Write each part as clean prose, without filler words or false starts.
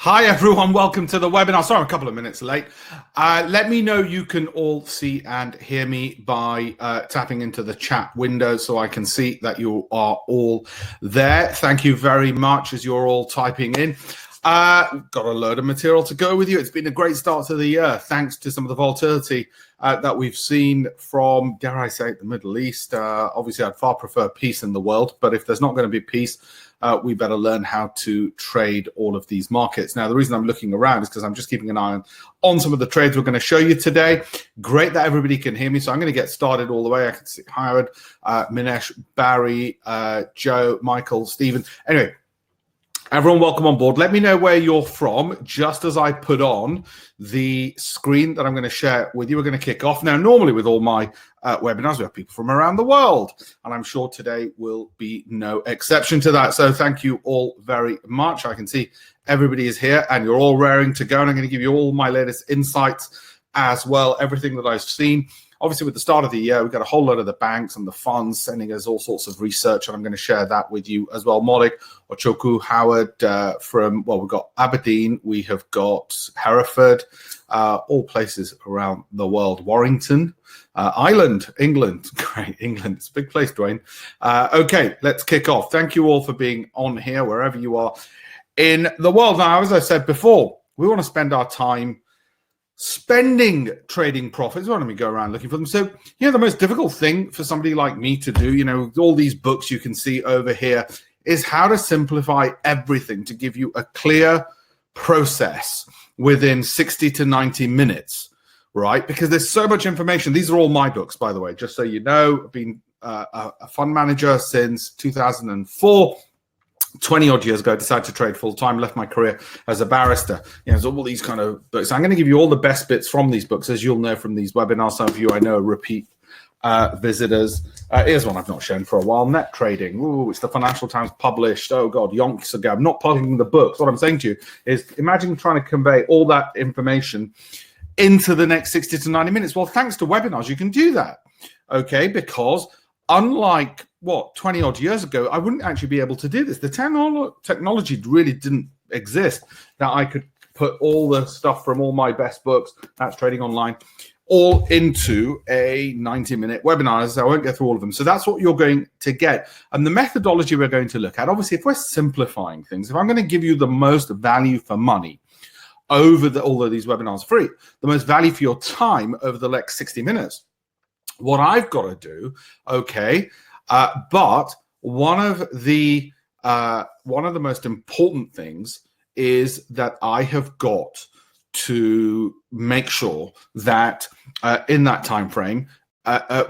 Hi everyone, welcome to the webinar. Sorry, I'm a couple of minutes late. Let me know you can all see and hear me by tapping into the chat window so I can see that you are all there. Thank you very much as you're all typing in. Got a load of material to go with you. It's been a great start to the year, thanks to some of the volatility that we've seen from, dare I say, the Middle East. Obviously, I'd far prefer peace in the world, but if there's not going to be peace, we better learn how to trade all of these markets. Now, the reason I'm looking around is because I'm just keeping an eye on some of the trades we're going to show you today. Great that everybody can hear me, so I'm going to get started all the way. I can see Howard, Minesh, Barry, Joe, Michael, Stephen. Anyway, everyone, welcome on board. Let me know where you're from just as I put on the screen that I'm going to share with you. We're going to kick off. Now, normally with all my webinars, we have people from around the world, and I'm sure today will be no exception to that. So thank you all very much. I can see everybody is here, and you're all raring to go, and I'm going to give you all my latest insights as well, everything that I've seen. Obviously, with the start of the year, we've got a whole lot of the banks and the funds sending us all sorts of research, and I'm going to share that with you as well. Molik, Ochoku, Howard from, well, we've got Aberdeen, we have got Hereford, all places around the world. Warrington, Ireland, England. Great, England. It's a big place, Dwayne. Okay, let's kick off. Thank you all for being on here, wherever you are in the world. Now, as I said before, we want to spend our time spending trading profits. Why don't we go around looking for them? So, the most difficult thing for somebody like me to do, all these books you can see over here, is how to simplify everything to give you a clear process within 60 to 90 minutes, right? Because there's so much information. These are all my books, by the way, just so you know. I've been a fund manager since 2004. 20 odd years ago, I decided to trade full time, left my career as a barrister. There's all these kind of books. I'm going to give you all the best bits from these books, as you'll know from these webinars. Some of you I know are repeat visitors. Here's one I've not shown for a while, Net Trading. Ooh, it's the Financial Times published. Oh God, yonks ago. I'm not plugging the books. What I'm saying to you is imagine trying to convey all that information into the next 60 to 90 minutes. Well, thanks to webinars, you can do that. Okay, because unlike 20 odd years ago, I wouldn't actually be able to do this. The technology really didn't exist that I could put all the stuff from all my best books, that's trading online, all into a 90-minute webinar. I won't go through all of them. So that's what you're going to get. And the methodology we're going to look at, obviously, if we're simplifying things, if I'm going to give you the most value for money over all of these webinars free, the most value for your time over the next 60 minutes, what I've got to do, okay, but one of the most important things is that I have got to make sure that in that time frame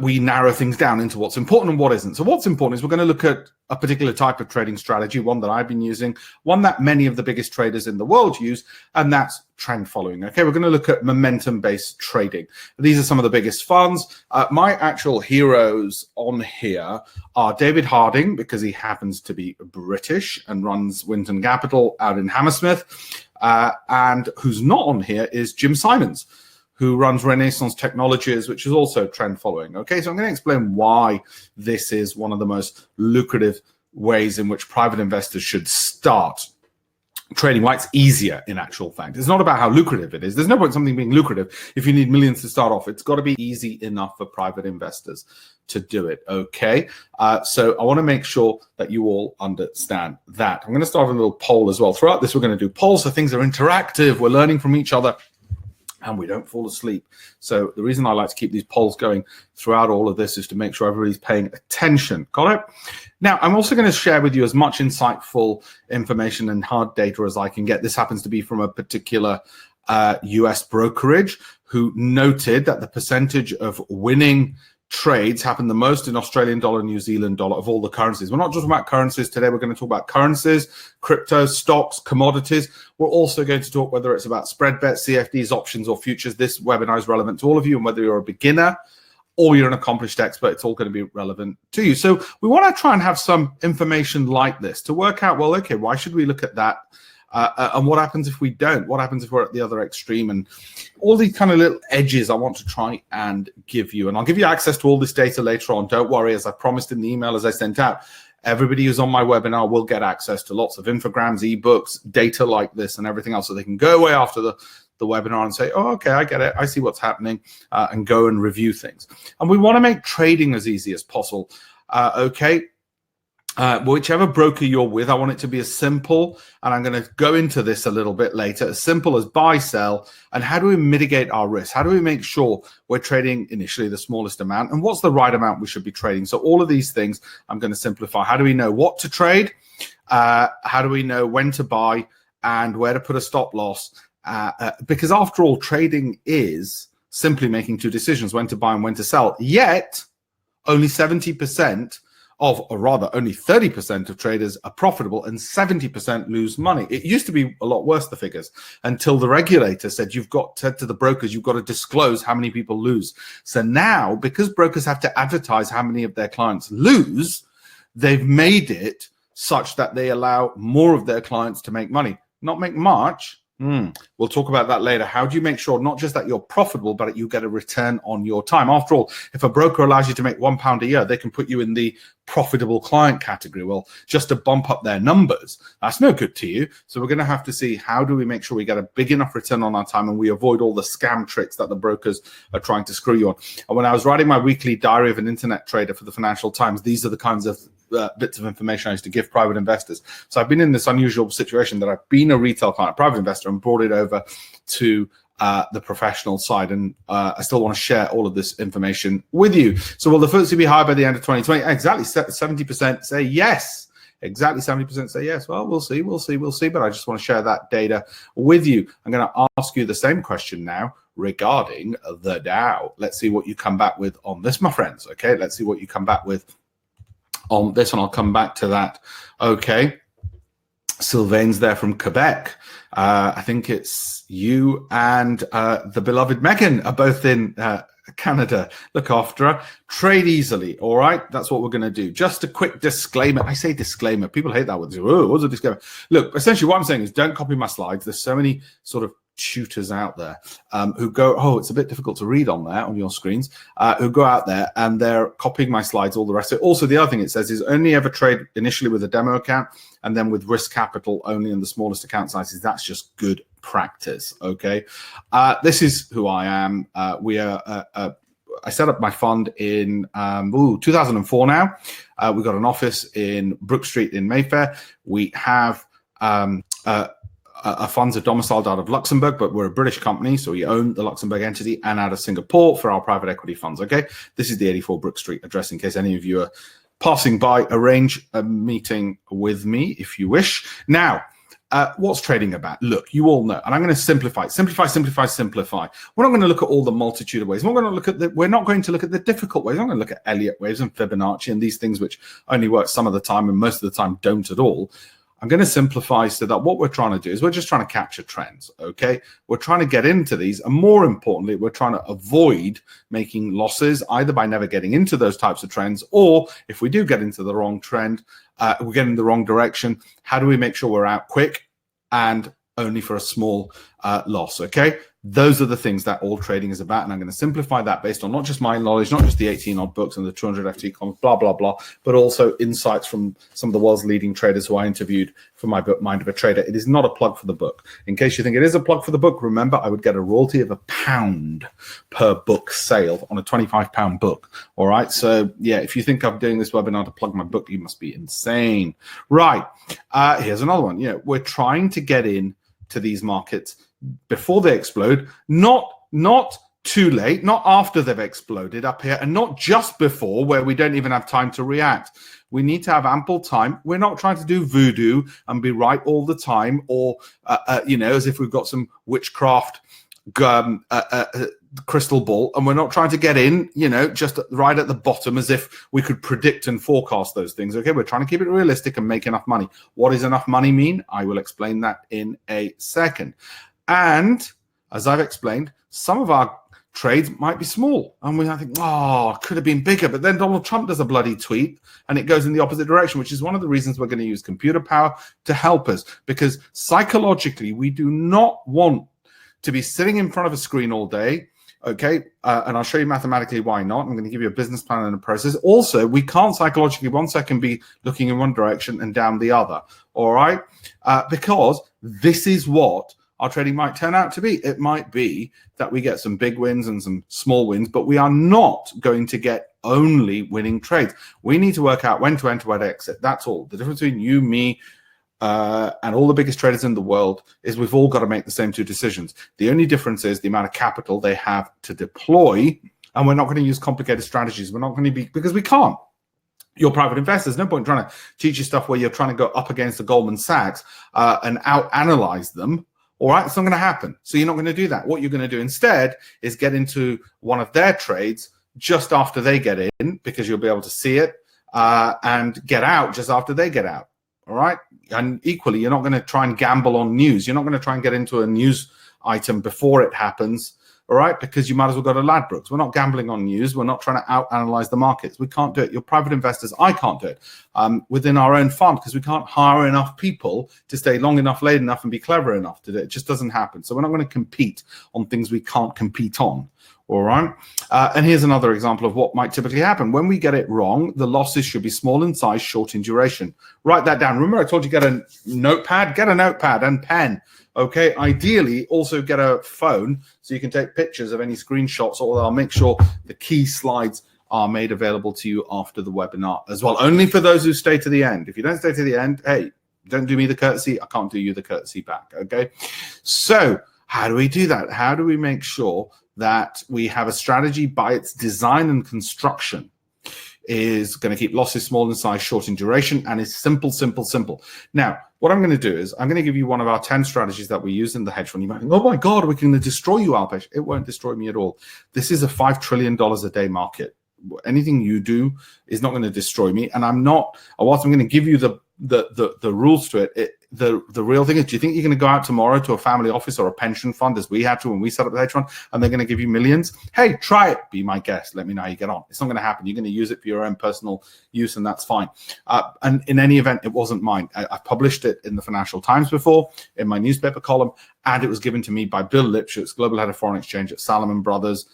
we narrow things down into what's important and what isn't. So what's important is we're going to look at a particular type of trading strategy, one that I've been using, one that many of the biggest traders in the world use, and that's trend following. Okay, we're going to look at momentum-based trading. These are some of the biggest funds. My actual heroes on here are David Harding, because he happens to be British and runs Winton Capital out in Hammersmith, and who's not on here is Jim Simons, who runs Renaissance Technologies, which is also trend following. Okay, so I'm going to explain why this is one of the most lucrative ways in which private investors should start trading, why it's easier in actual fact. It's not about how lucrative it is. There's no point in something being lucrative if you need millions to start off. It's got to be easy enough for private investors to do it, okay? So I want to make sure that you all understand that. I'm going to start with a little poll as well. Throughout this, we're going to do polls, so things are interactive. We're learning from each other, and we don't fall asleep. So the reason I like to keep these polls going throughout all of this is to make sure everybody's paying attention. Got it? Now, I'm also going to share with you as much insightful information and hard data as I can get. This happens to be from a particular US brokerage who noted that the percentage of winning trades happen the most in Australian dollar, New Zealand dollar, of all the currencies. We're not just about currencies today. We're going to talk about currencies, crypto, stocks, commodities. We're also going to talk whether it's about spread bets, CFDs, options, or futures. This webinar is relevant to all of you, and whether you're a beginner or you're an accomplished expert, it's all going to be relevant to you. So we want to try and have some information like this to work out, well, okay, why should we look at that? And what happens if we don't? What happens if we're at the other extreme? And all these kind of little edges I want to try and give you. And I'll give you access to all this data later on. Don't worry, as I promised in the email as I sent out. Everybody who's on my webinar will get access to lots of infograms, ebooks, data like this and everything else, so they can go away after the webinar and say, oh, okay, I get it. I see what's happening, and go and review things. And we want to make trading as easy as possible. Okay. Whichever broker you're with, I want it to be as simple, and I'm going to go into this a little bit later, as simple as buy, sell, and how do we mitigate our risk? How do we make sure we're trading initially the smallest amount, and what's the right amount we should be trading? So all of these things I'm going to simplify. How do we know what to trade? How do we know when to buy and where to put a stop loss? Because after all, trading is simply making two decisions, when to buy and when to sell. Yet, only 70% or rather only 30% of traders are profitable and 70% lose money. It used to be a lot worse, the figures, until the regulator said said to the brokers, you've got to disclose how many people lose. So now, because brokers have to advertise how many of their clients lose, they've made it such that they allow more of their clients to make money. Not make much. We'll talk about that later. How do you make sure not just that you're profitable, but that you get a return on your time? After all, if a broker allows you to make £1 a year, they can put you in the profitable client category. Well, just to bump up their numbers, that's no good to you. So we're going to have to see, how do we make sure we get a big enough return on our time and we avoid all the scam tricks that the brokers are trying to screw you on. And when I was writing my weekly diary of an internet trader for the Financial Times, these are the kinds of bits of information I used to give private investors. So I've been in this unusual situation that I've been a retail client, private investor, and brought it over to the professional side, and I still want to share all of this information with you. So will the FTSE be high by the end of 2020? Exactly 70% say yes. Exactly 70% say yes. Well, we'll see, but I just want to share that data with you. I'm going to ask you the same question now regarding the Dow. Let's see what you come back with on this, my friends. Okay, let's see what you come back with on this, and I'll come back to that. Okay, Sylvain's there from Quebec. I think it's you and the beloved Megan are both in Canada. Look after her. Trade easily. All right, that's what we're going to do. Just a quick disclaimer. I say disclaimer. People hate that word. Oh, what's a disclaimer? Look, essentially what I'm saying is, don't copy my slides. There's so many sort of tutors out there who go, oh, it's a bit difficult to read on there on your screens, who go out there and they're copying my slides, all the rest of it. Also, the other thing it says is only ever trade initially with a demo account and then with risk capital only in the smallest account sizes. That's just good practice. Okay, this is who I am. I set up my fund in 2004 now. We've got an office in Brook Street in Mayfair. We have our funds are domiciled out of Luxembourg, but we're a British company, so we own the Luxembourg entity, and out of Singapore for our private equity funds. Okay, this is the 84 Brook Street address in case any of you are passing by. Arrange a meeting with me if you wish. Now, what's trading about? Look, you all know, and I'm going to simplify. We're not going to look at all the multitude of ways. We're not going to look at the difficult ways. I'm going to look at Elliott waves and Fibonacci and these things which only work some of the time and most of the time don't at all. I'm going to simplify so that what we're trying to do is we're just trying to capture trends, okay? We're trying to get into these, and more importantly, we're trying to avoid making losses either by never getting into those types of trends, or if we do get into the wrong trend, we're getting in the wrong direction, how do we make sure we're out quick and only for a small loss, okay? Those are the things that all trading is about, and I'm going to simplify that based on not just my knowledge, not just the 18 odd books and the 200 FT columns, blah, blah, blah, but also insights from some of the world's leading traders who I interviewed for my book, Mind of a Trader. It is not a plug for the book. In case you think it is a plug for the book, remember, I would get a royalty of £1 per book sale on a £25 book. All right. So, yeah, if you think I'm doing this webinar to plug my book, you must be insane. Right. Here's another one. You know, we're trying to get in to these markets before they explode, not too late, not after they've exploded up here, and not just before where we don't even have time to react. We need to have ample time. We're not trying to do voodoo and be right all the time, or as if we've got some witchcraft crystal ball, and we're not trying to get in, just right at the bottom as if we could predict and forecast those things. Okay, we're trying to keep it realistic and make enough money. What does enough money mean? I will explain that in a second. And as I've explained, some of our trades might be small, and we think, oh, it could have been bigger. But then Donald Trump does a bloody tweet, and it goes in the opposite direction, which is one of the reasons we're going to use computer power to help us, because psychologically, we do not want to be sitting in front of a screen all day, Okay, and I'll show you mathematically why not. I'm going to give you a business plan and a process. Also, we can't psychologically 1 second be looking in one direction and down the other, all right? Because this is what our trading might turn out to be. It might be that we get some big wins and some small wins, but we are not going to get only winning trades. We need to work out when to enter, when to exit. That's all. The difference between you, me, and all the biggest traders in the world is we've all got to make the same 2 decisions. The only difference is the amount of capital they have to deploy, and we're not going to use complicated strategies. We're not going to be, because we can't. You're private investors. No point trying to teach you stuff where you're trying to go up against the Goldman Sachs and out-analyze them. All right, it's not going to happen. So you're not going to do that. What you're going to do instead is get into one of their trades just after they get in, because you'll be able to see it, and get out just after they get out. All right. And equally, you're not going to try and gamble on news. You're not going to try and get into a news item before it happens. All right. Because you might as well go to Ladbrokes. We're not gambling on news. We're not trying to out-analyze the markets. We can't do it. You're private investors. I can't do it within our own fund, because we can't hire enough people to stay long enough, late enough, and be clever enough to do it. It just doesn't happen. So we're not going to compete on things we can't compete on. All right. And here's another example of what might typically happen. When we get it wrong, the losses should be small in size, short in duration. Write that down. Remember, I told you get a notepad? Get a notepad and pen. Okay. Ideally, also get a phone so you can take pictures of any screenshots, or I'll make sure the key slides are made available to you after the webinar as well. Only for those who stay to the end. If you don't stay to the end, hey, don't do me the courtesy. I can't do you the courtesy back. Okay. So how do we do that? How do we make sure that we have a strategy by its design and construction is going to keep losses small in size, short in duration, and is simple, simple, simple? Now, what I'm going to do is I'm going to give you one of our 10 strategies that we use in the hedge fund. You might think, oh my God, we're going to destroy you, Alpesh. It won't destroy me at all. This is a $5 trillion a day market. Anything you do is not going to destroy me. And I'm not, whilst I'm going to give you the rules to it, the real thing is, do you think you're going to go out tomorrow to a family office or a pension fund, as we had to when we set up the hedge fund, and they're going to give you millions? Hey, try it. Be my guest. Let me know how you get on. It's not going to happen. You're going to use it for your own personal use, and that's fine. And in any event, it wasn't mine. I published it in the Financial Times before, in my newspaper column, and it was given to me by Bill Lipschutz, Global Head of Foreign Exchange at Salomon Brothers,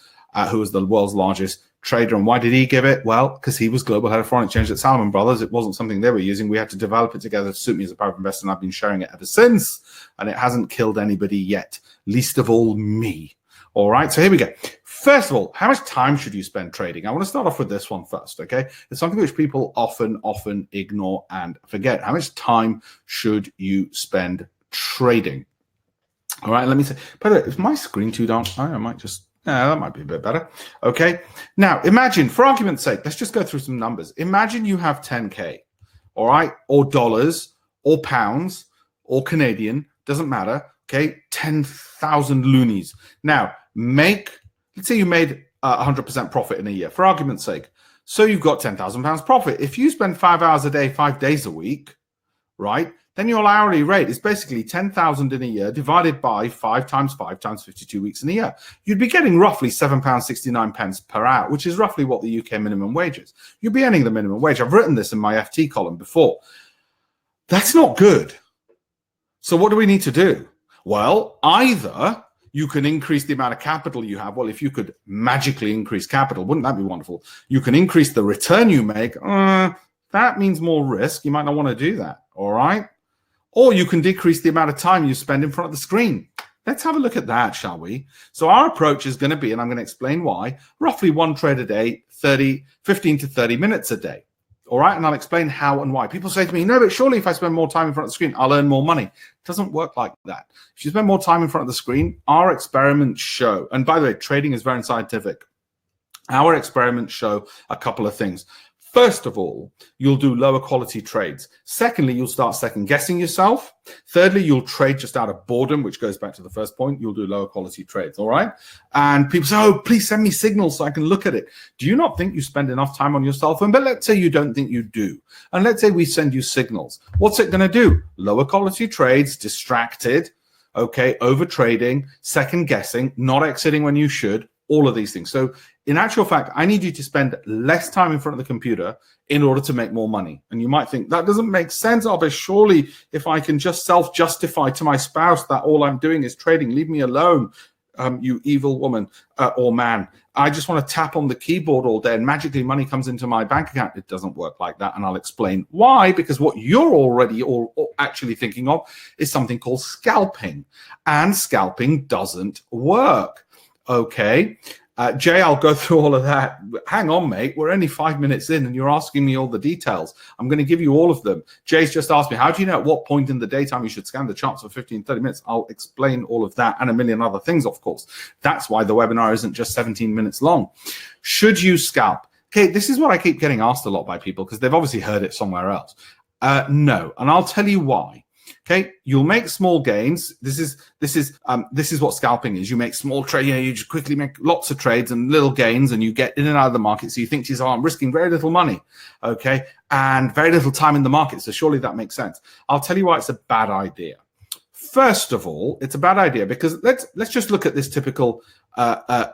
who was the world's largest trader. And why did he give it? Well, because he was Global Head of Foreign Exchange at Salomon Brothers. It wasn't something they were using. We had to develop it together to suit me as a private investor, and I've been sharing it ever since, and it hasn't killed anybody yet, least of all me. All right, so here we go. First of all, how much time should you spend trading? I want to start off with this one first, okay? It's something which people often ignore and forget. How much time should you spend trading? All right, let me say, by the way, is my screen too dark? I might just, that might be a bit better. Okay, now imagine, for argument's sake, let's just go through some numbers. Imagine you have 10K, all right, or dollars, or pounds, or Canadian, doesn't matter, okay, 10,000 loonies. Now, let's say you made 100% profit in a year, for argument's sake. So you've got £10,000 profit. If you spend 5 hours a day, 5 days a week, right, then your hourly rate is basically 10,000 in a year divided by 5 times 5 times 52 weeks in a year. You'd be getting roughly £7.69 per hour, which is roughly what the UK minimum wage is. You'd be earning the minimum wage. I've written this in my FT column before. That's not good. So what do we need to do? Well, either you can increase the amount of capital you have. Well, if you could magically increase capital, wouldn't that be wonderful? You can increase the return you make. That means more risk. You might not want to do that. All right. Or you can decrease the amount of time you spend in front of the screen. Let's have a look at that, shall we? So our approach is going to be, and I'm going to explain why, roughly 1 trade a day, 15 to 30 minutes a day. All right. And I'll explain how and why. People say to me, no, but surely if I spend more time in front of the screen, I'll earn more money. It doesn't work like that. If you spend more time in front of the screen, our experiments show, and by the way, trading is very scientific. Our experiments show a couple of things. First of all, you'll do lower quality trades. Secondly, you'll start second guessing yourself. Thirdly, you'll trade just out of boredom, which goes back to the first point. You'll do lower quality trades, all right? And people say, oh, please send me signals so I can look at it. Do you not think you spend enough time on your cell phone? But let's say you don't think you do. And let's say we send you signals. What's it going to do? Lower quality trades, distracted, okay, over trading, second guessing, not exiting when you should, all of these things. So in actual fact, I need you to spend less time in front of the computer in order to make more money. And you might think, that doesn't make sense, Alpesh. Surely if I can just self-justify to my spouse that all I'm doing is trading, leave me alone. you evil woman or man. I just want to tap on the keyboard all day and magically money comes into my bank account. It doesn't work like that, and I'll explain why. Because what you're already or actually thinking of is something called scalping, and scalping doesn't work. Okay. Jay, I'll go through all of that. Hang on, mate. We're only 5 minutes in and you're asking me all the details. I'm going to give you all of them. Jay's just asked me, how do you know at what point in the daytime you should scan the charts for 15, 30 minutes? I'll explain all of that and a million other things, of course. That's why the webinar isn't just 17 minutes long. Should you scalp? Okay, this is what I keep getting asked a lot by people because they've obviously heard it somewhere else. No, and I'll tell you why. Okay, you'll make small gains. This is what scalping is. You make small trade. You just quickly make lots of trades and little gains, and you get in and out of the market. So you think to yourself, I'm risking very little money, okay, and very little time in the market. So surely that makes sense. I'll tell you why it's a bad idea. First of all, it's a bad idea because let's just look at this typical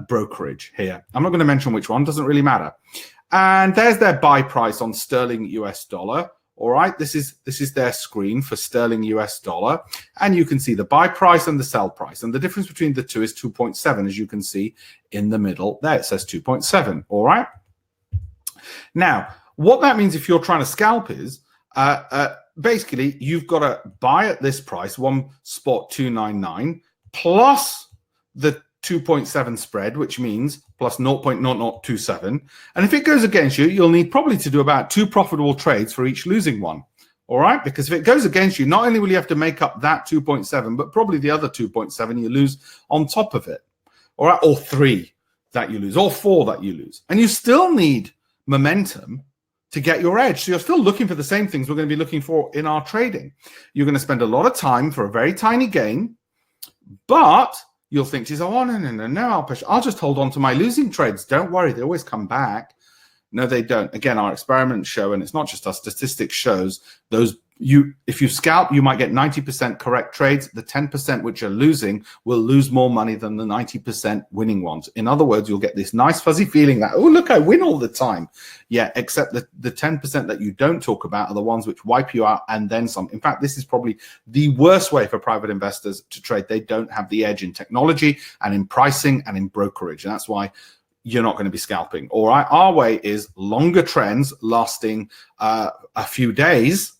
brokerage here. I'm not going to mention which one. Doesn't really matter. And there's their buy price on sterling US dollar. All right, this is their screen for sterling US dollar, and you can see the buy price and the sell price, and the difference between the two is 2.7, as you can see in the middle there. It says 2.7. All right. Now, what that means if you're trying to scalp is basically you've got to buy at this price, 1.299 plus the 2.7 spread, which means plus 0.0027. And if it goes against you, you'll need probably to do about 2 profitable trades for each losing one. All right? Because if it goes against you, not only will you have to make up that 2.7, but probably the other 2.7 you lose on top of it. All right? Or 3 that you lose, or 4 that you lose. And you still need momentum to get your edge. So you're still looking for the same things we're going to be looking for in our trading. You're going to spend a lot of time for a very tiny gain, but you'll think to yourself, oh, no, Alpesh, I'll just hold on to my losing trades. Don't worry, they always come back. No, they don't. Again, our experiments show, and it's not just our statistics shows, if you scalp, you might get 90% correct trades. The 10% which are losing will lose more money than the 90% winning ones. In other words, you'll get this nice fuzzy feeling that, oh, look, I win all the time. Yeah, except the 10% that you don't talk about are the ones which wipe you out and then some. In fact, this is probably the worst way for private investors to trade. They don't have the edge in technology and in pricing and in brokerage. And that's why you're not going to be scalping. All right. Our way is longer trends lasting a few days,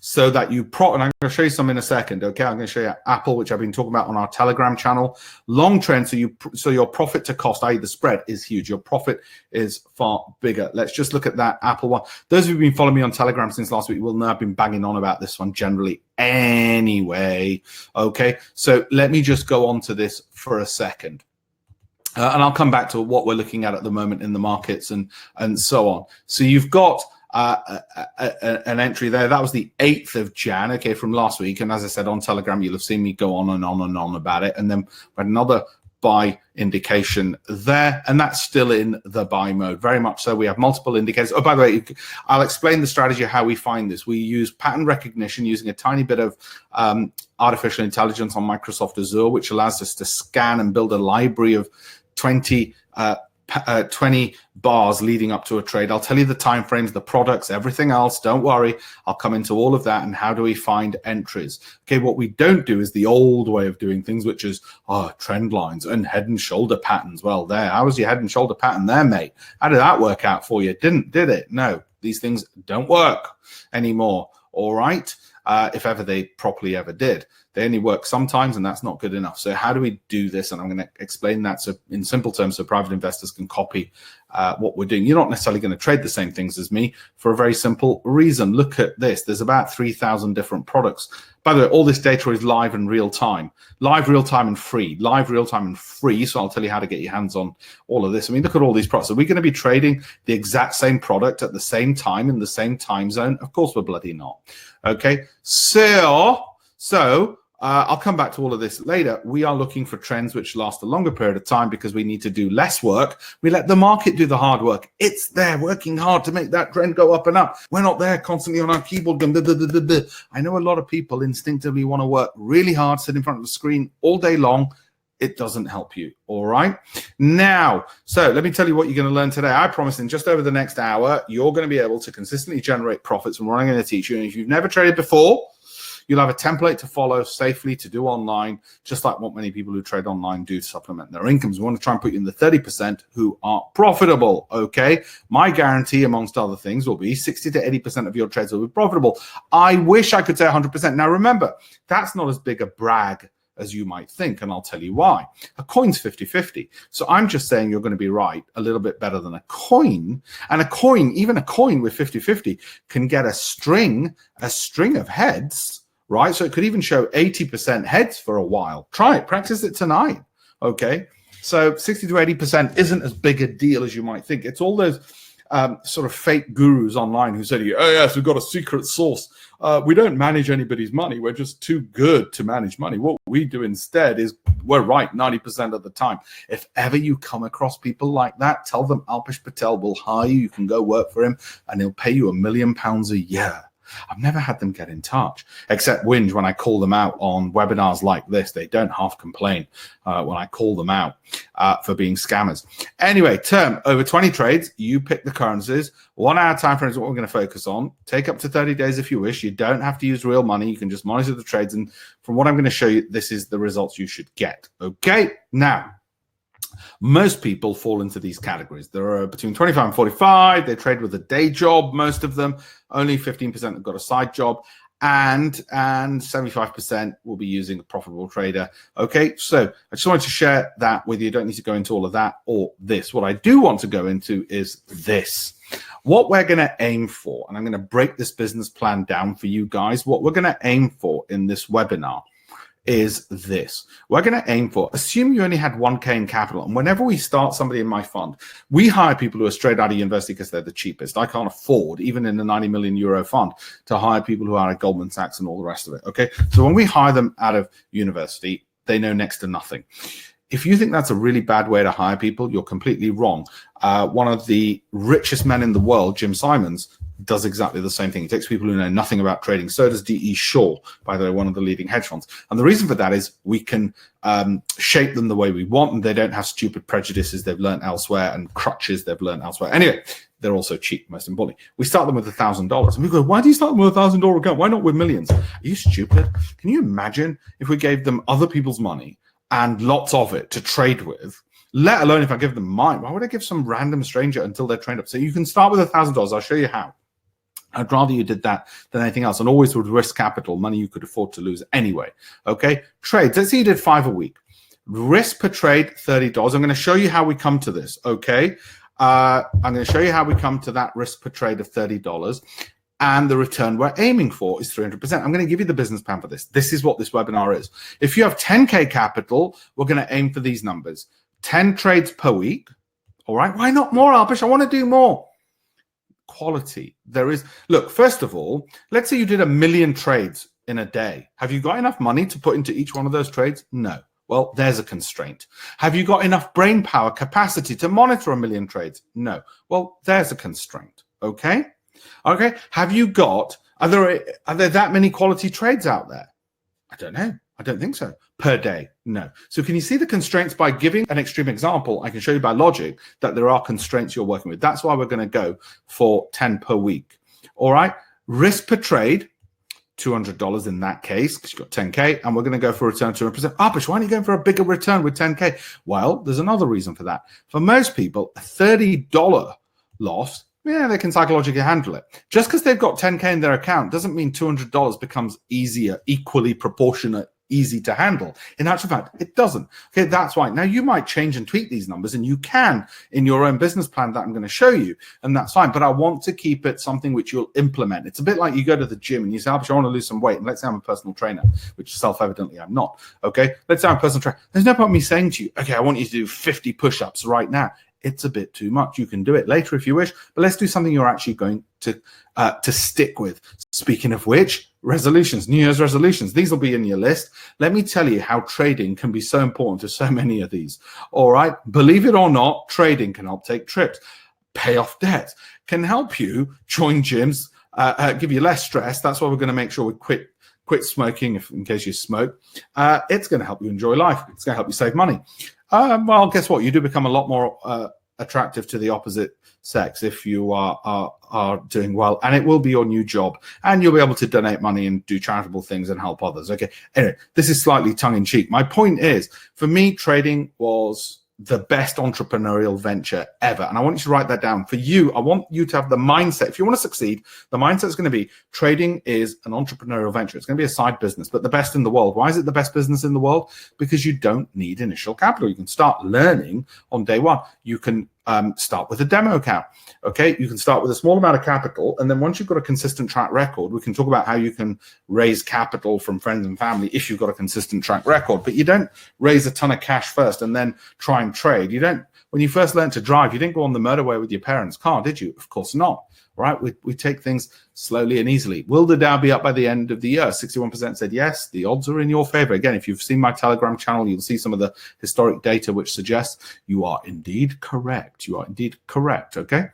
so that you and I'm going to show you some in a second. Okay, I'm going to show you Apple, which I've been talking about on our Telegram channel. Long trend, so your profit to cost, i.e. the spread, is huge. Your profit is far bigger. Let's just look at that Apple one. Those who've been following me on Telegram since last week will know I've been banging on about this one generally anyway. Okay, so let me just go on to this for a second. And I'll come back to what we're looking at the moment in the markets and so on. So you've got an entry there. That was the 8th of Jan, okay, from last week. And as I said on Telegram, you'll have seen me go on and on and on about it. And then we had another buy indication there, and that's still in the buy mode, very much so. We have multiple indicators. Oh, by the way, I'll explain the strategy of how we find this. We use pattern recognition using a tiny bit of artificial intelligence on Microsoft Azure, which allows us to scan and build a library of 20 bars leading up to a trade. I'll tell you the time frames, the products, everything else. Don't worry. I'll come into all of that and how do we find entries. Okay, what we don't do is the old way of doing things, which is trend lines and head and shoulder patterns. Well, how was your head and shoulder pattern there, mate? How did that work out for you? Did it? No, these things don't work anymore. All right. If ever they properly ever did. They only work sometimes, and that's not good enough. So how do we do this? And I'm going to explain that so in simple terms so private investors can copy what we're doing. You're not necessarily going to trade the same things as me for a very simple reason. Look at this. There's about 3,000 different products. By the way, all this data is live and real time. Live, real time, and free. Live, real time, and free. So I'll tell you how to get your hands on all of this. I mean, look at all these products. Are we going to be trading the exact same product at the same time in the same time zone? Of course we're bloody not. Okay, so I'll come back to all of this later. We are looking for trends which last a longer period of time because we need to do less work. We let the market do the hard work. It's there working hard to make that trend go up and up. We're not there constantly on our keyboard going, duh, duh, duh, duh, duh. I know a lot of people instinctively want to work really hard, sit in front of the screen all day long. It doesn't help you. All right. Now, so let me tell you what you're going to learn today. I promise in just over the next hour, you're going to be able to consistently generate profits from what I'm going to teach you. And if you've never traded before, You'll have a template to follow safely to do online, just like what many people who trade online do to supplement their incomes. We want to try and put you in the 30% who are profitable, okay? My guarantee, amongst other things, will be 60 to 80% of your trades will be profitable. I wish I could say 100%. Now, remember, that's not as big a brag as you might think, and I'll tell you why. A coin's 50-50. So I'm just saying you're going to be right a little bit better than a coin. And a coin, even a coin with 50-50, can get a string of heads, right? So it could even show 80% heads for a while. Try it, practice it tonight, okay? So 60 to 80% isn't as big a deal as you might think. It's all those sort of fake gurus online who say to you, oh yes, we've got a secret source. We don't manage anybody's money. We're just too good to manage money. What we do instead is we're right 90% of the time. If ever you come across people like that, tell them Alpesh Patel will hire you. You can go work for him and he'll pay you £1 million a year. I've never had them get in touch, except whinge when I call them out on webinars like this. They don't half complain when I call them out for being scammers. Anyway, term over 20 trades. You pick the currencies. 1 hour time frame is what we're going to focus on. Take up to 30 days if you wish. You don't have to use real money. You can just monitor the trades. And from what I'm going to show you, this is the results you should get. Okay, now. Most people fall into these categories. There are between 25 and 45. They trade with a day job, most of them. Only 15% have got a side job. And 75% will be using a profitable trader. Okay, so I just wanted to share that with you. Don't need to go into all of that or this. What I do want to go into is this. What we're going to aim for, and I'm going to break this business plan down for you guys. What we're going to aim for in this webinar is this. We're going to aim for, assume you only had 1K in capital, and whenever we start somebody in my fund, we hire people who are straight out of university because they're the cheapest. I can't afford, even in the 90 million euro fund, to hire people who are at Goldman Sachs and all the rest of it, okay? So when we hire them out of university, they know next to nothing. If you think that's a really bad way to hire people, you're completely wrong. One of the richest men in the world, Jim Simons, does exactly the same thing. He takes people who know nothing about trading. So does D.E. Shaw, by the way, one of the leading hedge funds. And the reason for that is we can shape them the way we want, and they don't have stupid prejudices they've learned elsewhere and crutches they've learned elsewhere. Anyway, they're also cheap, most importantly. We start them with $1,000. And we go, why do you start them with $1,000 account? Why not with millions? Are you stupid? Can you imagine if we gave them other people's money and lots of it to trade with, let alone if I give them mine? Why would I give some random stranger until they're trained up? So you can start with $1,000. I'll show you how. I'd rather you did that than anything else, and always with risk capital, money you could afford to lose anyway. Okay, trades. Let's say you did 5 a week. Risk per trade, $30. I'm going to show you how we come to this. Okay, I'm going to show you how we come to that risk per trade of $30, and the return we're aiming for is 300%. I'm going to give you the business plan for this. This is what this webinar is. If you have 10K capital, we're going to aim for these numbers: 10 trades per week. All right, why not more, Alpesh? I want to do more. Quality. There is, look, first of all, let's say you did 1 million trades in a day. Have you got enough money to put into each one of those trades? No. Well, there's a constraint. Have you got enough brain power capacity to monitor 1 million trades? No. Well, there's a constraint. Okay. Okay. Have you got, are there that many quality trades out there? I don't know. I don't think so. Per day? No. So can you see the constraints? By giving an extreme example, I can show you by logic that there are constraints you're working with. That's why we're going to go for 10 per week. All right. Risk per trade, $200 in that case, because you've got 10K, and we're going to go for a return 200%. Alpesh, why are you going for a bigger return with 10K? Well, there's another reason for that. For most people, a $30 loss, yeah, they can psychologically handle it. Just because they've got 10K in their account doesn't mean $200 becomes easier, equally proportionate, easy to handle. In actual fact, it doesn't. Okay, that's why. Now, you might change and tweak these numbers, and you can in your own business plan that I'm going to show you, and that's fine. But I want to keep it something which you'll implement. It's a bit like you go to the gym and you say, I want to lose some weight, and let's say I'm a personal trainer, which self-evidently I'm not. Okay, let's say I'm a personal trainer. There's no point in me saying to you, okay, I want you to do 50 push-ups right now. It's a bit too much. You can do it later if you wish, but let's do something you're actually going to stick with. Speaking of which, resolutions, New Year's resolutions, these will be in your list. Let me tell you how trading can be so important to so many of these. All right. Believe it or not, trading can help take trips, pay off debt, can help you join gyms, give you less stress. That's why we're going to make sure we quit smoking in case you smoke. It's going to help you enjoy life. It's going to help you save money. Well, guess what? You do become a lot more attractive to the opposite sex if you are doing well, and it will be your new job, and you'll be able to donate money and do charitable things and help others. Okay, anyway, this is slightly tongue-in-cheek. My point is, for me, trading was the best entrepreneurial venture ever, and I want you to write that down. For you, I want you to have the mindset. If you want to succeed, the mindset is going to be trading is an entrepreneurial venture. It's going to be a side business, but the best in the world. Why is it the best business in the world? Because you don't need initial capital. You can start learning on day one. You can start with a demo account. Okay, you can start with a small amount of capital, and then once you've got a consistent track record, we can talk about how you can raise capital from friends and family if you've got a consistent track record. But you don't raise a ton of cash first and then try and trade. You don't. When you first learned to drive, you didn't go on the motorway with your parents' car, did you? Of course not. Right? We take things slowly and easily. Will the Dow be up by the end of the year? 61% said yes. The odds are in your favor. Again, if you've seen my Telegram channel, you'll see some of the historic data which suggests you are indeed correct. You are indeed correct. Okay.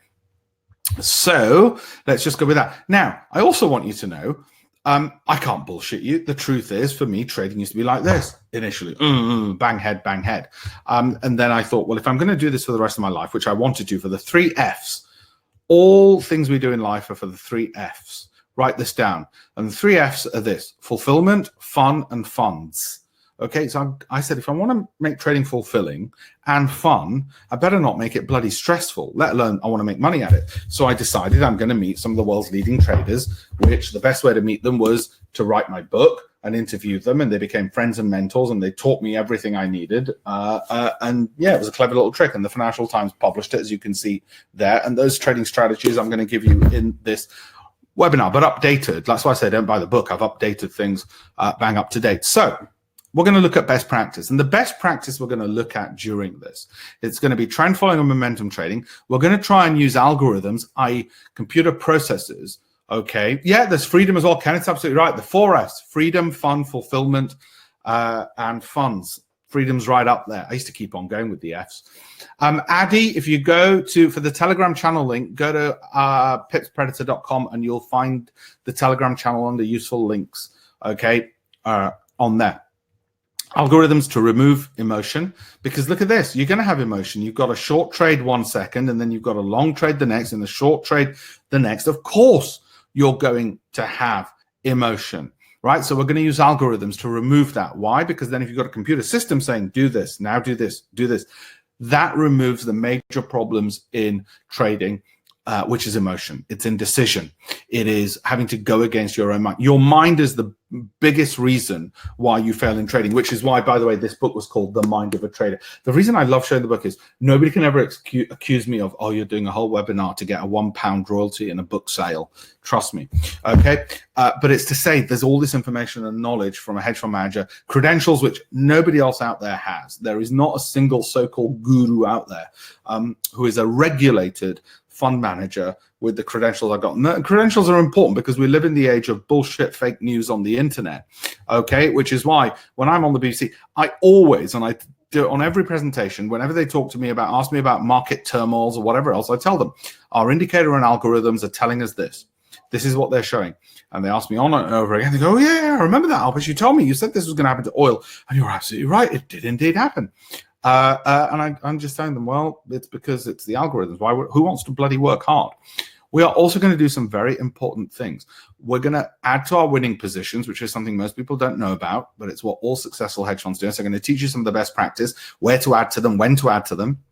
So let's just go with that. Now, I also want you to know, I can't bullshit you. The truth is, for me, trading used to be like this initially. Bang head, bang head. And then I thought, well, if I'm going to do this for the rest of my life, which I want to do for the 3 Fs, all things we do in life are for the 3 Fs. Write this down. And the 3 Fs are this: fulfillment, fun, and funds. Okay, so I said, if I want to make trading fulfilling and fun, I better not make it bloody stressful, let alone I want to make money at it. So I decided I'm going to meet some of the world's leading traders, which the best way to meet them was to write my book and interview them, and they became friends and mentors, and they taught me everything I needed. And yeah, it was a clever little trick, and the Financial Times published it, as you can see there. And those trading strategies I'm going to give you in this webinar, but updated. That's why I say don't buy the book. I've updated things bang up to date. So we're going to look at best practice, and the best practice we're going to look at during this, it's going to be trend following and momentum trading. We're going to try and use algorithms, i.e. computer processes. Okay. Yeah, there's freedom as well. Ken, it's absolutely right. The 4 Fs: freedom, fun, fulfillment, and funds. Freedom's right up there. I used to keep on going with the Fs. Addy, if you go for the Telegram channel link, go to pipspredator.com and you'll find the Telegram channel under useful links. Okay. On there. Algorithms to remove emotion, because look at this, you're going to have emotion. You've got a short trade 1 second, and then you've got a long trade the next, and a short trade the next. Of course, you're going to have emotion, right? So we're going to use algorithms to remove that. Why? Because then if you've got a computer system saying, do this, now do this, do this, that removes the major problems in trading, which is emotion. It's indecision. It is having to go against your own mind. Your mind is the biggest reason why you fail in trading, which is why, by the way, this book was called The Mind of a Trader. The reason I love showing the book is nobody can ever accuse me of, oh, you're doing a whole webinar to get a £1 royalty in a book sale. Trust me. Okay. But it's to say there's all this information and knowledge from a hedge fund manager, credentials which nobody else out there has. There is not a single so-called guru out there who is a regulated fund manager with the credentials I got. And credentials are important because we live in the age of bullshit fake news on the internet. Okay, which is why when I'm on the BBC, I always, and I do it on every presentation, whenever they talk to me about, ask me about market turmoils or whatever else, I tell them our indicator and algorithms are telling us this. This is what they're showing. And they ask me on and over again. They go, oh, yeah, I remember that, Alpesh. You told me, you said this was going to happen to oil. And you're absolutely right. It did indeed happen. And I'm just telling them, well, it's because it's the algorithms. Who wants to bloody work hard? We are also going to do some very important things. We're going to add to our winning positions, which is something most people don't know about, but it's what all successful hedge funds do. So I'm going to teach you some of the best practice, where to add to them, when to add to them.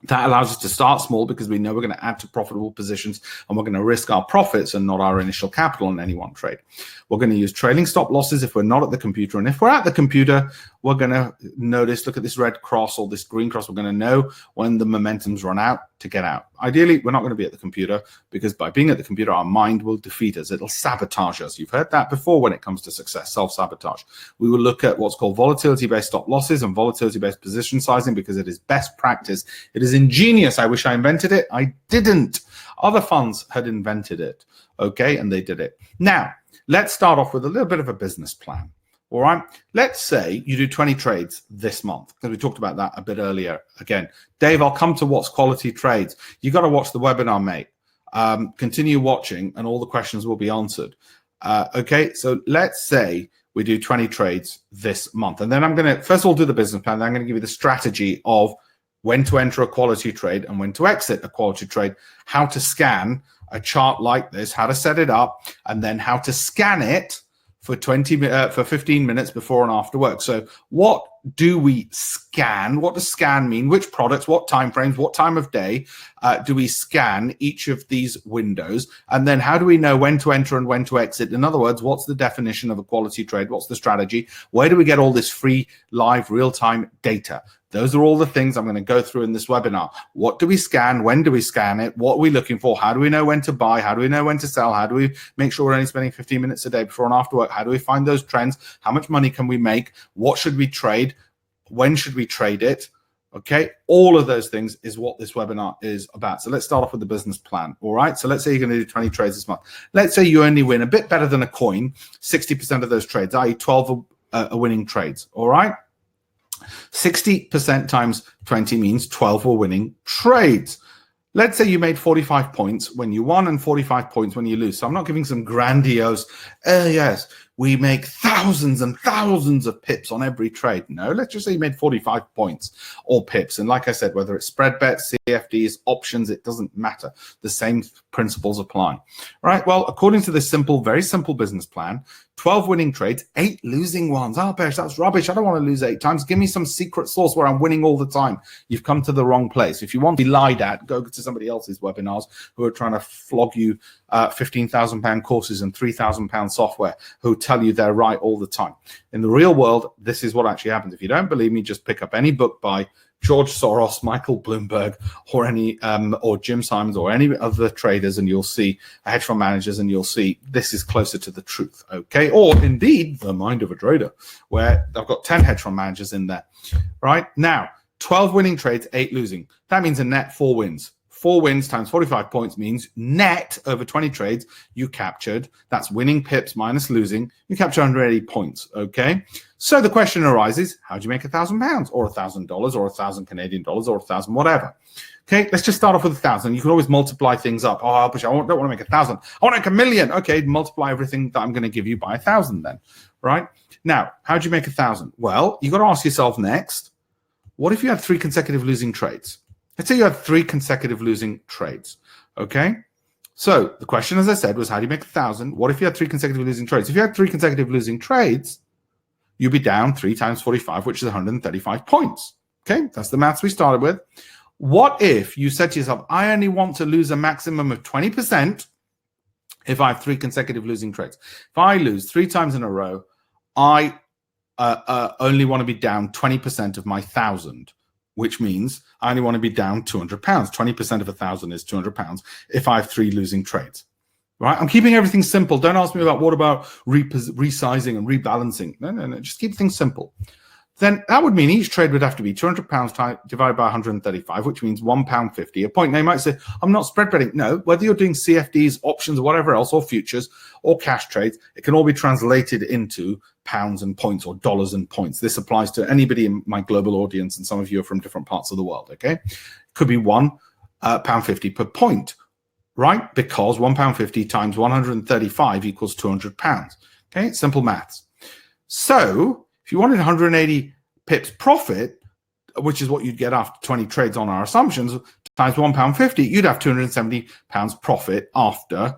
That allows us to start small because we know we're going to add to profitable positions, and we're going to risk our profits and not our initial capital in any one trade. We're going to use trailing stop losses if we're not at the computer. And if we're at the computer, we're going to notice, look at this red cross or this green cross. We're going to know when the momentum's run out to get out. Ideally, we're not going to be at the computer because by being at the computer, our mind will defeat us. It'll sabotage us. You've heard that before when it comes to success, self-sabotage. We will look at what's called volatility-based stop losses and volatility-based position sizing because it is best practice. It is ingenious. I wish I invented it. I didn't. Other funds had invented it, okay, and they did it. Now, let's start off with a little bit of a business plan. All right. Let's say you do 20 trades this month, because we talked about that a bit earlier. Again, Dave, I'll come to what's quality trades. You got to watch the webinar, mate. Continue watching and all the questions will be answered. Okay. So let's say we do 20 trades this month. And then I'm going to, first of all, do the business plan. Then I'm going to give you the strategy of when to enter a quality trade and when to exit a quality trade, how to scan a chart like this, how to set it up, and then how to scan it for 15 minutes before and after work. So what do we scan? What does scan mean? Which products, what time frames, what time of day do we scan each of these windows? And then how do we know when to enter and when to exit? In other words, what's the definition of a quality trade? What's the strategy? Where do we get all this free, live, real-time data? Those are all the things I'm going to go through in this webinar. What do we scan? When do we scan it? What are we looking for? How do we know when to buy? How do we know when to sell? How do we make sure we're only spending 15 minutes a day before and after work? How do we find those trends? How much money can we make? What should we trade? When should we trade it? Okay, all of those things is what this webinar is about. So let's start off with the business plan. All right, so let's say you're going to do 20 trades this month. Let's say you only win a bit better than a coin, 60% of those trades, i.e. 12 are winning trades. All right. 60% times 20 means 12 were winning trades. Let's say you made 45 points when you won and 45 points when you lose. So I'm not giving some grandiose, yes, we make thousands and thousands of pips on every trade. No, let's just say you made 45 points or pips. And like I said, whether it's spread bets, CFDs, options, it doesn't matter. The same principles apply. Right? Well, according to this simple, very simple business plan, 12 winning trades, 8 losing ones. Alpesh, that's rubbish. I don't want to lose 8 times. Give me some secret sauce where I'm winning all the time. You've come to the wrong place. If you want to be lied at, go to somebody else's webinars who are trying to flog you £15,000 courses and £3,000 software who tell you they're right all the time. In the real world, this is what actually happens. If you don't believe me, just pick up any book by George Soros, Michael Bloomberg, or any or Jim Simons, or any other traders, and you'll see hedge fund managers, and you'll see this is closer to the truth. Okay, or indeed the mind of a trader, where I've got 10 hedge fund managers in there. Right now, 12 winning trades, 8 losing. That means a net 4 wins. 4 wins times 45 points means net over 20 trades you captured. That's winning pips minus losing. You capture 180 points. Okay. So the question arises: how do you make £1,000 or $1,000 or 1,000 Canadian dollars or 1,000 whatever? Okay. Let's just start off with 1,000. You can always multiply things up. Oh, I don't want to make 1,000. I want to make 1,000,000. Okay. Multiply everything that I'm going to give you by 1,000 then. Right now, how do you make 1,000? Well, you got to ask yourself next: what if you had 3 consecutive losing trades? Let's say you had 3 consecutive losing trades, okay? So the question, as I said, was how do you make 1,000? What if you had 3 consecutive losing trades? If you had 3 consecutive losing trades, you'd be down 3 times 45, which is 135 points, okay? That's the maths we started with. What if you said to yourself, I only want to lose a maximum of 20% if I have 3 consecutive losing trades? If I lose 3 times in a row, I only want to be down 20% of my 1,000. Which means I only want to be down £200. 20% of 1,000 is £200 if I have 3 losing trades. Right? I'm keeping everything simple. Don't ask me about what about resizing and rebalancing. No. Just keep things simple. Then that would mean each trade would have to be £200 divided by 135, which means £1.50 a point. Now you might say, I'm not spread betting. No, whether you're doing CFDs, options, or whatever else, or futures, or cash trades, it can all be translated into pounds and points or dollars and points. This applies to anybody in my global audience, and some of you are from different parts of the world, okay? Could be £1.50 per point, right? Because £1.50 times 135 equals £200, okay? Simple maths. So if you wanted 180 pips profit, which is what you'd get after 20 trades on our assumptions, times £1.50, you'd have £270 profit after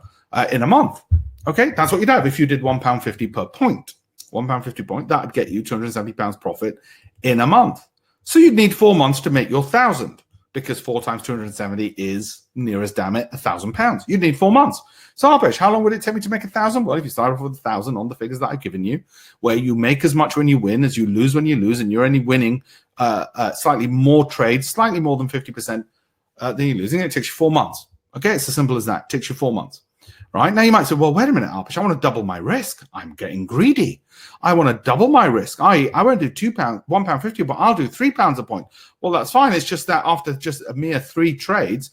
in a month. Okay, that's what you'd have if you did £1.50 per point. £1.50 point, that'd get you £270 profit in a month. So you'd need 4 months to make your 1,000, because 4 times 270 is, near as damn it, £1,000. You'd need 4 months. So Alpesh, how long would it take me to make 1,000? Well, if you start off with 1,000 on the figures that I've given you, where you make as much when you win as you lose when you lose, and you're only winning slightly more trades, slightly more than 50% than you're losing, it takes you 4 months. Okay, it's as simple as that. It takes you 4 months. Right? Now you might say, well, wait a minute, Alpesh, I want to double my risk. I'm getting greedy. I want to double my risk. I won't do £1.50, but I'll do £3 a point. Well, that's fine. It's just that after just a mere 3 trades,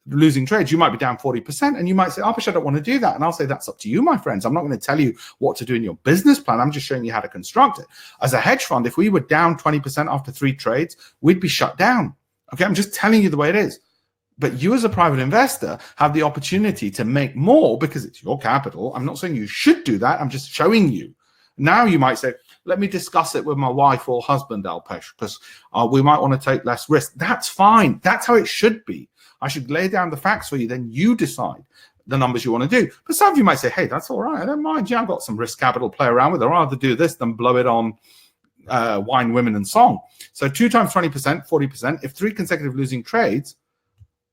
losing trades, you might be down 40%. And you might say, Alpesh, I don't want to do that. And I'll say, that's up to you, my friends. I'm not going to tell you what to do in your business plan. I'm just showing you how to construct it. As a hedge fund, if we were down 20% after 3 trades, we'd be shut down. Okay, I'm just telling you the way it is. But you as a private investor have the opportunity to make more because it's your capital. I'm not saying you should do that. I'm just showing you. Now you might say, let me discuss it with my wife or husband, Alpesh, because we might want to take less risk. That's fine. That's how it should be. I should lay down the facts for you. Then you decide the numbers you want to do. But some of you might say, hey, that's all right. I don't mind. Yeah, I've got some risk capital to play around with. I'd rather do this than blow it on wine, women, and song. So 2 times 20%, 40%. If 3 consecutive losing trades,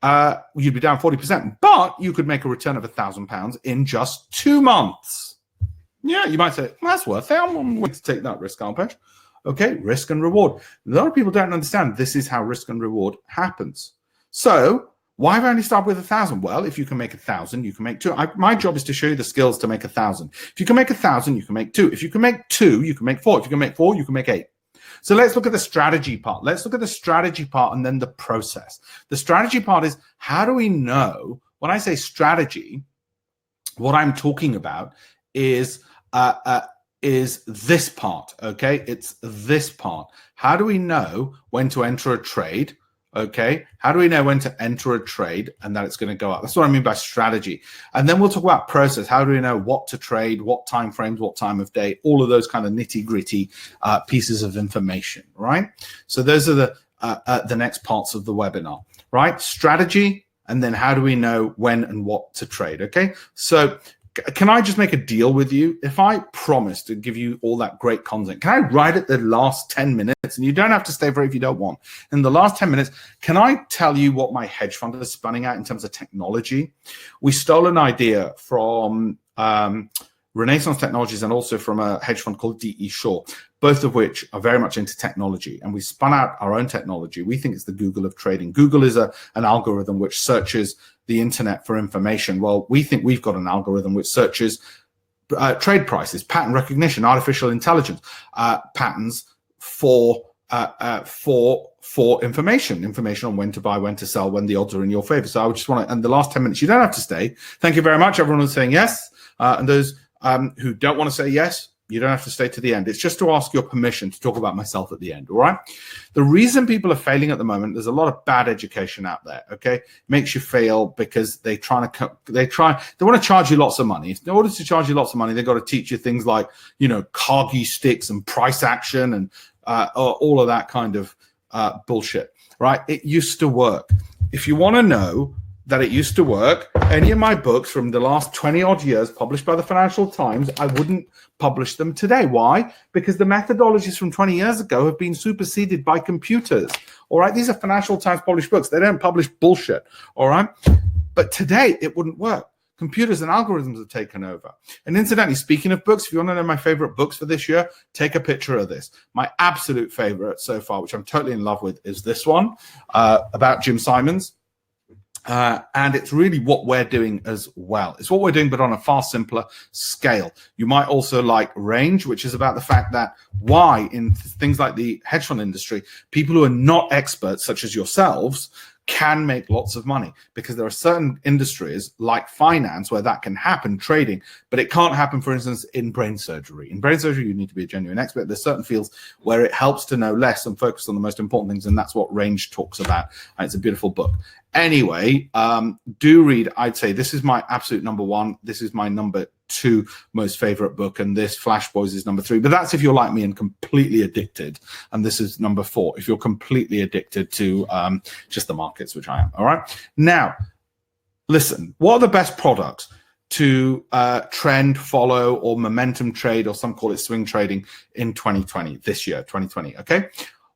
you'd be down 40%. But you could make a return of £1,000 in just 2 months. Yeah, you might say, well, that's worth it. I'm willing to take that risk, Alpesh. Okay, risk and reward. A lot of people don't understand this is how risk and reward happens. So why have I only started with 1,000? Well, if you can make 1,000, you can make 2. My job is to show you the skills to make 1,000. If you can make 1,000, you can make 2. If you can make 2, you can make 4. If you can make 4, you can make 8. So let's look at the strategy part. Let's look at the strategy part and then the process. The strategy part is, how do we know? When I say strategy, what I'm talking about is this part. Okay, it's this part. How do we know when to enter a trade? Okay, how do we know when to enter a trade and that it's going to go up? That's what I mean by strategy. And then we'll talk about process. How do we know what to trade, what time frames, what time of day, all of those kind of nitty-gritty pieces of information, right? So those are the next parts of the webinar, right? Strategy, and then how do we know when and what to trade, okay? So can I just make a deal with you? If I promise to give you all that great content, can I write it the last 10 minutes? And you don't have to stay for it if you don't want. In the last 10 minutes, can I tell you what my hedge fund is spinning out in terms of technology? We stole an idea from Renaissance Technologies and also from a hedge fund called D.E. Shaw, both of which are very much into technology. And we spun out our own technology. We think it's the Google of trading. Google is an algorithm which searches the internet for information. Well, we think we've got an algorithm which searches trade prices, pattern recognition, artificial intelligence, patterns for information on when to buy, when to sell, when the odds are in your favor. So I would just want to, and the last 10 minutes, you don't have to stay. Thank you very much. Everyone was saying yes. And those who don't want to say yes, you don't have to stay to the end. It's just to ask your permission to talk about myself at the end, all right? The reason people are failing at the moment, there's a lot of bad education out there, okay? Makes you fail because they want to charge you lots of money. In order to charge you lots of money, they've got to teach you things like, you know, Cargi sticks and price action and all of that kind of bullshit, right? It used to work. If you want to know that it used to work, any of my books from the last 20 odd years published by the Financial Times, I wouldn't publish them today. Why? Because the methodologies from 20 years ago have been superseded by computers. All right. These are Financial Times published books. They don't publish bullshit. All right. But today it wouldn't work. Computers and algorithms have taken over. And incidentally, speaking of books, if you want to know my favorite books for this year, take a picture of this. My absolute favorite so far, which I'm totally in love with, is this one about Jim Simons. And it's really what we're doing as well. It's what we're doing, but on a far simpler scale. You might also like Range, which is about the fact that why in things like the hedge fund industry, people who are not experts, such as yourselves, can make lots of money, because there are certain industries like finance where that can happen, trading, but it can't happen, for instance, in brain surgery. In brain surgery, you need to be a genuine expert. There's certain fields where it helps to know less and focus on the most important things, and that's what Range talks about. And it's a beautiful book. Anyway, do read. I'd say this is my absolute number one. This is my number 2 most favorite book, and this Flash Boys is number 3. But that's if you're like me and completely addicted. And this is number 4 if you're completely addicted to just the markets, which I am. All right. Now, listen. What are the best products to trend, follow, or momentum trade, or some call it swing trading in 2020? This year, 2020. Okay.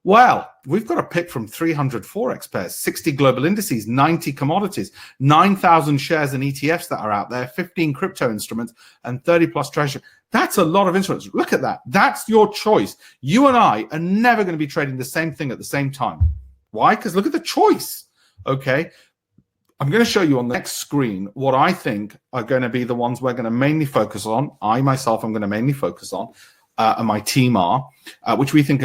Well, we've got a pick from 300 Forex pairs, 60 global indices, 90 commodities, 9,000 shares and ETFs that are out there, 15 crypto instruments, and 30 plus treasury. That's a lot of instruments. Look at that. That's your choice. You and I are never going to be trading the same thing at the same time. Why? Because look at the choice. Okay. I'm going to show you on the next screen what I think are going to be the ones we're going to mainly focus on. I myself am going to mainly focus on. And my team are, which we think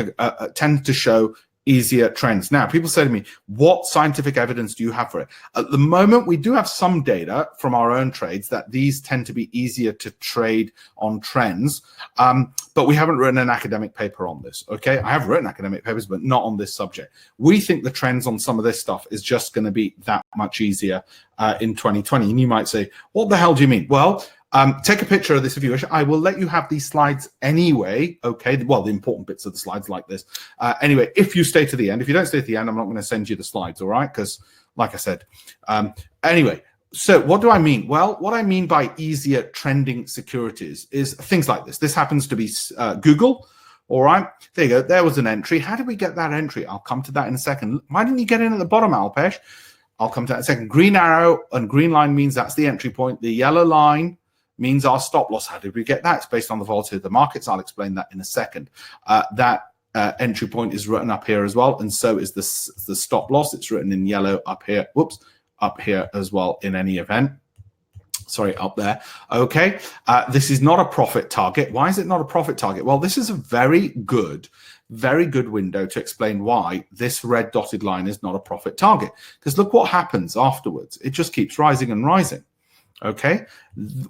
tend to show easier trends. Now, people say to me, what scientific evidence do you have for it? At the moment, we do have some data from our own trades that these tend to be easier to trade on trends, but we haven't written an academic paper on this, okay? I have written academic papers, but not on this subject. We think the trends on some of this stuff is just going to be that much easier in 2020. And you might say, what the hell do you mean? Well, Take a picture of this if you wish. I will let you have these slides anyway. Okay. Well, the important bits of the slides like this. Anyway, if you stay to the end, if you don't stay to the end, I'm not going to send you the slides. All right. Because like I said, anyway, so what do I mean? Well, what I mean by easier trending securities is things like this. This happens to be Google. All right. There you go. There was an entry. How did we get that entry? I'll come to that in a second. Why didn't you get in at the bottom, Alpesh? I'll come to that in a second. Green arrow and green line means that's the entry point. The yellow line means our stop loss. How did we get that? It's based on the volatility of the markets. I'll explain that in a second. That entry point is written up here as well, and so is the stop loss. It's written in yellow up here. Whoops, up here as well in any event. Sorry, up there. Okay, this is not a profit target. Why is it not a profit target? Well, this is a very good window to explain why this red dotted line is not a profit target. Because look what happens afterwards. It just keeps rising and rising. Okay,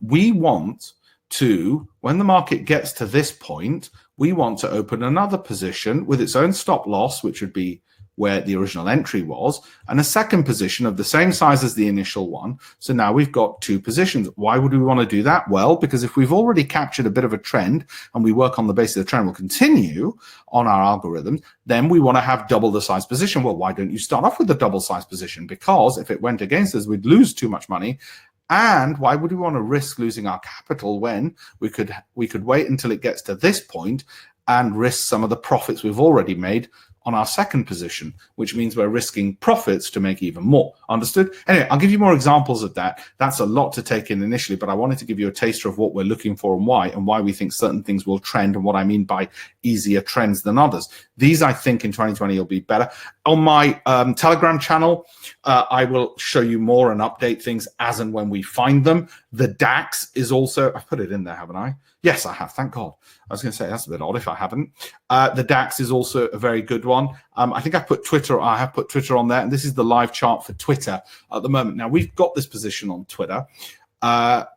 we want to, when the market gets to this point, we want to open another position with its own stop loss, which would be where the original entry was, and a second position of the same size as the initial one. So now we've got two positions. Why would we want to do that? Well, because if we've already captured a bit of a trend and we work on the basis of the trend will continue on our algorithms, then we want to have double the size position. Well, why don't you start off with a double size position? Because if it went against us, we'd lose too much money. And why would we want to risk losing our capital when we could wait until it gets to this point and risk some of the profits we've already made on our second position, which means we're risking profits to make even more. Understood? Anyway, I'll give you more examples of that. That's a lot to take in initially, but I wanted to give you a taster of what we're looking for and why we think certain things will trend and what I mean by easier trends than others. These, I think, in 2020 will be better. On my Telegram channel, I will show you more and update things as and when we find them. The DAX is also, I've put it in there, haven't I? Yes, I have. Thank God. I was going to say that's a bit odd if I haven't. The DAX is also a very good one. I think I have put Twitter on there, and this is the live chart for Twitter at the moment. Now we've got this position on Twitter.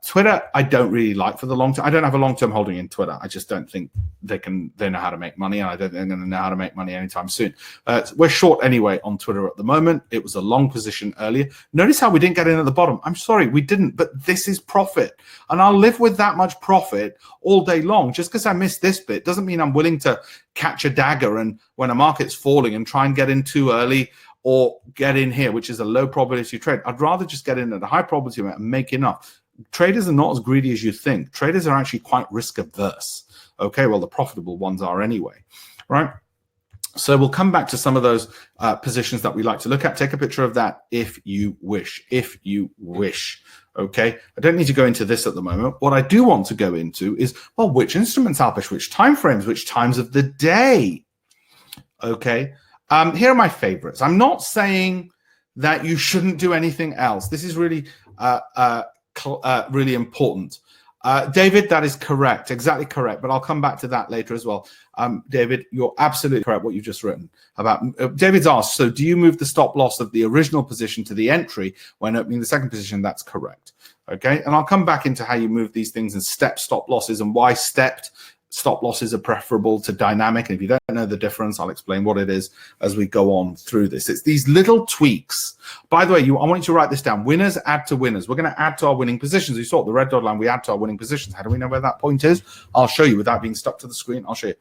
Twitter, I don't really like for the long term. I don't have a long-term holding in Twitter. I just don't think they know how to make money, and I don't think they're going to know how to make money anytime soon. We're short anyway on Twitter at the moment. It was a long position earlier. Notice how we didn't get in at the bottom. I'm sorry, we didn't, but this is profit, and I'll live with that much profit all day long. Just because I missed this bit doesn't mean I'm willing to catch a dagger and when a market's falling and try and get in too early or get in here, which is a low probability trade. I'd rather just get in at a high probability and make enough. Traders are not as greedy as you think. Traders are actually quite risk averse. Okay, well, the profitable ones are anyway, right? So we'll come back to some of those positions that we like to look at. Take a picture of that if you wish, okay? I don't need to go into this at the moment. What I do want to go into is, well, which instruments, Alpesh, which time frames, which times of the day, okay? Here are my favorites. I'm not saying that you shouldn't do anything else. This is really, really important. David, that is correct, exactly correct. But I'll come back to that later as well. David, you're absolutely correct what you've just written about. David's asked, so do you move the stop loss of the original position to the entry when opening the second position? That's correct. Okay, and I'll come back into how you move these things and step stop losses and why stepped stop losses are preferable to dynamic. And if you don't know the difference, I'll explain what it is as we go on through this. It's these little tweaks. By the way, I want you to write this down. Winners add to winners. We're going to add to our winning positions. You saw the red dot line. We add to our winning positions. How do we know where that point is? I'll show you without being stuck to the screen. I'll show you.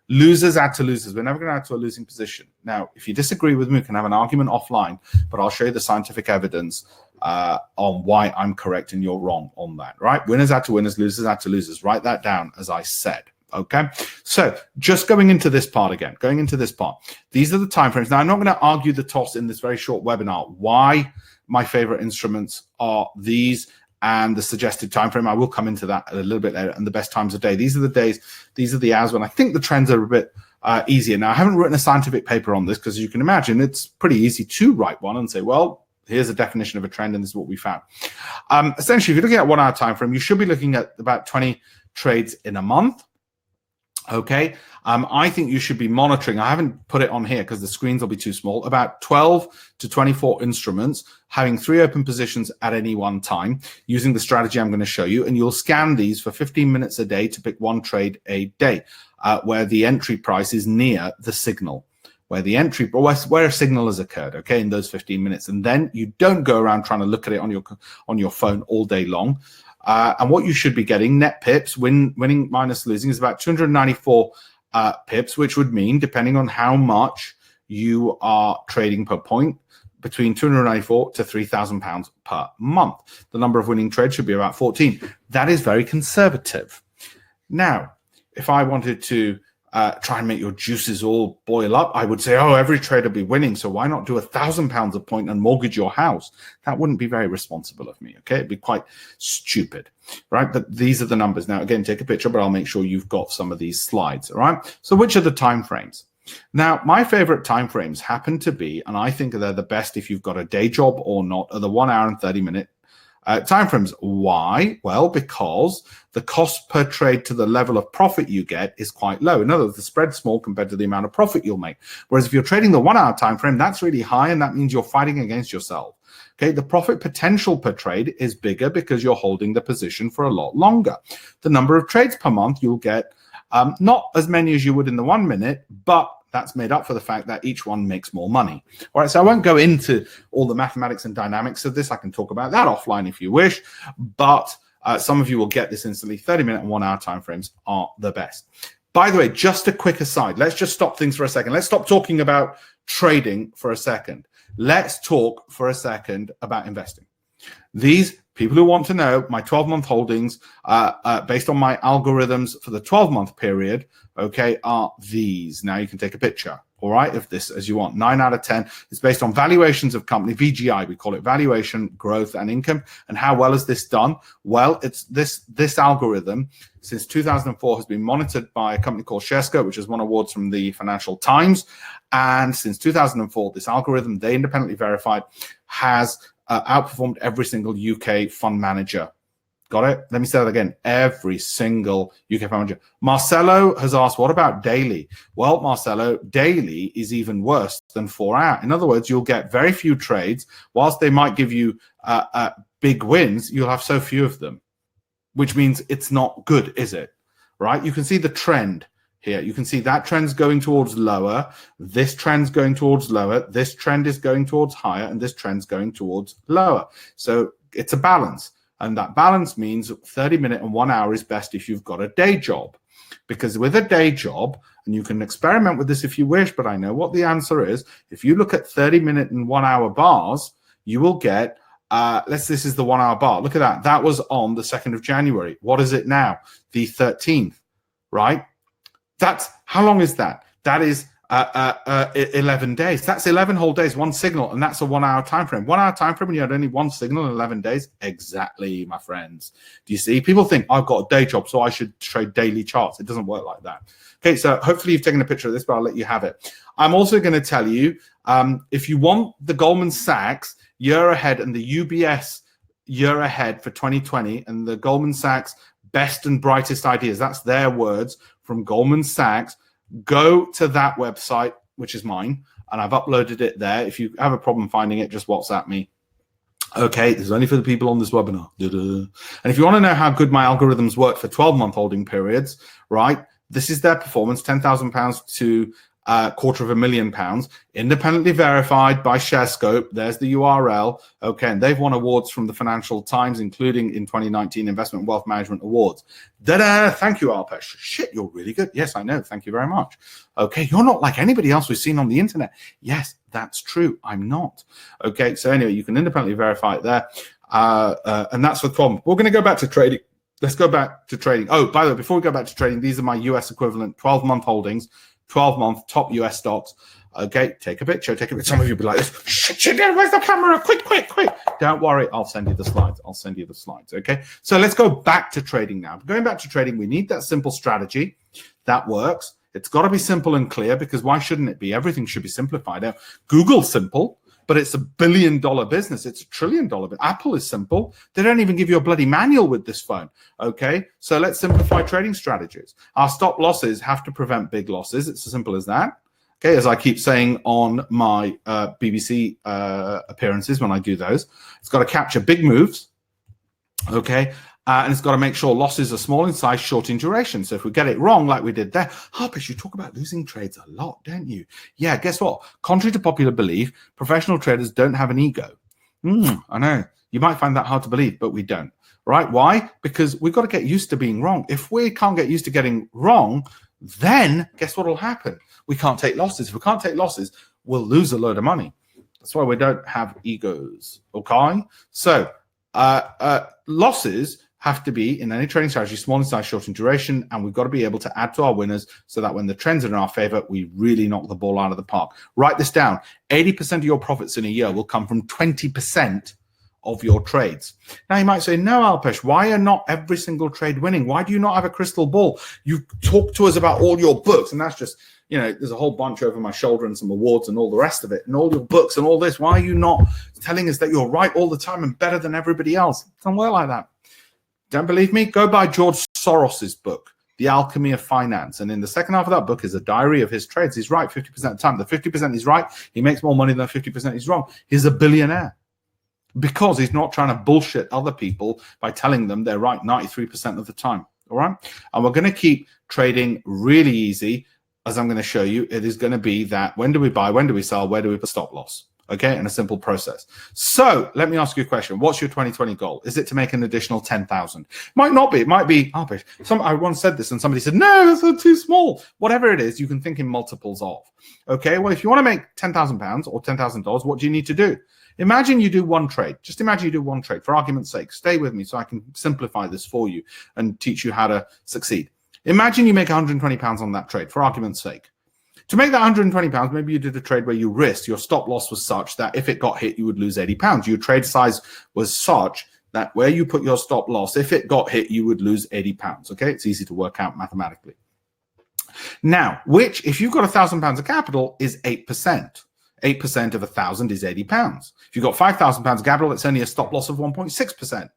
Losers add to losers. We're never going to add to a losing position. Now, if you disagree with me, we can have an argument offline, but I'll show you the scientific evidence on why I'm correct and you're wrong on that, right? Winners add to winners, losers add to losers. Write that down as I said. Okay, so just going into this part again, these are the timeframes. Now, I'm not going to argue the toss in this very short webinar. Why my favorite instruments are these and the suggested time frame. I will come into that a little bit later. And the best times of day. These are the days, these are the hours when I think the trends are a bit easier. Now, I haven't written a scientific paper on this because you can imagine it's pretty easy to write one and say, well, here's a definition of a trend and this is what we found. Essentially, if you're looking at 1 hour time frame, you should be looking at about 20 trades in a month. Okay, I think you should be monitoring. I haven't put it on here because the screens will be too small. About 12 to 24 instruments, having 3 open positions at any one time, using the strategy I'm going to show you. And you'll scan these for 15 minutes a day to pick 1 trade a day, where the entry price is near the signal, where a signal has occurred. Okay, in those 15 minutes, and then you don't go around trying to look at it on your phone all day long. And what you should be getting, net pips, winning minus losing, is about 294 pips, which would mean, depending on how much you are trading per point, between 294 to 3,000 pounds per month. The number of winning trades should be about 14. That is very conservative. Now, if I wanted to try and make your juices all boil up, I would say, oh, every trade will be winning, so why not do £1,000 a point and mortgage your house? That wouldn't be very responsible of me, okay? It'd be quite stupid, right? But these are the numbers. Now, again, take a picture, but I'll make sure you've got some of these slides, all right? So which are the time frames? Now, my favorite time frames happen to be, and I think they're the best if you've got a day job or not, are the 1 hour and 30-minute time frames. Why? Well, because the cost per trade to the level of profit you get is quite low. In other words, the spread's small compared to the amount of profit you'll make. Whereas if you're trading the 1 hour time frame, that's really high, and that means you're fighting against yourself. Okay, the profit potential per trade is bigger because you're holding the position for a lot longer. The number of trades per month you'll get, not as many as you would in the 1 minute, but that's made up for the fact that each one makes more money. All right, so I won't go into all the mathematics and dynamics of this. I can talk about that offline if you wish, but some of you will get this instantly. 30-minute and 1 hour timeframes are the best. By the way, just a quick aside. Let's just stop things for a second. Let's stop talking about trading for a second. Let's talk for a second about investing. These people who want to know my 12-month holdings based on my algorithms for the 12-month period, okay, are these. Now you can take a picture, all right, of this as you want. 9 out of 10 is based on valuations of company, VGI, we call it valuation, growth, and income. And how well is this done? Well, it's this algorithm since 2004 has been monitored by a company called You Scalp, which has won awards from the Financial Times. And since 2004, this algorithm, they independently verified, has outperformed every single UK fund manager. Got it? Let me say that again. Every single UK fund manager. Marcelo has asked, what about daily? Well, Marcelo, daily is even worse than 4 hour. In other words, you'll get very few trades. Whilst they might give you big wins, you'll have so few of them, which means it's not good, is it? Right? You can see the trend here. You can see that trend's going towards lower. This trend's going towards lower. This trend is going towards higher. And this trend's going towards lower. So it's a balance. And that balance means 30-minute and 1 hour is best if you've got a day job. Because with a day job, and you can experiment with this if you wish, but I know what the answer is. If you look at 30-minute and 1 hour bars, you will get, this is the 1 hour bar. Look at that. That was on the 2nd of January. What is it now? The 13th, right? That's, how long is that? That is 11 days. That's 11 whole days, one signal, and that's a 1 hour time frame. 1 hour time frame when you had only one signal in 11 days. Exactly, my friends. Do you see? People think I've got a day job, so I should trade daily charts. It doesn't work like that. Okay, so hopefully you've taken a picture of this, but I'll let you have it. I'm also going to tell you, if you want the Goldman Sachs year ahead and the UBS year ahead for 2020 and the Goldman Sachs best and brightest ideas, that's their words from Goldman Sachs, go to that website, which is mine, and I've uploaded it there. If you have a problem finding it, just WhatsApp me. Okay, this is only for the people on this webinar. And if you want to know how good my algorithms work for 12-month holding periods, right, this is their performance, £10,000 to £250,000, independently verified by You Scalp. There's the URL. Okay, and they've won awards from the Financial Times, including in 2019 Investment Wealth Management Awards. Thank you, Alpesh. Shit, you're really good. Yes, I know. Thank you very much. Okay, you're not like anybody else we've seen on the internet. Yes, that's true. I'm not. Okay, so anyway, you can independently verify it there. And that's for 12. We're going to go back to trading. Let's go back to trading. Oh, by the way, before we go back to trading, these are my US equivalent 12-month holdings. 12-month top US stocks. Okay, take a picture. Take a picture. Some of you will be like, shit, where's the camera? Quick. Don't worry, I'll send you the slides. Okay, so let's go back to trading now. Going back to trading, we need that simple strategy that works. It's got to be simple and clear, because why shouldn't it be? Everything should be simplified. Now, Google's simple, but it's $1 billion business. It's $1 trillion business. Apple is simple. They don't even give you a bloody manual with this phone. Okay, so let's simplify trading strategies. Our stop losses have to prevent big losses. It's as simple as that. Okay, as I keep saying on my BBC appearances when I do those, it's got to capture big moves. Okay, and it's got to make sure losses are small in size, short in duration. So if we get it wrong, like we did there, Alpesh, you talk about losing trades a lot, don't you? Yeah, guess what? Contrary to popular belief, professional traders don't have an ego. I know. You might find that hard to believe, but we don't. right? Why? Because we've got to get used to being wrong. If we can't get used to getting wrong, then guess what will happen? We can't take losses. If we can't take losses, we'll lose a load of money. That's why we don't have egos, okay? So losses have to be, in any trading strategy, small in size, short in duration, and we've got to be able to add to our winners so that when the trends are in our favor, we really knock the ball out of the park. Write this down. 80% of your profits in a year will come from 20% of your trades. Now you might say, no, Alpesh, why are not every single trade winning? Why do you not have a crystal ball? You talk to us about all your books, and that's just, there's a whole bunch over my shoulder and some awards and all the rest of it, and all your books and all this. Why are you not telling us that you're right all the time and better than everybody else? It doesn't work like that. Don't believe me? Go buy George Soros's book, The Alchemy of Finance. And in the second half of that book is a diary of his trades. He's right 50% of the time. The 50% he's right, he makes more money than 50% he's wrong. He's a billionaire because he's not trying to bullshit other people by telling them they're right 93% of the time. All right? And we're going to keep trading really easy. As I'm going to show you, it is going to be that when do we buy, when do we sell, where do we put stop loss? Okay, and a simple process. So let me ask you a question. What's your 2020 goal? Is it to make an additional 10,000? Might not be. It might be, I once said this and somebody said, no, that's too small. Whatever it is, you can think in multiples of. Okay, well, if you want to make £10,000 or $10,000, what do you need to do? Imagine you do one trade. Just imagine you do one trade. For argument's sake, stay with me so I can simplify this for you and teach you how to succeed. Imagine you make £120 on that trade, for argument's sake. To make that £120, maybe you did a trade where you risked, your stop loss was such that if it got hit, you would lose £80. Your trade size was such that where you put your stop loss, if it got hit, you would lose £80. Okay, it's easy to work out mathematically. Now, which, if you've got £1,000 of capital, is 8%. 8% of 1,000 is £80. If you've got £5,000 of capital, it's only a stop loss of 1.6%.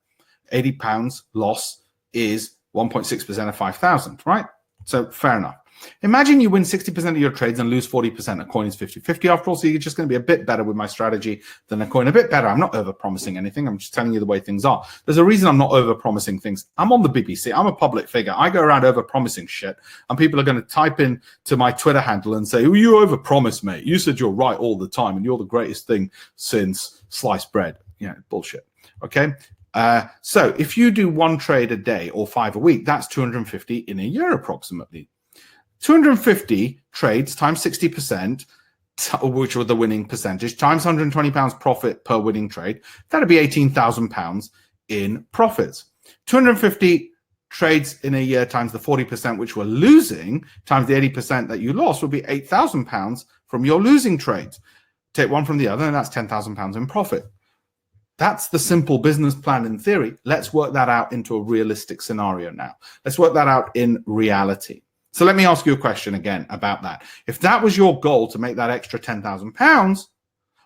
£80 loss is 1.6% of 5,000, right? So fair enough. Imagine you win 60% of your trades and lose 40%. A coin is 50-50 after all, so you're just going to be a bit better with my strategy than a coin. A bit better. I'm not over-promising anything. I'm just telling you the way things are. There's a reason I'm not over-promising things. I'm on the BBC. I'm a public figure. I go around over-promising shit, and people are going to type in to my Twitter handle and say, oh, you over-promised, mate. You said you're right all the time, and you're the greatest thing since sliced bread. Yeah, bullshit. Okay? So if you do one trade a day or 5 a week, that's 250 in a year approximately. 250 trades times 60%, which were the winning percentage, times £120 profit per winning trade, that'd be £18,000 in profits. 250 trades in a year times the 40%, which were losing, times the 80% that you lost, would be £8,000 from your losing trades. Take one from the other, and that's £10,000 in profit. That's the simple business plan in theory. Let's work that out into a realistic scenario now. Let's work that out in reality. So let me ask you a question again about that. If that was your goal to make that extra £10,000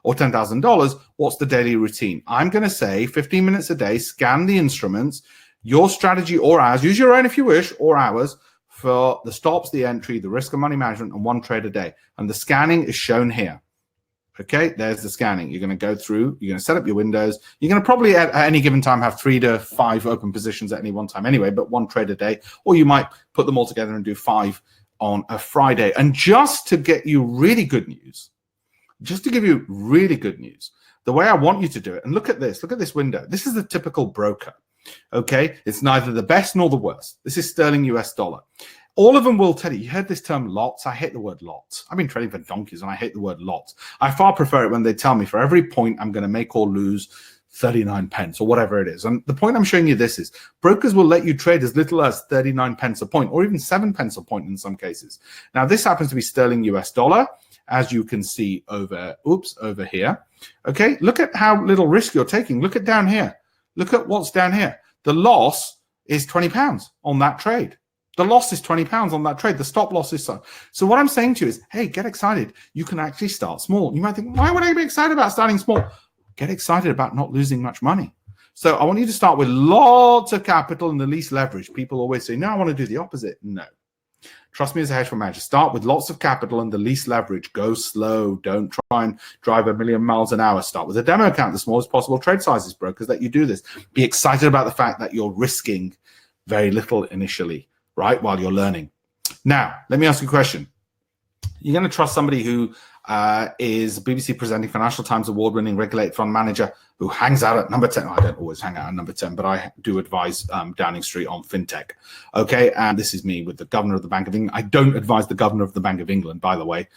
or $10,000, what's the daily routine? I'm going to say 15 minutes a day, scan the instruments, your strategy or ours, use your own if you wish, or ours, for the stops, the entry, the risk and money management, and one trade a day. And the scanning is shown here. Okay, there's the scanning. You're going to go through, you're going to set up your windows. You're going to probably at any given time have 3 to 5 open positions at any one time anyway, but one trade a day, or you might put them all together and do 5 on a Friday. And just to get you really good news, just to give you really good news, the way I want you to do it, and look at this window. This is the typical broker. Okay, it's neither the best nor the worst. This is sterling US dollar. All of them will tell you heard this term lots. I hate the word lots. I've been trading for donkeys and I hate the word lots. I far prefer it when they tell me for every point I'm going to make or lose 39 pence or whatever it is. And the point I'm showing you this is brokers will let you trade as little as 39 pence a point or even 7 pence a point in some cases. Now, this happens to be sterling US dollar, as you can see over here. Okay, look at how little risk you're taking. Look at down here. Look at what's down here. The loss is £20 on that trade. The loss is £20 on that trade. The stop loss is so. So what I'm saying to you is, hey, get excited. You can actually start small. You might think, why would I be excited about starting small? Get excited about not losing much money. So I want you to start with lots of capital and the least leverage. People always say, no, I want to do the opposite. No. Trust me as a hedge fund manager. Start with lots of capital and the least leverage. Go slow. Don't try and drive a million miles an hour. Start with a demo account, the smallest possible trade sizes, brokers, that you do this. Be excited about the fact that you're risking very little initially, right, while you're learning. Now, let me ask you a question. You're going to trust somebody who is BBC presenting Financial Times award-winning regulated fund manager who hangs out at number 10. I don't always hang out at number 10, but I do advise Downing Street on fintech. Okay, and this is me with the governor of the Bank of England. I don't advise the governor of the Bank of England, by the way.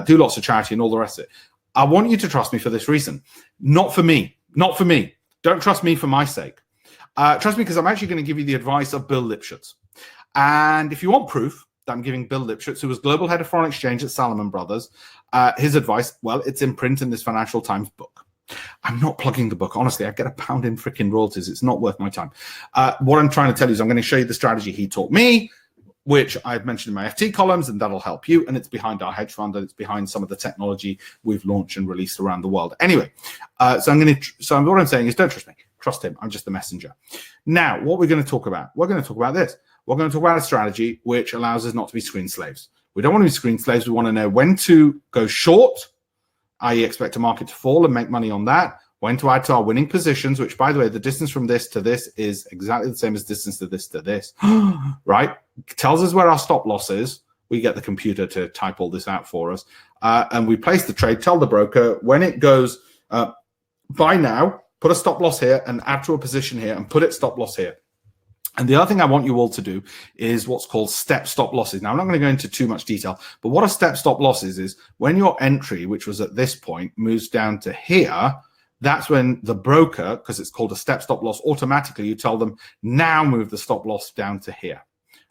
Do lots of charity and all the rest of it. I want you to trust me for this reason. Not for me. Not for me. Don't trust me for my sake. Trust me because I'm actually going to give you the advice of Bill Lipschutz. And if you want proof that I'm giving Bill Lipschutz, who was global head of foreign exchange at Salomon Brothers, his advice, well, it's in print in this Financial Times book. I'm not plugging the book. Honestly, I get £1 in freaking royalties. It's not worth my time. What I'm trying to tell you is I'm going to show you the strategy he taught me, which I've mentioned in my FT columns, and that'll help you. And it's behind our hedge fund, and it's behind some of the technology we've launched and released around the world. Anyway, so what I'm saying is don't trust me. Trust him. I'm just the messenger. Now, what we're going to talk about, we're going to talk about this. We're going to talk about a strategy which allows us not to be screen slaves. We don't want to be screen slaves. We want to know when to go short, i.e. expect a market to fall and make money on that, when to add to our winning positions, which, by the way, the distance from this to this is exactly the same as distance to this, right? Tells us where our stop loss is. We get the computer to type all this out for us. And we place the trade, tell the broker when it goes, buy now, put a stop loss here and add to a position here and put it stop loss here. And the other thing I want you all to do is what's called step stop losses. Now, I'm not going to go into too much detail, but what a step stop loss is when your entry, which was at this point, moves down to here, that's when the broker, because it's called a step stop loss, automatically you tell them, now move the stop loss down to here.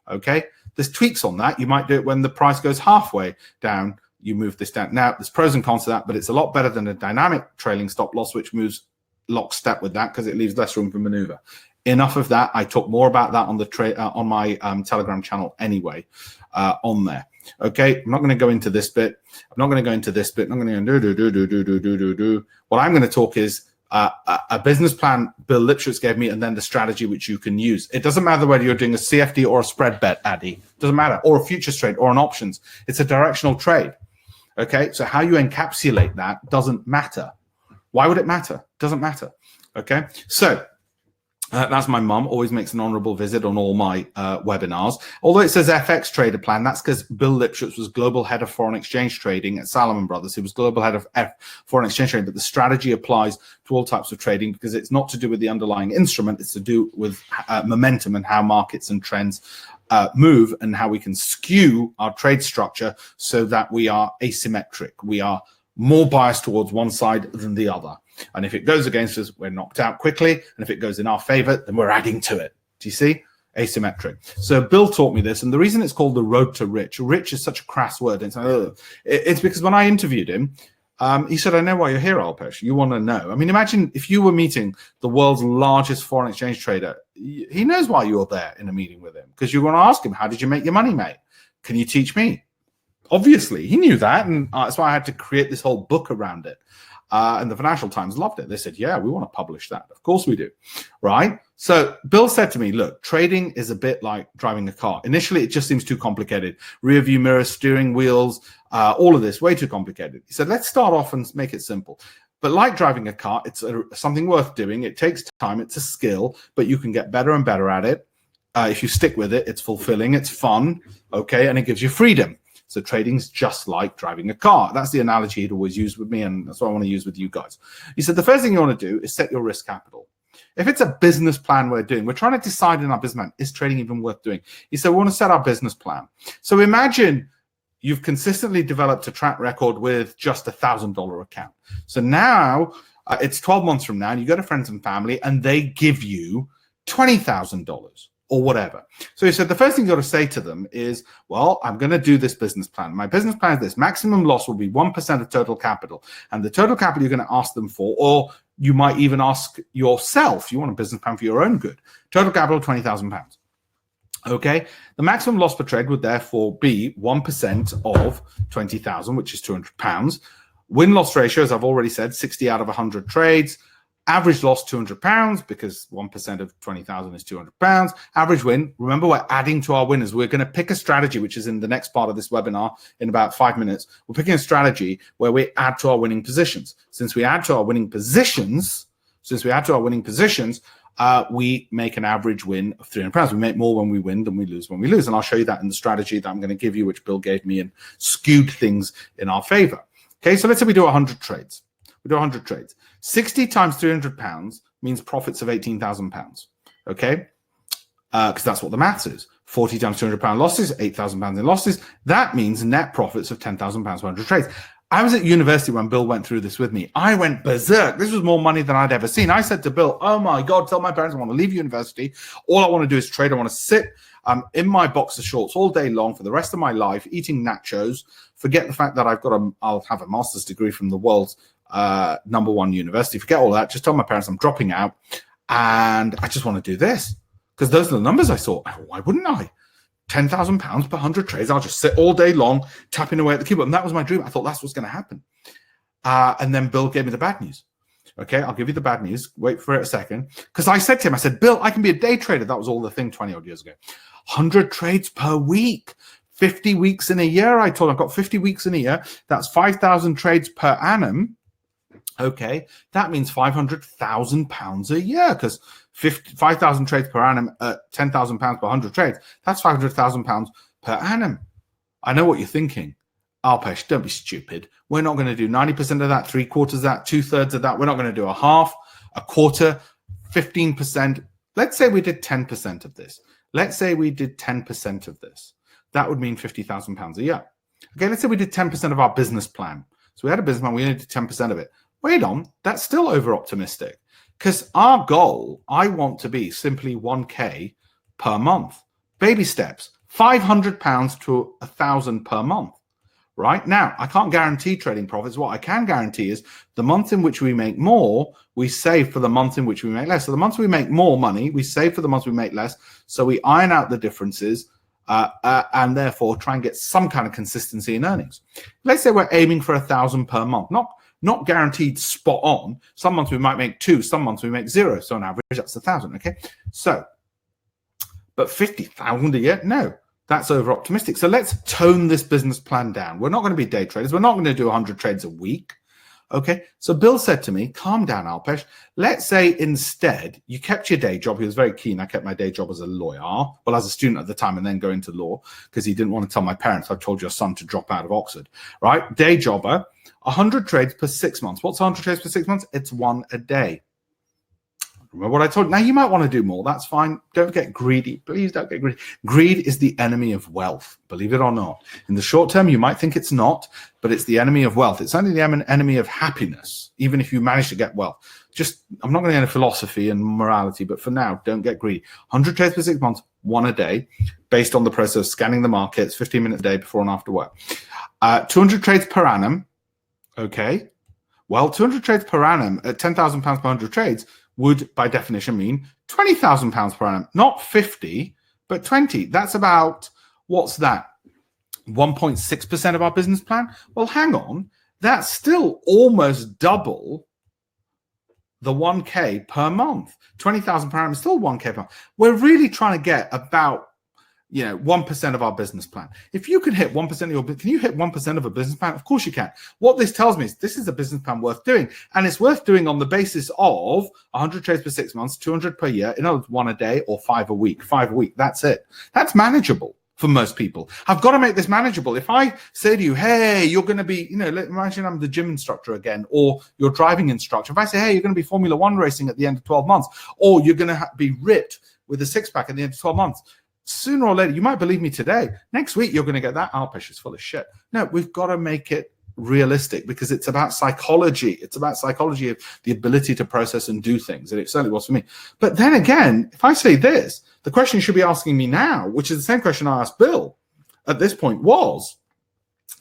Okay? There's tweaks on that. You might do it when the price goes halfway down, you move this down. Now, there's pros and cons to that, but it's a lot better than a dynamic trailing stop loss, which moves lockstep with that because it leaves less room for maneuver. Enough of that. I talk more about that on the on my Telegram channel anyway, on there. Okay, I'm not going to go into this bit. I'm not going to go into this bit. I'm going to do. What I'm going to talk is a business plan Bill Lipschutz gave me, and then the strategy which you can use. It doesn't matter whether you're doing a CFD or a spread bet, Addy. It doesn't matter, or a futures trade or an options. It's a directional trade. Okay, so how you encapsulate that doesn't matter. Why would it matter? Doesn't matter. Okay, so. That's my mum, always makes an honorable visit on all my webinars. Although it says FX trader plan, that's because Bill Lipschutz was global head of foreign exchange trading at Salomon Brothers. He was global head of foreign exchange trading, but the strategy applies to all types of trading because it's not to do with the underlying instrument. It's to do with momentum and how markets and trends move and how we can skew our trade structure so that we are asymmetric. We are more biased towards one side than the other. And if it goes against us, we're knocked out quickly. And if it goes in our favor, then we're adding to it. Do you see? Asymmetric. So Bill taught me this. And the reason it's called the road to rich is such a crass word. It's because when I interviewed him, he said, I know why you're here, Alpesh. You want to know. I mean, imagine if you were meeting the world's largest foreign exchange trader. He knows why you're there in a meeting with him because you're going to ask him, how did you make your money, mate? Can you teach me? Obviously, he knew that. And that's why I had to create this whole book around it. And the Financial Times loved it. They said, yeah, we want to publish that. Of course we do. Right? So Bill said to me, look, trading is a bit like driving a car. Initially, it just seems too complicated. Rear view mirrors, steering wheels, all of this, way too complicated. He said, let's start off and make it simple. But like driving a car, it's something worth doing. It takes time. It's a skill, but you can get better and better at it. If you stick with it, it's fulfilling. It's fun. Okay. And it gives you freedom. So trading's just like driving a car. That's the analogy he'd always use with me, and that's what I want to use with you guys. He said the first thing you want to do is set your risk capital. If it's a business plan we're trying to decide in our business plan, is trading even worth doing? He said we want to set our business plan. So imagine you've consistently developed a track record with just $1,000 account. So now it's 12 months from now, and you go to friends and family, and they give you $20,000. Or whatever. So he said, the first thing you got to say to them is, well, I'm going to do this business plan. My business plan is this. Maximum loss will be 1% of total capital. And the total capital you're going to ask them for, or you might even ask yourself, you want a business plan for your own good. Total capital, £20,000. Okay. The maximum loss per trade would therefore be 1% of 20,000, which is £200. Win-loss ratio, as I've already said, 60 out of 100 trades. Average loss, £200, because 1% of 20,000 is £200. Average win, remember we're adding to our winners. We're going to pick a strategy, which is in the next part of this webinar in about 5 minutes. We're picking a strategy where we add to our winning positions. Since we add to our winning positions, we make an average win of £300. We make more when we win than we lose when we lose. And I'll show you that in the strategy that I'm going to give you, which Bill gave me and skewed things in our favor. Okay, so let's say we do 100 trades. We do 100 trades. 60 times £300 means profits of £18,000. Okay, because that's what the maths is. 40 times £200 losses, £8,000 in losses. That means net profits of £10,000 per 100 trades. I was at university when Bill went through this with me. I went berserk. This was more money than I'd ever seen. I said to Bill, oh my God, tell my parents I want to leave university. All I want to do is trade. I want to sit in my boxer shorts all day long for the rest of my life, eating nachos. Forget the fact that I'll have a master's degree from the world's #1 university. Forget all that. Just tell my parents I'm dropping out and I just want to do this. Because those are the numbers I saw. Why wouldn't I? £10,000 per 100 trades. I'll just sit all day long tapping away at the keyboard. And that was my dream. I thought that's what's going to happen. And then Bill gave me the bad news. Okay, I'll give you the bad news. Wait for it a second. Because I said to him, I said, Bill, I can be a day trader. That was all the thing 20 odd years ago. 100 trades per week. 50 weeks in a year. I told him I've got 50 weeks in a year. That's 5,000 trades per annum. Okay, that means £500,000 a year because 5,000 trades per annum at £10,000 per 100 trades. That's £500,000 per annum. I know what you're thinking. Alpesh, don't be stupid. We're not going to do 90% of that, 3/4 of that, 2/3 of that. We're not going to do a half, a quarter, 15%. Let's say we did 10% of this. Let's say we did 10% of this. That would mean £50,000 a year. Okay, let's say we did 10% of our business plan. So we had a business plan, we only did 10% of it. Wait on, that's still over optimistic because our goal, I want to be simply 1K per month. Baby steps, £500 to £1,000 per month. Right now, I can't guarantee trading profits. What I can guarantee is the month in which we make more, we save for the month in which we make less. So the months we make more money, we save for the months we make less. So we iron out the differences and therefore try and get some kind of consistency in earnings. Let's say we're aiming for 1,000 per month, not guaranteed spot on. Some months we might make 2, some months we make 0. So on average, that's 1,000. Okay. So, but 50,000 a year? No, that's over optimistic. So let's tone this business plan down. We're not going to be day traders. We're not going to do 100 trades a week. Okay. So Bill said to me, calm down, Alpesh. Let's say instead you kept your day job. He was very keen. I kept my day job as a lawyer, well, as a student at the time, and then go into law because he didn't want to tell my parents, I've told your son to drop out of Oxford, right? Day jobber. 100 trades per 6 months. What's 100 trades per 6 months? It's 1 a day. Remember what I told you? Now, you might want to do more. That's fine. Don't get greedy. Please don't get greedy. Greed is the enemy of wealth, believe it or not. In the short term, you might think it's not, but it's the enemy of wealth. It's only the enemy of happiness, even if you manage to get wealth. I'm not going to get into philosophy and morality, but for now, don't get greedy. 100 trades per 6 months, 1 a day, based on the process of scanning the markets, 15 minutes a day before and after work. 200 trades per annum. Okay, well, 200 trades per annum at £10,000 per 100 trades would, by definition, mean £20,000 per annum, not 50, but 20. That's about, what's that? 1.6% of our business plan? Well, hang on. That's still almost double the 1K per month. 20,000 per annum is still 1K per month. We're really trying to get about 1% of our business plan. If you can hit 1% of your, can you hit 1% of a business plan? Of course you can. What this tells me is this is a business plan worth doing. And it's worth doing on the basis of 100 trades per 6 months, 200 per year, in other words, 1 a day or 5 a week. 5 a week, that's it. That's manageable for most people. I've got to make this manageable. If I say to you, hey, you're going to be, imagine I'm the gym instructor again, or your driving instructor. If I say, hey, you're going to be Formula 1 racing at the end of 12 months, or you're going to be ripped with a six-pack at the end of 12 months, sooner or later, you might believe me today, next week, you're going to get that Alpesh is full of shit. No, we've got to make it realistic because it's about psychology. It's about psychology of the ability to process and do things. And it certainly was for me. But then again, if I say this, the question you should be asking me now, which is the same question I asked Bill at this point, was,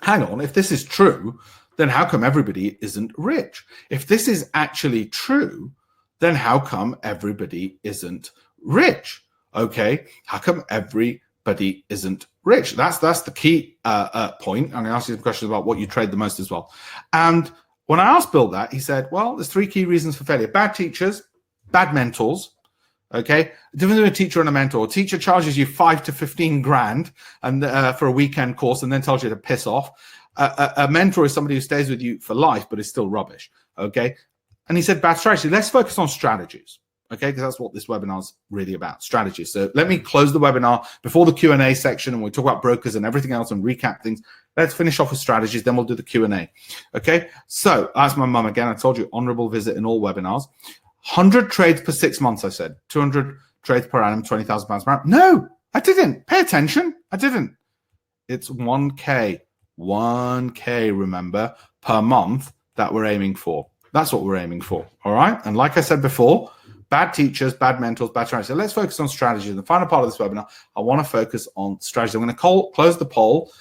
hang on, if this is true, then how come everybody isn't rich? If this is actually true, then how come everybody isn't rich? Okay, how come everybody isn't rich? That's the key point. I'm going to ask you some questions about what you trade the most as well. And when I asked Bill that, he said, well, there's 3 key reasons for failure. Bad teachers, bad mentors. Okay, difference between a teacher and a mentor. A teacher charges you 5 to 15 grand and for a weekend course and then tells you to piss off. A mentor is somebody who stays with you for life but is still rubbish. Okay, and he said bad strategy. Let's focus on strategies. okay? Because that's what this webinar is really about, strategies. So let me close the webinar before the Q&A section, and we'll talk about brokers and everything else and recap things. Let's finish off with strategies, then we'll do the Q&A, okay? So that's my mum again. I told you, honorable visit in all webinars. 100 trades per 6 months, I said. 200 trades per annum, £20,000 per annum. No, I didn't. Pay attention. I didn't. It's 1K. 1K, remember, per month that we're aiming for. That's what we're aiming for, all right? And like I said before, bad teachers, bad mentors, bad strategies. So let's focus on strategy. In the final part of this webinar, I want to focus on strategy. I'm going to close the poll.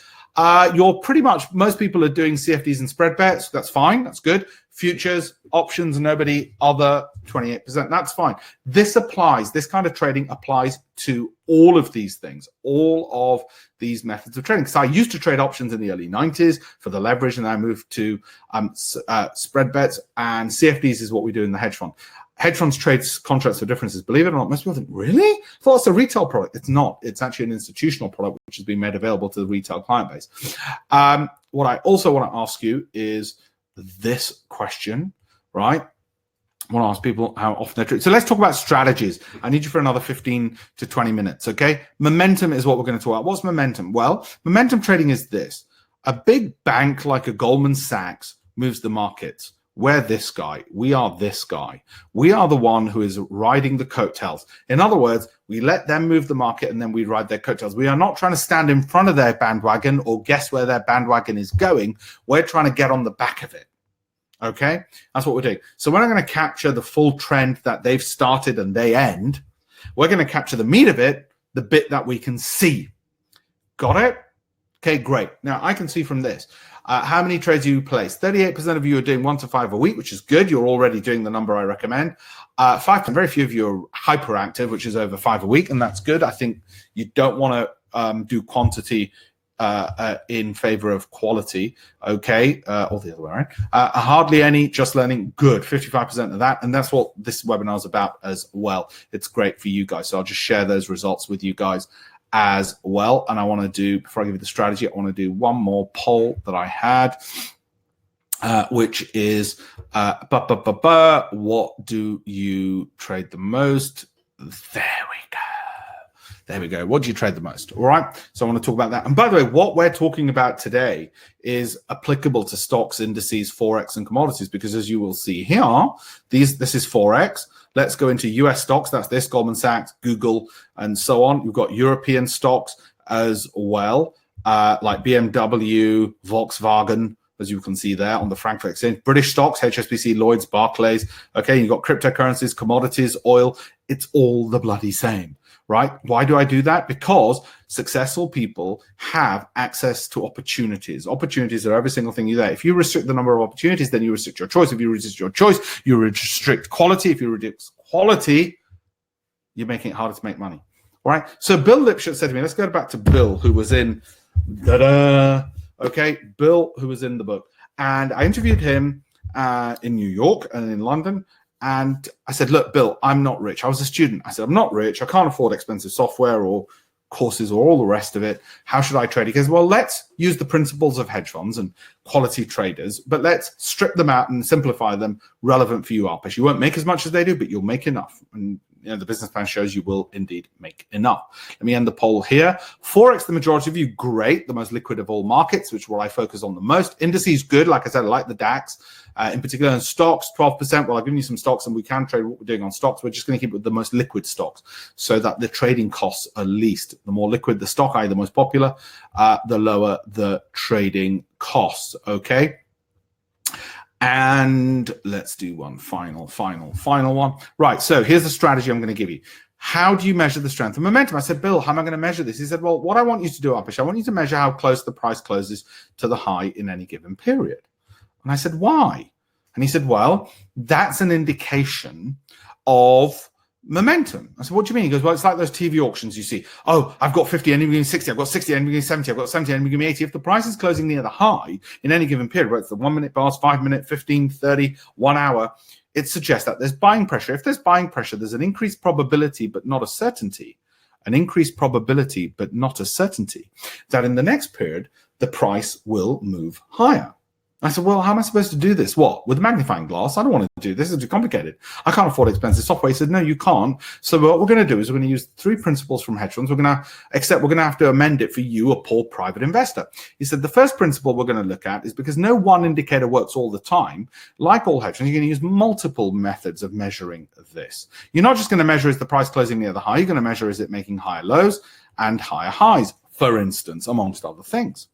You're pretty much, most people are doing CFDs and spread bets. That's fine. That's good. Futures, options, nobody, other, 28%. That's fine. This applies, this kind of trading applies to all of these things, all of these methods of trading. So I used to trade options in the early 90s for the leverage, and I moved to spread bets, and CFDs is what we do in the hedge fund. Hedge funds trade contracts for differences. Believe it or not, most people think, really? I thought it's a retail product. It's not. It's actually an institutional product which has been made available to the retail client base. What I also want to ask you is this question, right? I want to ask people how often they trade. So let's talk about strategies. I need you for another 15 to 20 minutes, okay? Momentum is what we're going to talk about. What's momentum? Well, momentum trading is this. A big bank like a Goldman Sachs moves the markets. We're this guy. We are this guy. We are the one who is riding the coattails. In other words, we let them move the market and then we ride their coattails. We are not trying to stand in front of their bandwagon or guess where their bandwagon is going. We're trying to get on the back of it. Okay? That's what we're doing. So we're not going to capture the full trend that they've started and they end. We're going to capture the meat of it, the bit that we can see. Got it? Okay, great. Now I can see from this. How many trades you place? 38% of you are doing 1 to 5 a week, which is good. You're already doing the number I recommend. 5%, very few of you are hyperactive, which is over 5 a week, and that's good. I think you don't want to do quantity in favor of quality, okay? Or the other way around. Hardly any, just learning, good. 55% of that, and that's what this webinar is about as well. It's great for you guys, so I'll just share those results with you guys as well. And I want to do, before I give you the strategy, I want to do one more poll that I had, which is what do you trade the most? There we go. There we go. What do you trade the most? All right. So I want to talk about that. And by the way, what we're talking about today is applicable to stocks, indices, Forex, and commodities, because as you will see here, this is Forex. Let's go into US stocks. That's this, Goldman Sachs, Google, and so on. You've got European stocks as well, like BMW, Volkswagen, as you can see there on the Frankfurt Exchange. British stocks, HSBC, Lloyds, Barclays. Okay, you've got cryptocurrencies, commodities, oil. It's all the bloody same, right? Why do I do that? Because successful people have access to opportunities. Opportunities are every single thing you're there. If you restrict the number of opportunities, then you restrict your choice. If you restrict your choice, you restrict quality. If you reduce quality, you're making it harder to make money. All right. So Bill Lipschitz said to me, let's go back to Bill, who was in, okay, Bill, who was in the book. And I interviewed him in New York and in London. And I said, look, Bill, I'm not rich. I was a student. I said, I'm not rich. I can't afford expensive software or courses or all the rest of it. How should I trade? He goes, well, let's use the principles of hedge funds and quality traders, but let's strip them out and simplify them relevant for you, Alpesh. You won't make as much as they do, but you'll make enough. And you know, the business plan shows you will indeed make enough. Let me end the poll here. Forex, the majority of you, great. The most liquid of all markets, which is what I focus on the most. Indices, good. Like I said, I like the DAX. In particular, in stocks, 12%. Well, I've given you some stocks, and we can trade what we're doing on stocks. We're just going to keep it with the most liquid stocks so that the trading costs are least. The more liquid the stock, i.e. the most popular, the lower the trading costs, okay? And let's do one final one. Right, so here's the strategy I'm going to give you. How do you measure the strength of momentum? I said, Bill, how am I going to measure this? He said, well, what I want you to do, Alpesh, I want you to measure how close the price closes to the high in any given period. And I said, why? And he said, well, that's an indication of momentum. I said, what do you mean? He goes, well, it's like those TV auctions you see. Oh, I've got 50, enemy giving 60, I've got 60, enemy giving 70, I've got 70, enemy giving 80. If the price is closing near the high in any given period, whether it's the 1 minute bars, 5 minute, 15, 30, 1 hour, it suggests that there's buying pressure. If there's buying pressure, there's an increased probability, but not a certainty. An increased probability, but not a certainty, that in the next period, the price will move higher. I said, well, how am I supposed to do this? What? With a magnifying glass? I don't want to do this. It's too complicated. I can't afford expensive software. He said, no, you can't. So what we're going to do is we're going to use 3 principles from hedge funds. We're going to have to amend it for you, a poor private investor. He said, the first principle we're going to look at is because no one indicator works all the time. Like all hedge funds, you're going to use multiple methods of measuring this. You're not just going to measure is the price closing near the high. You're going to measure is it making higher lows and higher highs, for instance, amongst other things.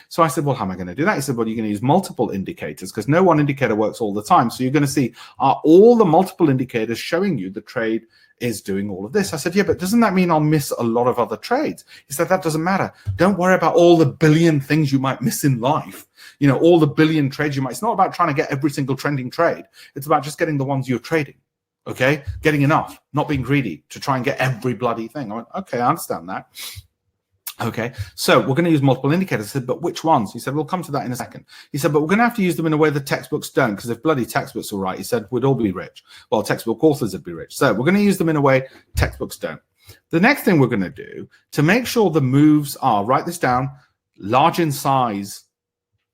So I said, well, how am I going to do that? He said, well, you're going to use multiple indicators because no one indicator works all the time. So you're going to see, are all the multiple indicators showing you the trade is doing all of this? I said, yeah, but doesn't that mean I'll miss a lot of other trades? He said, that doesn't matter. Don't worry about all the billion things you might miss in life. You know, all the billion trades you might. It's not about trying to get every single trending trade. It's about just getting the ones you're trading. Okay. Getting enough, not being greedy to try and get every bloody thing. I went, okay, I understand that. Okay, so we're going to use multiple indicators. I said, but which ones? He said, we'll come to that in a second. He said, but we're going to have to use them in a way the textbooks don't, because if bloody textbooks were right, he said, we'd all be rich. Well, textbook authors would be rich. So we're going to use them in a way textbooks don't. The next thing we're going to do to make sure the moves are, write this down, large in size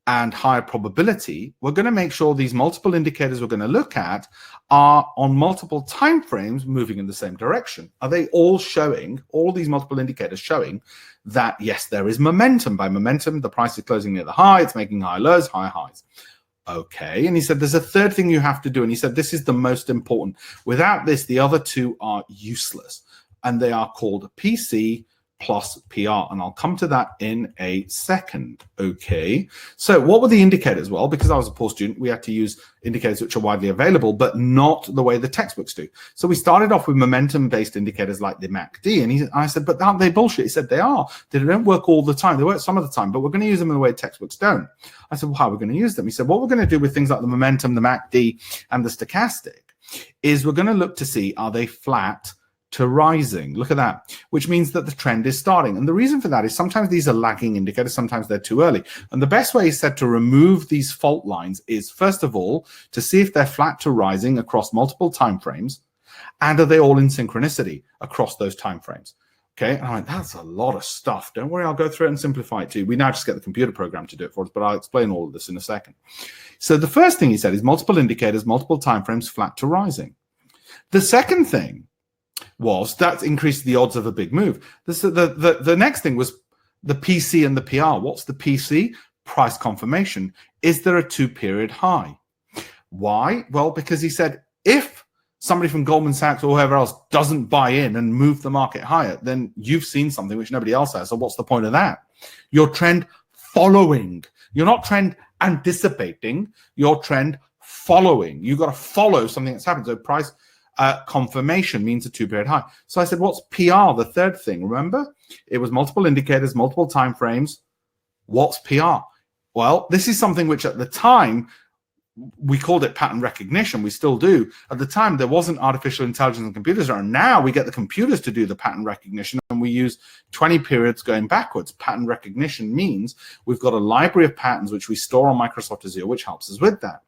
and higher probability, we're going to make sure these multiple indicators we're going to look at are on multiple time frames moving in the same direction. Are they all showing, all these multiple indicators showing that, yes, there is momentum. By momentum, the price is closing near the high, it's making higher lows, higher highs. Okay, and he said there's a third thing you have to do, and he said this is the most important. Without this, the other two are useless, and they are called PC plus PR, and I'll come to that in a second. Okay, so what were the indicators? Well, because I was a poor student, we had to use indicators which are widely available, but not the way the textbooks do. So we started off with momentum-based indicators like the MACD, and I said, but aren't they bullshit? He said, they are. They don't work all the time. They work some of the time, but we're going to use them in the way textbooks don't. I said, well, how are we going to use them? He said, what we're going to do with things like the momentum, the MACD, and the stochastic is we're going to look to see, are they flat to rising? Look at that, which means that the trend is starting. And the reason for that is sometimes these are lagging indicators, sometimes they're too early. And the best way, he said, to remove these fault lines is, first of all, to see if they're flat to rising across multiple time frames, and are they all in synchronicity across those time frames. Okay, and I went, that's a lot of stuff. Don't worry, I'll go through it and simplify it to you. We now just get the computer program to do it for us, but I'll explain all of this in a second. So the first thing he said is multiple indicators, multiple time frames, flat to rising. The second thing was that increased the odds of a big move. The next thing was the PC and the PR. What's the PC? Price confirmation. Is there a 2-period high? Why? Well, because he said if somebody from Goldman Sachs or whoever else doesn't buy in and move the market higher, then you've seen something which nobody else has. So what's the point of that? You're trend following. You're not trend anticipating. You're trend following. You've got to follow something that's happened. So price confirmation means a 2-period high. So I said, what's PR? The third thing, remember? It was multiple indicators, multiple time frames. What's PR? Well, this is something which at the time, we called it pattern recognition. We still do. At the time, there wasn't artificial intelligence and computers around. Now we get the computers to do the pattern recognition, and we use 20 periods going backwards. Pattern recognition means we've got a library of patterns which we store on Microsoft Azure, which helps us with that.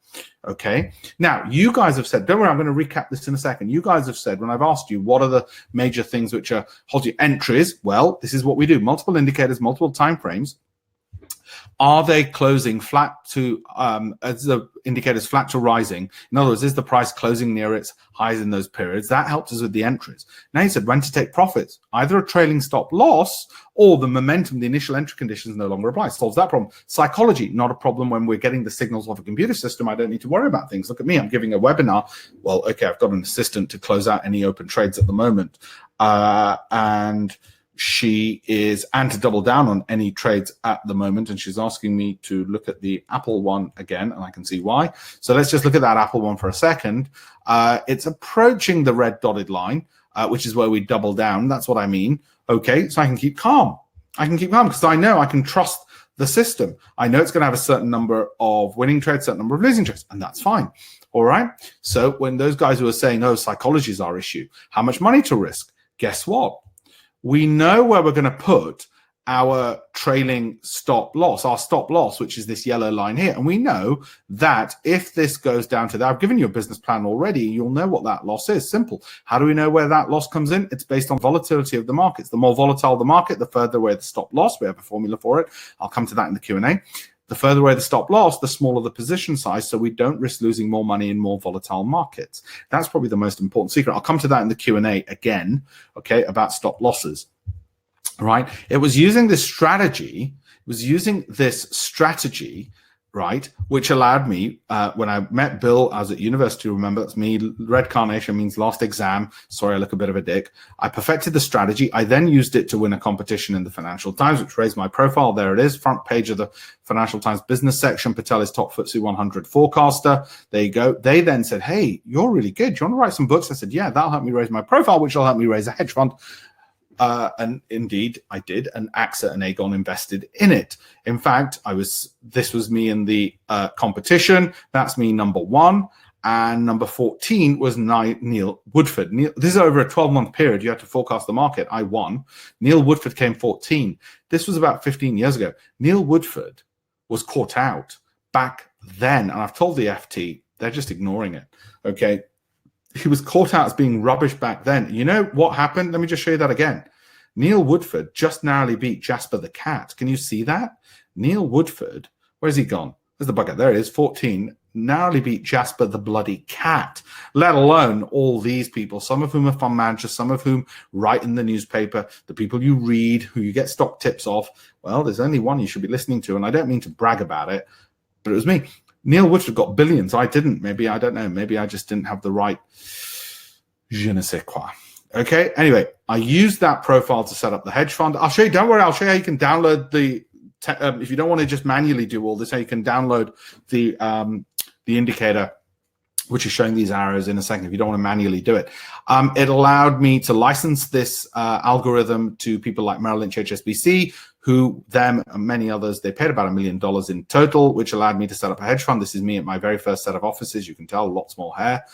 Okay. Now, you guys have said, don't worry, I'm going to recap this in a second. You guys have said, when I've asked you, what are the major things which are hold you entries? Well, this is what we do. Multiple indicators, multiple time frames. Are they closing flat to, as the indicators flat to rising? In other words, is the price closing near its highs in those periods? That helps us with the entries. Now he said when to take profits, either a trailing stop loss or the momentum, the initial entry conditions no longer apply. Solves that problem. Psychology, not a problem when we're getting the signals off a computer system. I don't need to worry about things. Look at me, I'm giving a webinar. Well, okay, I've got an assistant to close out any open trades at the moment. And she is, and to double down on any trades at the moment, and she's asking me to look at the Apple one again, and I can see why. So let's just look at that Apple one for a second. It's approaching the red dotted line, which is where we double down. That's what I mean. Okay, so I can keep calm. I can keep calm because I know I can trust the system. I know it's going to have a certain number of winning trades, certain number of losing trades, and that's fine. All right. So when those guys who are saying, oh, psychology is our issue, how much money to risk? Guess what? We know where we're going to put our trailing stop loss, our stop loss, which is this yellow line here. And we know that if this goes down to that, I've given you a business plan already, you'll know what that loss is. Simple. How do we know where that loss comes in? It's based on volatility of the markets. The more volatile the market, the further away the stop loss. We have a formula for it. I'll come to that in the Q&A. The further away the stop loss, the smaller the position size, so we don't risk losing more money in more volatile markets. That's probably the most important secret. I'll come to that in the Q&A again, okay, about stop losses, right? It was using this strategy, right, which allowed me, when I met Bill, I was at university, remember, that's me, red carnation means last exam, sorry, I look a bit of a dick. I perfected the strategy. I then used it to win a competition in the Financial Times, which raised my profile. There it is, front page of the Financial Times business section. Patel is top FTSE 100 forecaster. There you go. They then said, hey, you're really good. Do you want to write some books? I said, yeah, that'll help me raise my profile, which will help me raise a hedge fund. And indeed, I did, and AXA and Aegon invested in it. In fact, this was me in the competition. That's me number 1. And number 14 was Neil Woodford. This is over a 12-month period. You had to forecast the market. I won. Neil Woodford came 14. This was about 15 years ago. Neil Woodford was caught out back then. And I've told the FT, they're just ignoring it. Okay. He was caught out as being rubbish back then. You know what happened? Let me just show you that again. Neil Woodford just narrowly beat Jasper the cat. Can you see that? Neil Woodford, where's he gone? There's the bucket. There it is, 14. Narrowly beat Jasper the bloody cat, let alone all these people, some of whom are fund managers, some of whom write in the newspaper, the people you read, who you get stock tips off. Well, there's only one you should be listening to, and I don't mean to brag about it, but it was me. Neil Woodford got billions. I didn't. Maybe, I don't know. Maybe I just didn't have the right je ne sais quoi. Okay. Anyway, I used that profile to set up the hedge fund. I'll show you. Don't worry. I'll show you how you can download the. If you don't want to just manually do all this, how you can download the indicator, which is showing these arrows in a second. If you don't want to manually do it, it allowed me to license this algorithm to people like Merrill Lynch, HSBC, who them and many others. They paid about $1 million in total, which allowed me to set up a hedge fund. This is me at my very first set of offices. You can tell lots more hair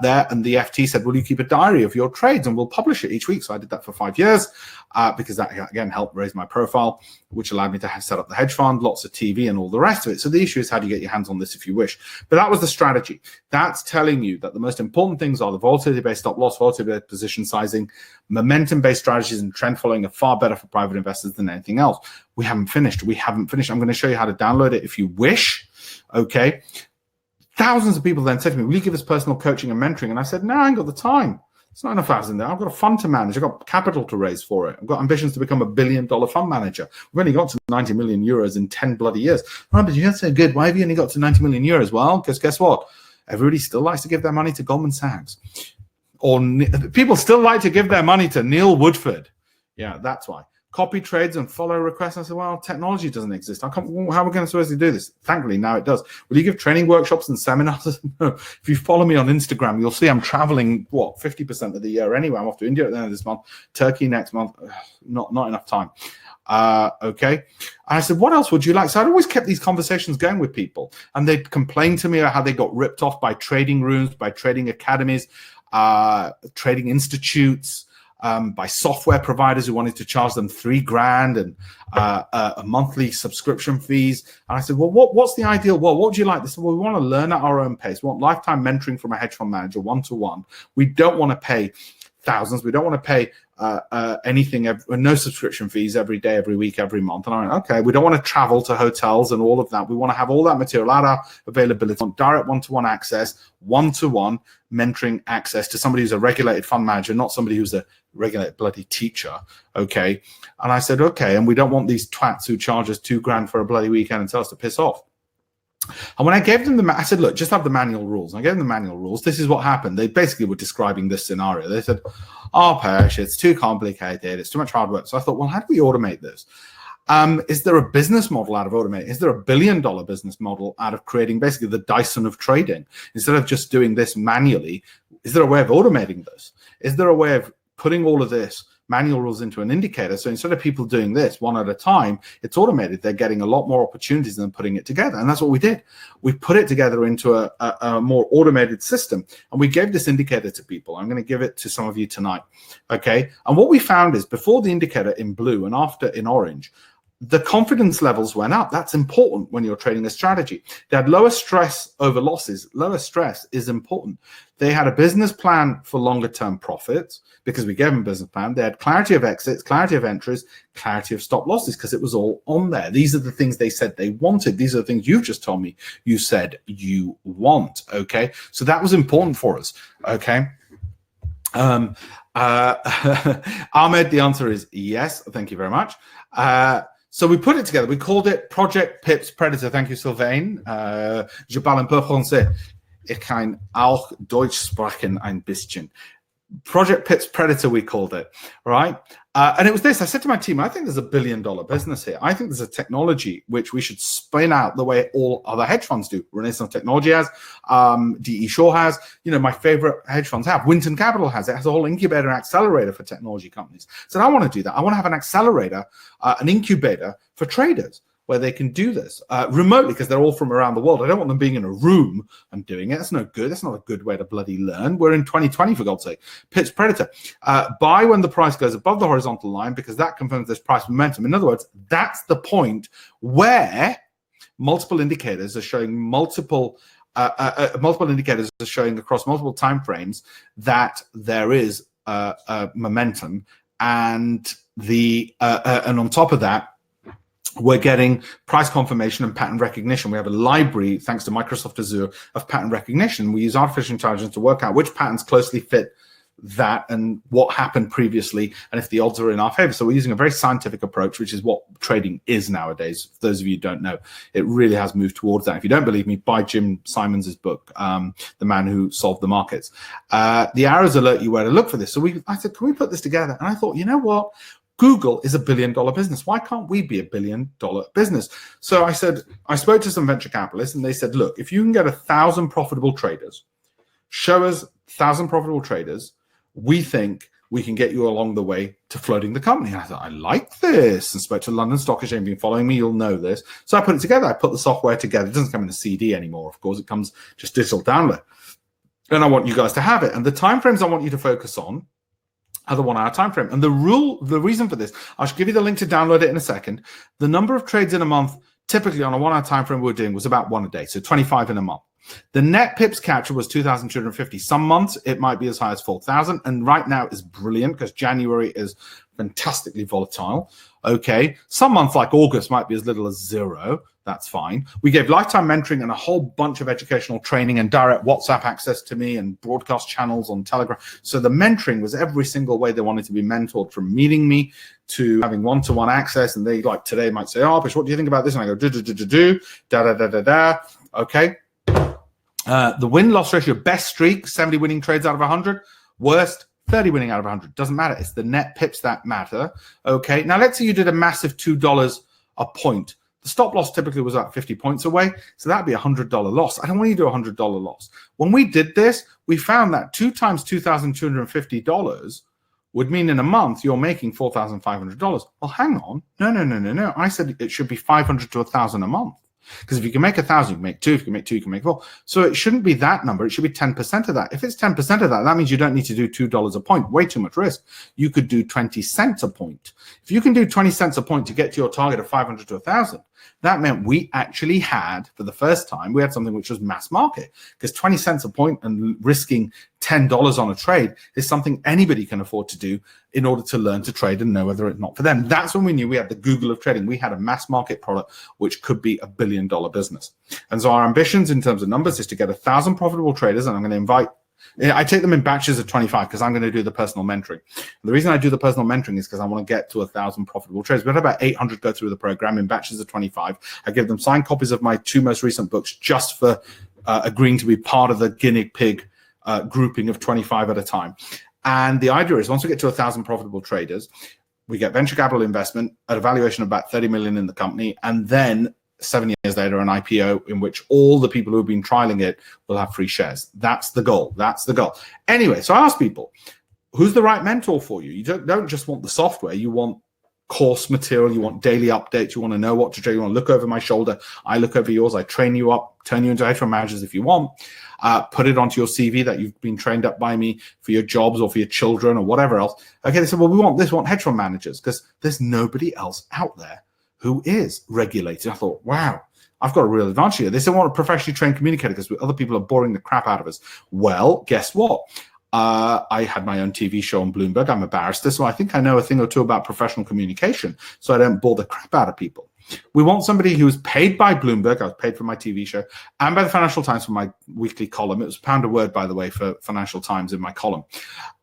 there. And the FT said, will you keep a diary of your trades and we'll publish it each week? So I did that for 5 years because that, again, helped raise my profile, which allowed me to set up the hedge fund, lots of TV and all the rest of it. So the issue is, how do you get your hands on this if you wish? But that was the strategy. That's telling you that the most important things are the volatility-based stop loss, volatility-based position sizing, momentum-based strategies, and trend following are far better for private investors than anything else. We haven't finished. I'm going to show you how to download it if you wish. Okay. Thousands of people then said to me, will you give us personal coaching and mentoring? And I said, no, I ain't got the time. It's not enough hours in there. I've got a fund to manage. I've got capital to raise for it. I've got ambitions to become $1 billion fund manager. We've only got to 90 million euros in 10 bloody years. Oh, but you're so good. Why have you only got to 90 million euros? Well, because guess what? Everybody still likes to give their money to Goldman Sachs. Or people still like to give their money to Neil Woodford. Yeah, that's why. Copy trades and follow requests. I said, well, technology doesn't exist. How are we going to supposed to do this? Thankfully, now it does. Will you give training workshops and seminars? No. If you follow me on Instagram, you'll see I'm traveling, 50% of the year anyway. I'm off to India at the end of this month, Turkey next month. Not enough time. Okay. And I said, what else would you like? So I'd always kept these conversations going with people, and they'd complain to me about how they got ripped off by trading rooms, by trading academies, trading institutes, by software providers who wanted to charge them $3,000 and a monthly subscription fees. And I said, well, what's the ideal? Well, what would you like? They said, well, we want to learn at our own pace. We want lifetime mentoring from a hedge fund manager, one-to-one. We don't want to pay thousands. We don't want to pay anything, no subscription fees every day, every week, every month. And I went, okay, we don't want to travel to hotels and all of that. We want to have all that material at our availability, on direct one-to-one access, one-to-one mentoring access to somebody who's a regulated fund manager, not somebody who's a regulated bloody teacher. Okay. And I said, okay. And we don't want these twats who charge us $2,000 for a bloody weekend and tell us to piss off. And when I gave them I said, look, just have the manual rules. And I gave them the manual rules. This is what happened. They basically were describing this scenario. They said, Alpesh, it's too complicated. It's too much hard work. So I thought, well, how do we automate this? Is there a business model out of automating? Is there $1 billion business model out of creating basically the Dyson of trading? Instead of just doing this manually, is there a way of automating this? Is there a way of putting all of this manual rules into an indicator? So instead of people doing this one at a time, it's automated. They're getting a lot more opportunities than putting it together. And that's what we did. We put it together into a more automated system. And we gave this indicator to people. I'm going to give it to some of you tonight. Okay. And what we found is, before the indicator in blue and after in orange, the confidence levels went up. That's important when you're trading a strategy. They had lower stress over losses. Lower stress is important. They had a business plan for longer term profits because we gave them a business plan. They had clarity of exits, clarity of entries, clarity of stop losses because it was all on there. These are the things they said they wanted. These are the things you've just told me you said you want. Okay. So that was important for us. Okay. Ahmed, the answer is yes. Thank you very much. So we put it together. We called it Project Pips Predator. Thank you, Sylvain. Je parle un peu français. Ich kann auch Deutsch sprechen ein bisschen. Project Pips Predator, we called it, right? And it was this. I said to my team, I think there's $1 billion business here. I think there's a technology which we should spin out the way all other hedge funds do. Renaissance Technology has, D.E. Shaw has, my favorite hedge funds have. Winton Capital has. It has a whole incubator and accelerator for technology companies. So I want to do that. I want to have an accelerator, an incubator for traders, where they can do this remotely because they're all from around the world. I don't want them being in a room and doing it. That's no good. That's not a good way to bloody learn. We're in 2020, for God's sake. Pips Predator. Buy when the price goes above the horizontal line because that confirms there's price momentum. In other words, that's the point where multiple indicators are showing multiple indicators are showing across multiple time frames that there is momentum, and and on top of that, we're getting price confirmation and pattern recognition. We have a library, thanks to Microsoft Azure, of pattern recognition. We use artificial intelligence to work out which patterns closely fit that and what happened previously, and if the odds are in our favor. So we're using a very scientific approach, which is what trading is nowadays. For those of you who don't know, it really has moved towards that. If you don't believe me, buy Jim Simons' book, The Man Who Solved the Markets. The arrows alert you where to look for this. So I said, can we put this together? And I thought, you know what? Google is $1 billion business. Why can't we be $1 billion business? So I said, I spoke to some venture capitalists and they said, look, if you can get 1,000 profitable traders, show us 1,000 profitable traders, we think we can get you along the way to floating the company. And I thought, I like this, and spoke to London Stock Exchange. Been following me, you'll know this. So I put it together. I put the software together. It doesn't come in a CD anymore, of course. It comes just digital download. And I want you guys to have it. And the timeframes I want you to focus on are the 1 hour time frame. And the reason for this, I'll give you the link to download it in a second. The number of trades in a month, typically on a 1 hour time frame we were doing, was about 1 a day, so 25 in a month. The net pips capture was 2,250. Some months it might be as high as 4,000, and right now is brilliant because January is fantastically volatile. Okay, some months like August might be as little as 0. That's fine. We gave lifetime mentoring and a whole bunch of educational training and direct WhatsApp access to me and broadcast channels on Telegram. So the mentoring was every single way they wanted to be mentored, from meeting me to having one-to-one access. And they, like today, might say, "Oh, Alpesh, what do you think about this?" And I go, da-da-da-da-da. Okay. The win-loss ratio, best streak, 70 winning trades out of 100. Worst, 30 winning out of 100. Doesn't matter. It's the net pips that matter. Okay. Now, let's say you did a massive $2 a point. The stop loss typically was about 50 points away. So that'd be a $100 loss. I don't want you to do a $100 loss. When we did this, we found that 2 times $2,250 would mean in a month you're making $4,500. Well, hang on. No. I said it should be 500 to 1,000 a month. Because if you can make 1,000, you can make 2. If you can make 2, you can make 4. So it shouldn't be that number. It should be 10% of that. If it's 10% of that, that means you don't need to do $2 a point. Way too much risk. You could do 20 cents a point. If you can do 20 cents a point to get to your target of 500 to 1,000, that meant we actually had, for the first time, we had something which was mass market. Because 20 cents a point and risking $10 on a trade is something anybody can afford to do in order to learn to trade and know whether it's not for them. That's when we knew we had the Google of trading. We had a mass market product which could be $1 billion business. And so our ambitions in terms of numbers is to get 1,000 profitable traders, and I'm going to invite, I take them in batches of 25 because I'm going to do the personal mentoring. And the reason I do the personal mentoring is because I want to get to 1,000 profitable traders. We had about 800 go through the program in batches of 25. I give them signed copies of my 2 most recent books just for agreeing to be part of the guinea pig grouping of 25 at a time. And the idea is once we get to 1,000 profitable traders, we get venture capital investment at a valuation of about 30 million in the company, and then 7 years later an IPO in which all the people who have been trialing it will have free shares. That's the goal. That's the goal. Anyway, so I ask people, who's the right mentor for you? You don't just want the software. You want course material. You want daily updates. You want to know what to do. You want to look over my shoulder. I look over yours. I train you up, turn you into hedge fund managers if you want. Put it onto your CV that you've been trained up by me for your jobs or for your children or whatever else. Okay, they said, well, we want hedge fund managers because there's nobody else out there who is regulated. I thought, wow, I've got a real advantage here. They said, want a professionally trained communicator because other people are boring the crap out of us. Well, guess what? I had my own TV show on Bloomberg. I'm a barrister, so I think I know a thing or two about professional communication, so I don't bore the crap out of people. We want somebody who is paid by Bloomberg. I was paid for my TV show and by the Financial Times for my weekly column. It was £1 a word, by the way, for Financial Times in my column.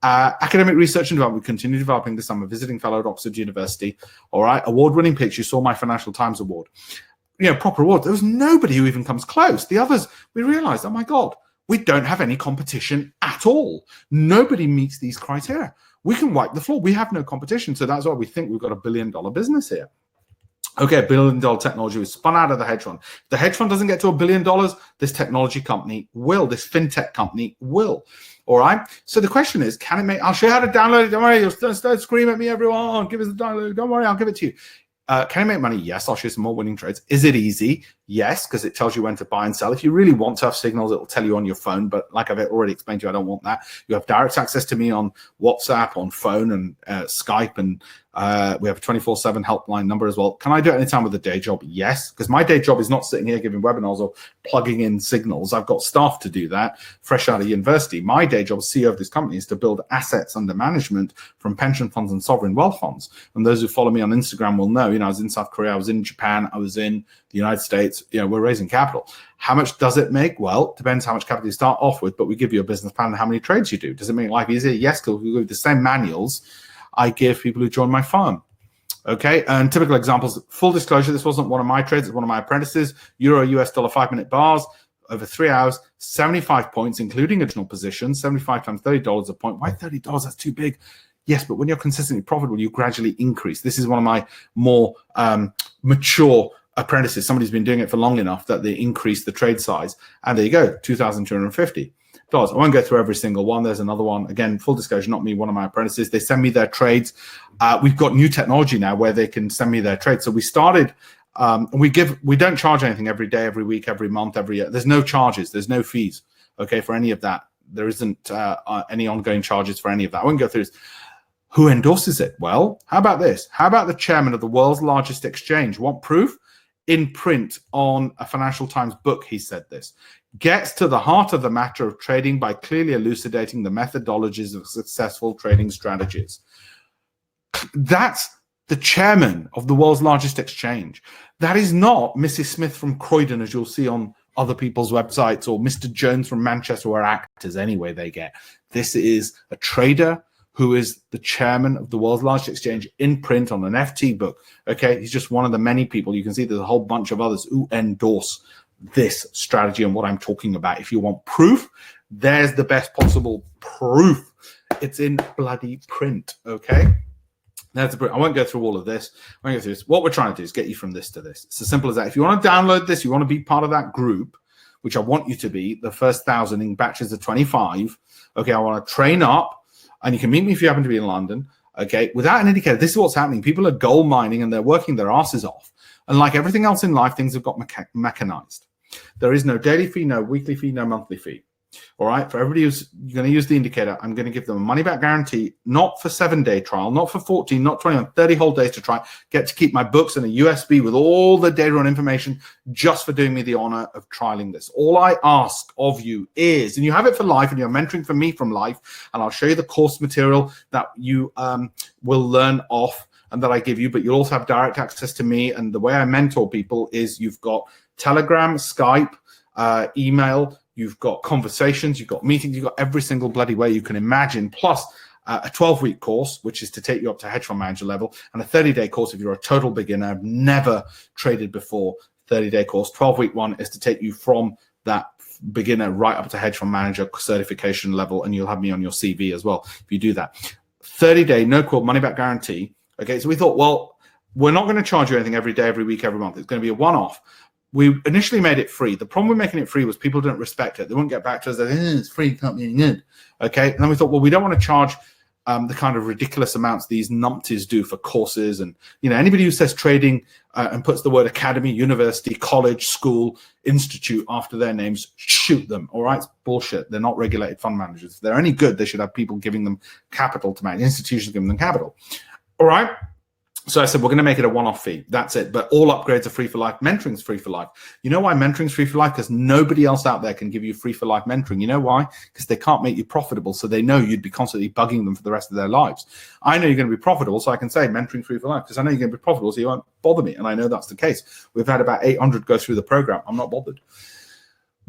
Academic research and development. We continue developing this. I'm a visiting fellow at Oxford University. All right. Award-winning pitch. You saw my Financial Times award. Proper award. There was nobody who even comes close. The others, we realized, oh my God, we don't have any competition at all. Nobody meets these criteria. We can wipe the floor. We have no competition. So that's why we think we've got $1 billion business here. Okay, $1 billion technology was spun out of the hedge fund. If the hedge fund doesn't get to $1 billion, this technology company will, this fintech company will. All right. So the question is, can it make, I'll show you how to download it. Don't worry, you'll start screaming at me, everyone. Give us the download. Don't worry, I'll give it to you. Can it make money? Yes, I'll show you some more winning trades. Is it easy? Yes, because it tells you when to buy and sell. If you really want to have signals, it will tell you on your phone. But like I've already explained to you, I don't want that. You have direct access to me on WhatsApp, on phone, and Skype, and we have a 24/7 helpline number as well. Can I do it anytime with a day job? Yes, because my day job is not sitting here giving webinars or plugging in signals. I've got staff to do that, fresh out of university. My day job as CEO of this company is to build assets under management from pension funds and sovereign wealth funds. And those who follow me on Instagram will know, I was in South Korea, I was in Japan, I was in the United States. We're raising capital. How much does it make? Well, it depends how much capital you start off with, but we give you a business plan and how many trades you do. Does it make life easier? Yes, because we give the same manuals I give people who join my firm. Okay, and typical examples, full disclosure, this wasn't one of my trades, it's one of my apprentices. Euro, US dollar, 5-minute bars, over 3 hours, 75 points, including additional positions, 75 times $30 a point. Why $30? That's too big. Yes, but when you're consistently profitable, you gradually increase. This is one of my more mature apprentices. Somebody's been doing it for long enough that they increase the trade size. And there you go, $2,250. I won't go through every single one. There's another one. Again, full disclosure, not me, one of my apprentices. They send me their trades. We've got new technology now where they can send me their trades. So we started, we don't charge anything every day, every week, every month, every year. There's no charges. There's no fees, okay, for any of that. There isn't any ongoing charges for any of that. I won't go through this. Who endorses it? Well, how about this? How about the chairman of the world's largest exchange? Want proof? In print on a Financial Times book, he said this. Gets to the heart of the matter of trading by clearly elucidating the methodologies of successful trading strategies. That's the chairman of the world's largest exchange. That is not Mrs. Smith from Croydon, as you'll see on other people's websites, or Mr. Jones from Manchester, or actors anyway they get. This is a trader who is the chairman of the world's largest exchange in print on an FT book. Okay, he's just one of the many people. You can see there's a whole bunch of others who endorse this strategy and what I'm talking about. If you want proof, there's the best possible proof. It's in bloody print, okay? That's the proof. I won't go through all of this. I won't go through this. What we're trying to do is get you from this to this. It's as simple as that. If you want to download this, you want to be part of that group, which I want you to be, the first 1,000 in batches of 25. Okay, I want to train up. And you can meet me if you happen to be in London, okay? Without an indicator, this is what's happening. People are gold mining and they're working their asses off. And like everything else in life, things have got mechanized. There is no daily fee, no weekly fee, no monthly fee. All right, for everybody who's going to use the indicator, I'm going to give them a money-back guarantee, not for 7-day trial, not for 14, not 21, 30 whole days to try. Get to keep my books and a USB with all the data and information just for doing me the honor of trialing this. All I ask of you is, and you have it for life, and you're mentoring from me from life, and I'll show you the course material that you will learn off and that I give you, but you'll also have direct access to me. And the way I mentor people is you've got Telegram, Skype, email, you've got conversations, you've got meetings, you've got every single bloody way you can imagine, plus a 12-week course, which is to take you up to hedge fund manager level, and a 30-day course if you're a total beginner, never traded before, 30-day course. 12-week one is to take you from that beginner right up to hedge fund manager certification level, and you'll have me on your CV as well if you do that. 30-day, no quote, money-back guarantee. Okay, so we thought, well, we're not going to charge you anything every day, every week, every month. It's going to be a one-off. We initially made it free. The problem with making it free was people didn't respect it. They wouldn't get back to us that it's free, can't be any good. Okay, and then we thought, well, we don't want to charge the kind of ridiculous amounts these numpties do for courses. And anybody who says trading and puts the word academy, university, college, school, institute after their names, shoot them. All right, it's bullshit. They're not regulated fund managers. If they're any good, they should have people giving them capital to manage. Institutions giving them capital. All right. So I said, we're going to make it a one-off fee. That's it. But all upgrades are free for life. Mentoring's free for life. You know why mentoring's free for life? Because nobody else out there can give you free for life mentoring. You know why? Because they can't make you profitable. So they know you'd be constantly bugging them for the rest of their lives. I know you're going to be profitable, so I can say mentoring free for life because I know you're going to be profitable, so you won't bother me. And I know that's the case. We've had about 800 go through the program. I'm not bothered.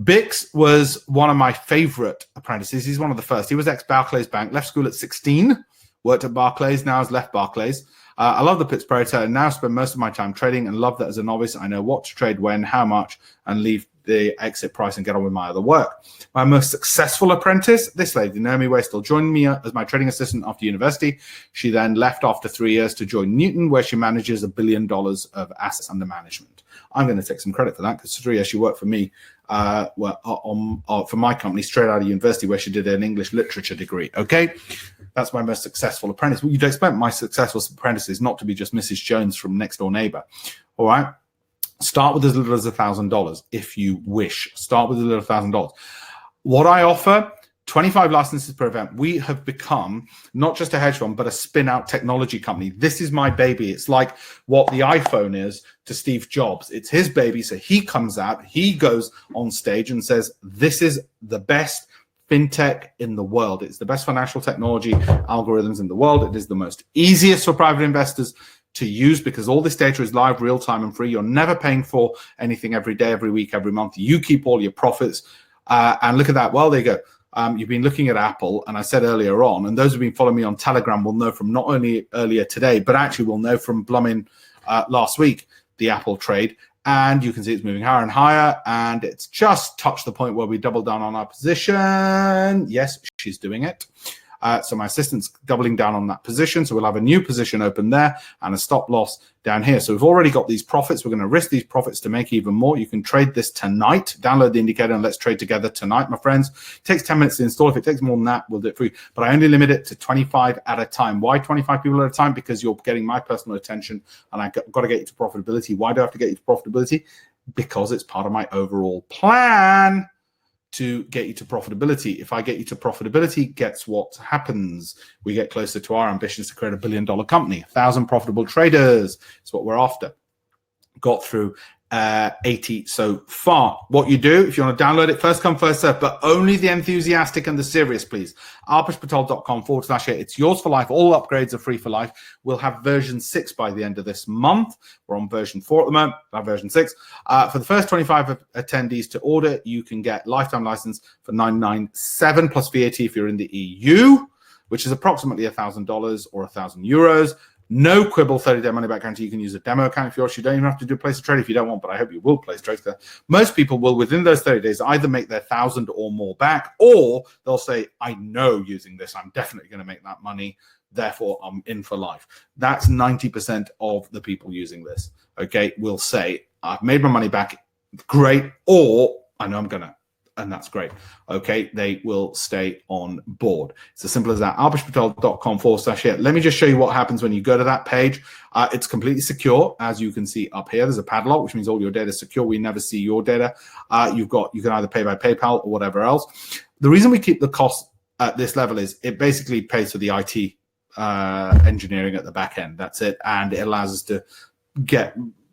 Bix was one of my favorite apprentices. He's one of the first. He was ex-Barclays Bank, left school at 16, worked at Barclays, now has left Barclays. I love the pipspredator and now spend most of my time trading and love that as a novice, I know what to trade when, how much, and leave the exit price and get on with my other work. My most successful apprentice, this lady, Naomi Wastill, joined me as my trading assistant after university. She then left after 3 years to join Newton, where she manages $1 billion of assets under management. I'm going to take some credit for that because 3 years she worked for me, for my company straight out of university, where she did an English literature degree. Okay, that's my most successful apprentice. Well, you'd expect my successful apprentices not to be just Mrs. Jones from next door neighbor. All right, start with as little as $1,000 if you wish. Start with as little as $1,000. What I offer: 25 licenses per event. We have become not just a hedge fund, but a spin-out technology company. This is my baby. It's like what the iPhone is to Steve Jobs. It's his baby. So he comes out, he goes on stage and says, this is the best fintech in the world. It's the best financial technology algorithms in the world. It is the most easiest for private investors to use because all this data is live, real time and free. You're never paying for anything every day, every week, every month. You keep all your profits. And look at that. Well, there you go. You've been looking at Apple, and I said earlier on, and those who've been following me on Telegram will know from not only earlier today, but actually will know from Blummin last week, the Apple trade. And you can see it's moving higher and higher, and it's just touched the point where we double down on our position. Yes, she's doing it. So my assistant's doubling down on that position. So we'll have a new position open there and a stop loss down here. So we've already got these profits. We're going to risk these profits to make even more. You can trade this tonight. Download the indicator and let's trade together tonight, my friends. It takes 10 minutes to install. If it takes more than that, we'll do it for you. But I only limit it to 25 at a time. Why 25 people at a time? Because you're getting my personal attention and I've got to get you to profitability. Why do I have to get you to profitability? Because it's part of my overall plan to get you to profitability. If I get you to profitability, guess what happens? We get closer to our ambitions to create $1 billion company. 1,000 profitable traders is what we're after. Got through 80 so far. What you do, if you want to download it, first come, first serve, but only the enthusiastic and the serious, please. alpeshpatel.com/it. It's yours for life. All upgrades are free for life. We'll have version 6 by the end of this month. We're on version 4 at the moment, by version 6. For the first 25 attendees to order, you can get lifetime license for $997 plus VAT if you're in the EU, which is approximately $1,000 or €1,000. No quibble, 30-day money-back guarantee. You can use a demo account if you want. You don't even have to do a place a trade if you don't want, but I hope you will place trades. Most people will, within those 30 days, either make their 1,000 or more back, or they'll say, I know using this, I'm definitely going to make that money. Therefore, I'm in for life. That's 90% of the people using this, okay, will say, I've made my money back, great, or I know I'm going to. And that's great. Okay, they will stay on board. It's as simple as that. alpeshpatel.com/it. Let me just show you what happens when you go to that page. It's completely secure, as you can see up here. There's a padlock, which means all your data is secure. We never see your data. You can either pay by PayPal or whatever else. The reason we keep the cost at this level is it basically pays for the IT engineering at the back end. That's it, and it allows us to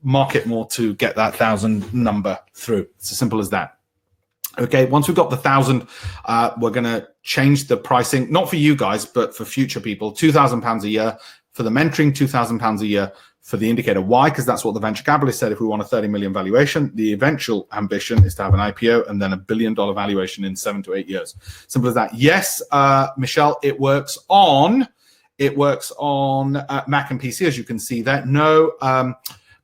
market more to get that 1,000 number through. It's as simple as that. Okay, once we've got the 1,000, we're going to change the pricing, not for you guys, but for future people. £2,000 a year for the mentoring, £2,000 a year for the indicator. Why? Because that's what the venture capitalist said. If we want a 30 million valuation, the eventual ambition is to have an IPO and then $1 billion valuation in 7 to 8 years. Simple as that. Yes, Michelle, it works on Mac and PC, as you can see there. No,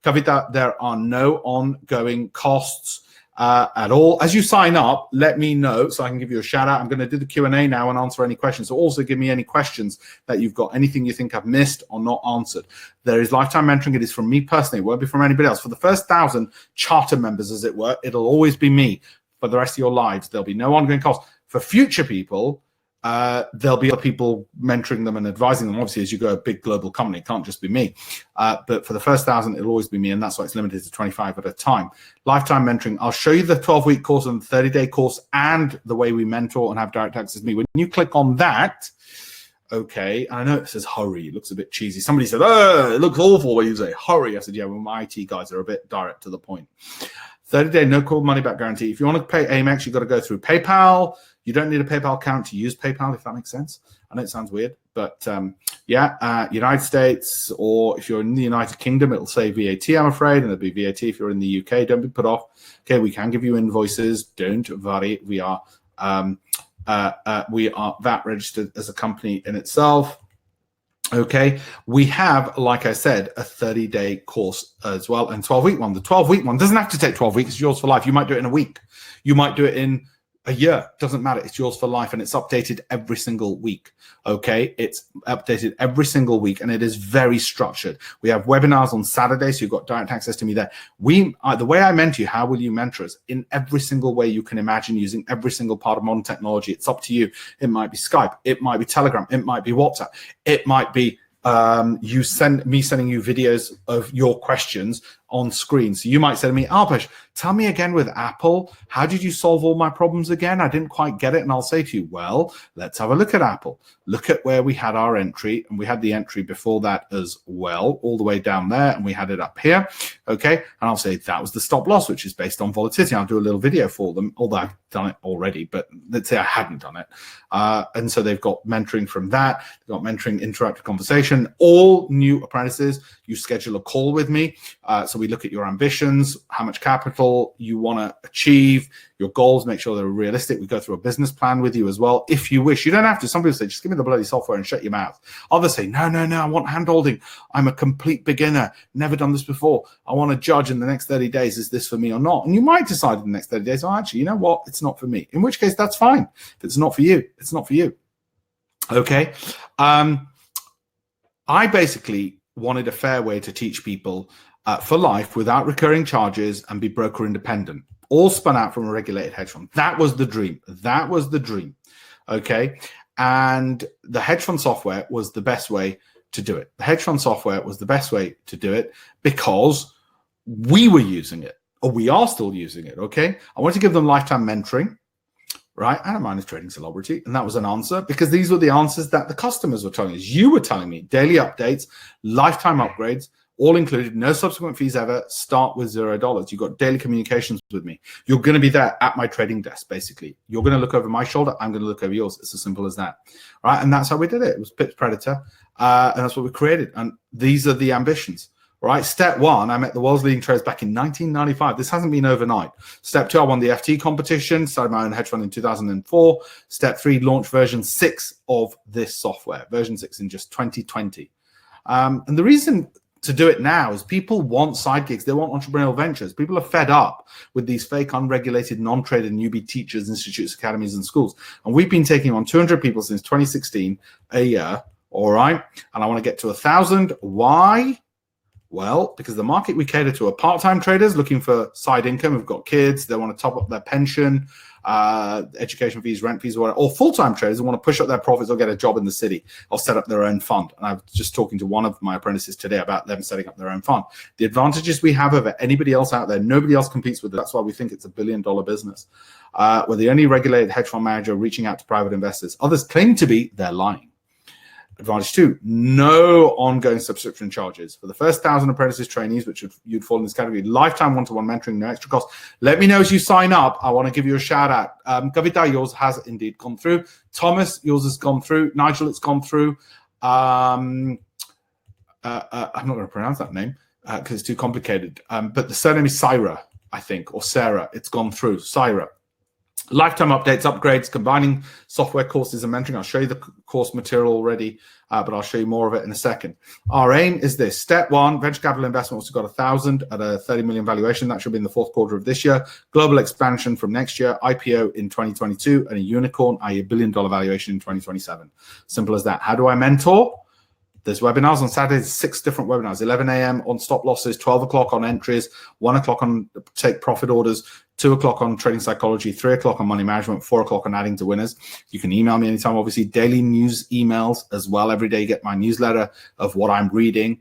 Kavita, there are no ongoing costs at all. As you sign up, let me know so I can give you a shout out. I'm going to do the Q&A now and answer any questions. So also give me any questions that you've got, anything you think I've missed or not answered. There is lifetime mentoring. It is from me personally. It won't be from anybody else. For the first 1,000 charter members, as it were, it'll always be me. For the rest of your lives, there'll be no ongoing cost. For future people, there'll be other people mentoring them and advising them. Obviously, as you go a big global company, it can't just be me. But for the first 1,000, it'll always be me, and that's why it's limited to 25 at a time. Lifetime mentoring. I'll show you the 12-week course and the 30-day course and the way we mentor and have direct access to me. When you click on that, Okay, and I know it says hurry. It looks a bit cheesy. Somebody said, "Oh, it looks awful when you say hurry." I said, "Yeah, well, my IT guys are a bit direct to the point." 30-day no call money back guarantee. If you want to pay Amex, you've got to go through PayPal. You don't need a PayPal account to use PayPal, if that makes sense. I know it sounds weird, but United States, or if you're in the United Kingdom, it'll say VAT, I'm afraid, and it'll be VAT. If you're in the UK, don't be put off. Okay, we can give you invoices. Don't worry. We are VAT registered as a company in itself. Okay, we have, like I said, a 30-day course as well, and 12-week one. The 12-week one doesn't have to take 12 weeks. It's yours for life. You might do it in a week. You might do it in a year. Doesn't matter. It's yours for life, and it's updated every single week. Okay, it's updated every single week, and it is very structured. We have webinars on Saturday, so you've got direct access to me there. The way I mentor you, how will you mentor us? In every single way you can imagine, using every single part of modern technology. It's up to you. It might be Skype. It might be Telegram. It might be WhatsApp. It might be sending you videos of your questions on screen. So you might say to me, Alpesh, tell me again with Apple, how did you solve all my problems again? I didn't quite get it. And I'll say to you, well, let's have a look at Apple. Look at where we had our entry, and we had the entry before that as well, all the way down there, and we had it up here. Okay. And I'll say that was the stop loss, which is based on volatility. I'll do a little video for them, although I've done it already, but let's say I hadn't done it. And so they've got mentoring from that. They've got mentoring, interactive conversation. All new apprentices, you schedule a call with me. So we look at your ambitions, how much capital you want to achieve, your goals, make sure they're realistic. We go through a business plan with you as well. If you wish, you don't have to. Some people say, just give me the bloody software and shut your mouth. Others say, no, I want hand-holding. I'm a complete beginner, never done this before. I want to judge in the next 30 days, is this for me or not? And you might decide in the next 30 days, oh, actually, you know what? It's not for me. In which case, that's fine. If it's not for you, it's not for you. Okay. I basically wanted a fair way to teach people for life without recurring charges and be broker independent, all spun out from a regulated hedge fund. That was the dream. That was the dream. Okay. And the hedge fund software was the best way to do it. The hedge fund software was the best way to do it because we were using it, or we are still using it. Okay. I wanted to give them lifetime mentoring. Right, I don't mind if trading celebrity, and that was an answer because these were the answers that the customers were telling us. You were telling me daily updates, lifetime upgrades, all included, no subsequent fees ever. Start with $0. You got daily communications with me. You're going to be there at my trading desk. Basically, you're going to look over my shoulder. I'm going to look over yours. It's as simple as that. Right, and that's how we did it. It was pipspredator, and that's what we created. And these are the ambitions. Right, step one, I met the world's leading traders back in 1995. This hasn't been overnight. Step two, I won the FT competition, started my own hedge fund in 2004. Step three, launched version 6 of this software, version 6 in just 2020. And the reason to do it now is people want side gigs. They want entrepreneurial ventures. People are fed up with these fake, unregulated, non-traded newbie teachers, institutes, academies, and schools. And we've been taking on 200 people since 2016 a year. All right. And I want to get to 1,000. Why? Well, because the market we cater to are part-time traders looking for side income, who've got kids, they want to top up their pension, education fees, rent fees, or full-time traders who want to push up their profits or get a job in the city or set up their own fund. And I was just talking to one of my apprentices today about them setting up their own fund. The advantages we have over anybody else out there, nobody else competes with it. That's why we think it's $1 billion business. We're the only regulated hedge fund manager reaching out to private investors. Others claim to be, they're lying. Advantage two, no ongoing subscription charges. For the first 1,000 apprentices, trainees, which you'd fall in this category, lifetime one-to-one mentoring, no extra cost. Let me know as you sign up. I want to give you a shout out. Kavita, yours has indeed gone through. Thomas, yours has gone through. Nigel, it's gone through. I'm not going to pronounce that name because it's too complicated. But the surname is Syra, I think, or Sarah. It's gone through. Syra. Lifetime updates, upgrades, combining software courses and mentoring. I'll show you the course material already, but I'll show you more of it in a second. Our aim is this. Step one, venture capital investment also got 1,000 at a 30 million valuation. That should be in the fourth quarter of this year. Global expansion from next year, IPO in 2022, and a unicorn, i.e. $1 billion valuation in 2027. Simple as that. How do I mentor? There's webinars on Saturdays, 6 different webinars, 11 a.m. on stop losses, 12 o'clock on entries, 1 o'clock on take profit orders, 2 o'clock on trading psychology, 3 o'clock on money management, 4 o'clock on adding to winners. You can email me anytime, obviously, daily news emails as well. Every day you get my newsletter of what I'm reading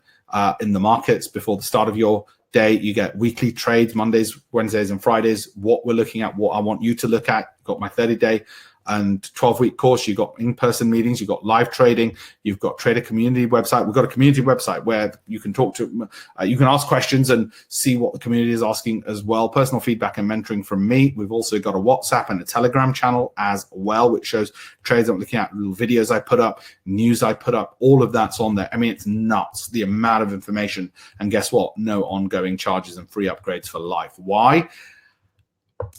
in the markets before the start of your day. You get weekly trades, Mondays, Wednesdays, and Fridays, what we're looking at, what I want you to look at. Got my 30-day and 12-week course. You've got in-person meetings, you've got live trading, you've got trader community website. We've got a community website where you can talk to, you can ask questions and see what the community is asking as well. Personal feedback and mentoring from me. We've also got a WhatsApp and a Telegram channel as well, which shows trades I'm looking at, little videos I put up, news I put up, all of that's on there. I mean, it's nuts, the amount of information. And guess what? No ongoing charges and free upgrades for life. Why?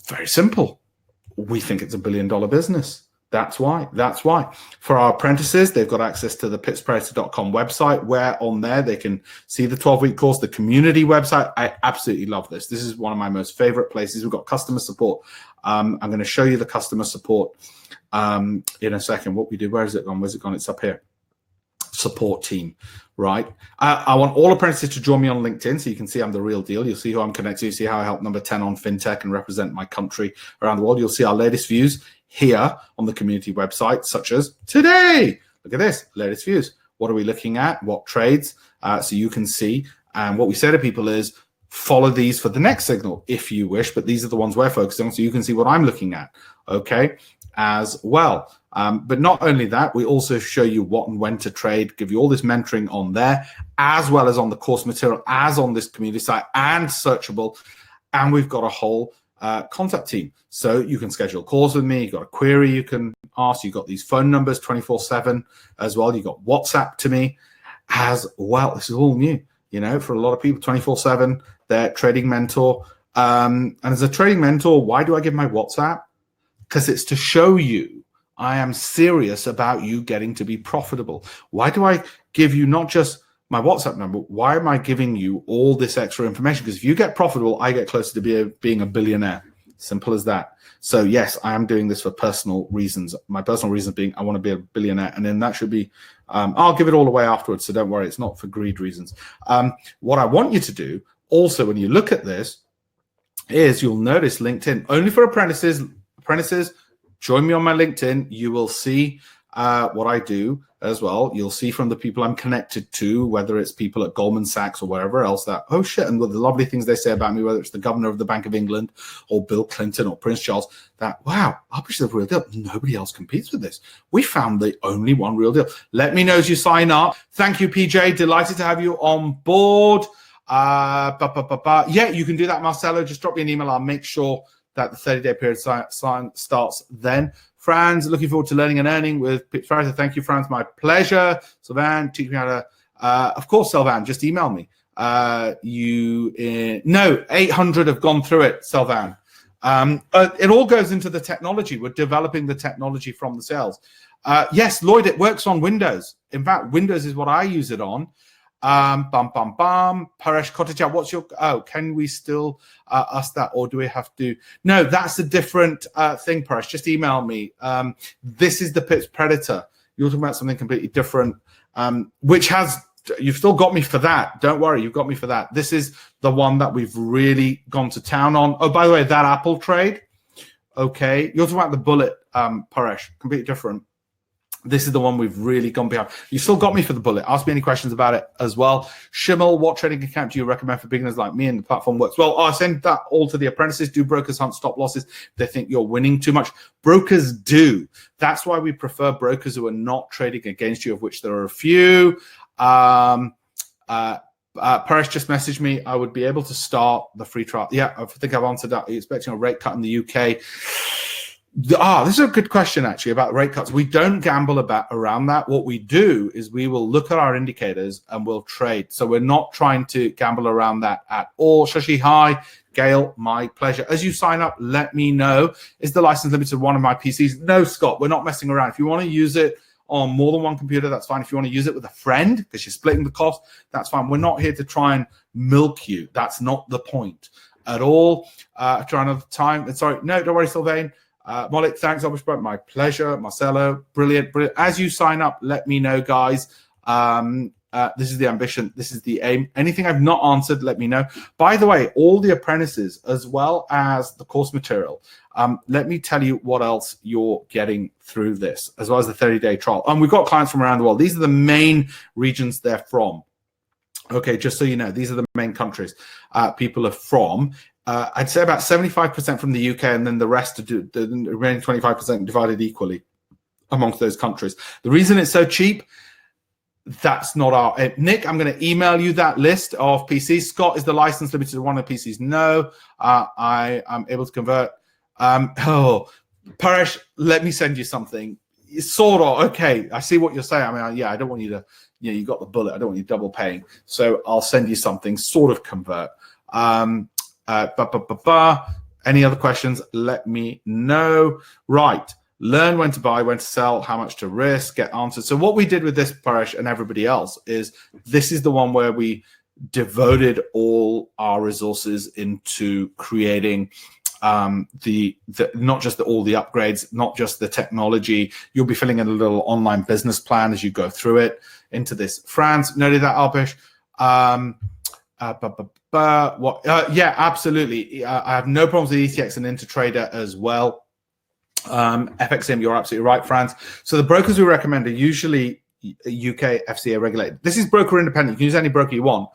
Very simple. We think it's $1 billion business. That's why. That's why. For our apprentices, they've got access to the pipspredator.com website, where on there they can see the 12-week course, the community website. I absolutely love this. This is one of my most favorite places. We've got customer support. I'm going to show you the customer support in a second. What we do, where is it gone? Where's it gone? It's up here. Support team, right? I want all apprentices to join me on LinkedIn so you can see I'm the real deal. You'll see who I'm connected to. You see how I help number 10 on fintech and represent my country around the world. You'll see our latest views here on the community website, such as today. Look at this, latest views. What are we looking at? What trades? So you can see. And what we say to people is follow these for the next signal if you wish, but these are the ones we're focusing on so you can see what I'm looking at, okay, as well. But not only that, we also show you what and when to trade, give you all this mentoring on there, as well as on the course material, as on this community site and searchable. And we've got a whole contact team. So you can schedule calls with me. You've got a query you can ask. You've got these phone numbers 24/7 as well. You've got WhatsApp to me as well. This is all new, you know, for a lot of people, 24/7, they're trading mentor. And as a trading mentor, why do I give my WhatsApp? Because it's to show you I am serious about you getting to be profitable. Why do I give you not just my WhatsApp number? Why am I giving you all this extra information? Because if you get profitable, I get closer to being a billionaire. Simple as that. So yes, I am doing this for personal reasons. My personal reason being I want to be a billionaire, and then that should be, I'll give it all away afterwards. So don't worry, it's not for greed reasons. What I want you to do also when you look at this is you'll notice LinkedIn only for apprentices. Apprentices, join me on my LinkedIn. You will see what I do as well. You'll see from the people I'm connected to, whether it's people at Goldman Sachs or wherever else, that, oh shit, and the lovely things they say about me, whether it's the governor of the Bank of England or Bill Clinton or Prince Charles, that, wow, Alpesh is the real deal. Nobody else competes with this. We found the only one real deal. Let me know as you sign up. Thank you, PJ. Delighted to have you on board. Yeah, you can do that, Marcelo. Just drop me an email. I'll make sure that the 30-day period starts then. Franz, looking forward to learning and earning with pipspredator. Thank you, Franz. My pleasure. Sylvan, teach me how to, of course, Sylvan, just email me. No, 800 have gone through it, Sylvan. It all goes into the technology. We're developing the technology from the sales. Yes, Lloyd, it works on Windows. In fact, Windows is what I use it on. Paresh Koticha, what's your, can we still ask that, or do we have to? No, that's a different thing, Paresh. Just email me. This is the pipspredator. You're talking about something completely different, which has, you've still got me for that. Don't worry, you've got me for that. This is the one that we've really gone to town on. Oh, by the way, that Apple trade, okay. You're talking about the bullet, Paresh, completely different. This is the one we've really gone behind. You still got me for the bullet. Ask me any questions about it as well. Shimmel, what trading account do you recommend for beginners like me and the platform works? Well, I send that all to the apprentices. Do brokers hunt stop losses if they think you're winning too much? Brokers do. That's why we prefer brokers who are not trading against you, of which there are a few. Paresh just messaged me. I would be able to start the free trial. Yeah, I think I've answered that. Are you expecting a rate cut in the UK? This is a good question, actually, about rate cuts. We don't gamble around that. What we do is we will look at our indicators and we'll trade. So we're not trying to gamble around that at all. Shashi, hi. Gail, my pleasure. As you sign up, let me know. Is the license limited to one of my PCs? No, Scott, we're not messing around. If you want to use it on more than one computer, that's fine. If you want to use it with a friend because you're splitting the cost, that's fine. We're not here to try and milk you. That's not the point at all. Try another time. Sorry, no, don't worry, Sylvain. Molik, thanks, Alpesh. My pleasure. Marcelo, brilliant, brilliant. As you sign up, let me know, guys. This is the ambition. This is the aim. Anything I've not answered, let me know. By the way, all the apprentices, as well as the course material, let me tell you what else you're getting through this, as well as the 30-day trial. And we've got clients from around the world. These are the main regions they're from. Okay, just so you know, these are the main countries people are from. I'd say about 75% from the UK, and then the rest, the remaining 25% divided equally amongst those countries. The reason it's so cheap, that's not our... Nick, I'm going to email you that list of PCs. Scott, is the license limited to one of the PCs? No. I am able to convert. Paresh, let me send you something. Sort of. Okay, I see what you're saying. I mean, yeah, I don't want you to... you got the bullet. I don't want you double paying. So I'll send you something, sort of convert. Any other questions? Let me know. Right. Learn when to buy, when to sell, how much to risk, get answers. So what we did with this, Paresh, and everybody else, is this is the one where we devoted all our resources into creating the not just all the upgrades, not just the technology. You'll be filling in a little online business plan as you go through it into this. France, noted that, Alpesh. Yeah, absolutely. I have no problems with ETX and Intertrader as well. FXM, you're absolutely right, Franz. So the brokers we recommend are usually UK FCA regulated. This is broker independent. You can use any broker you want.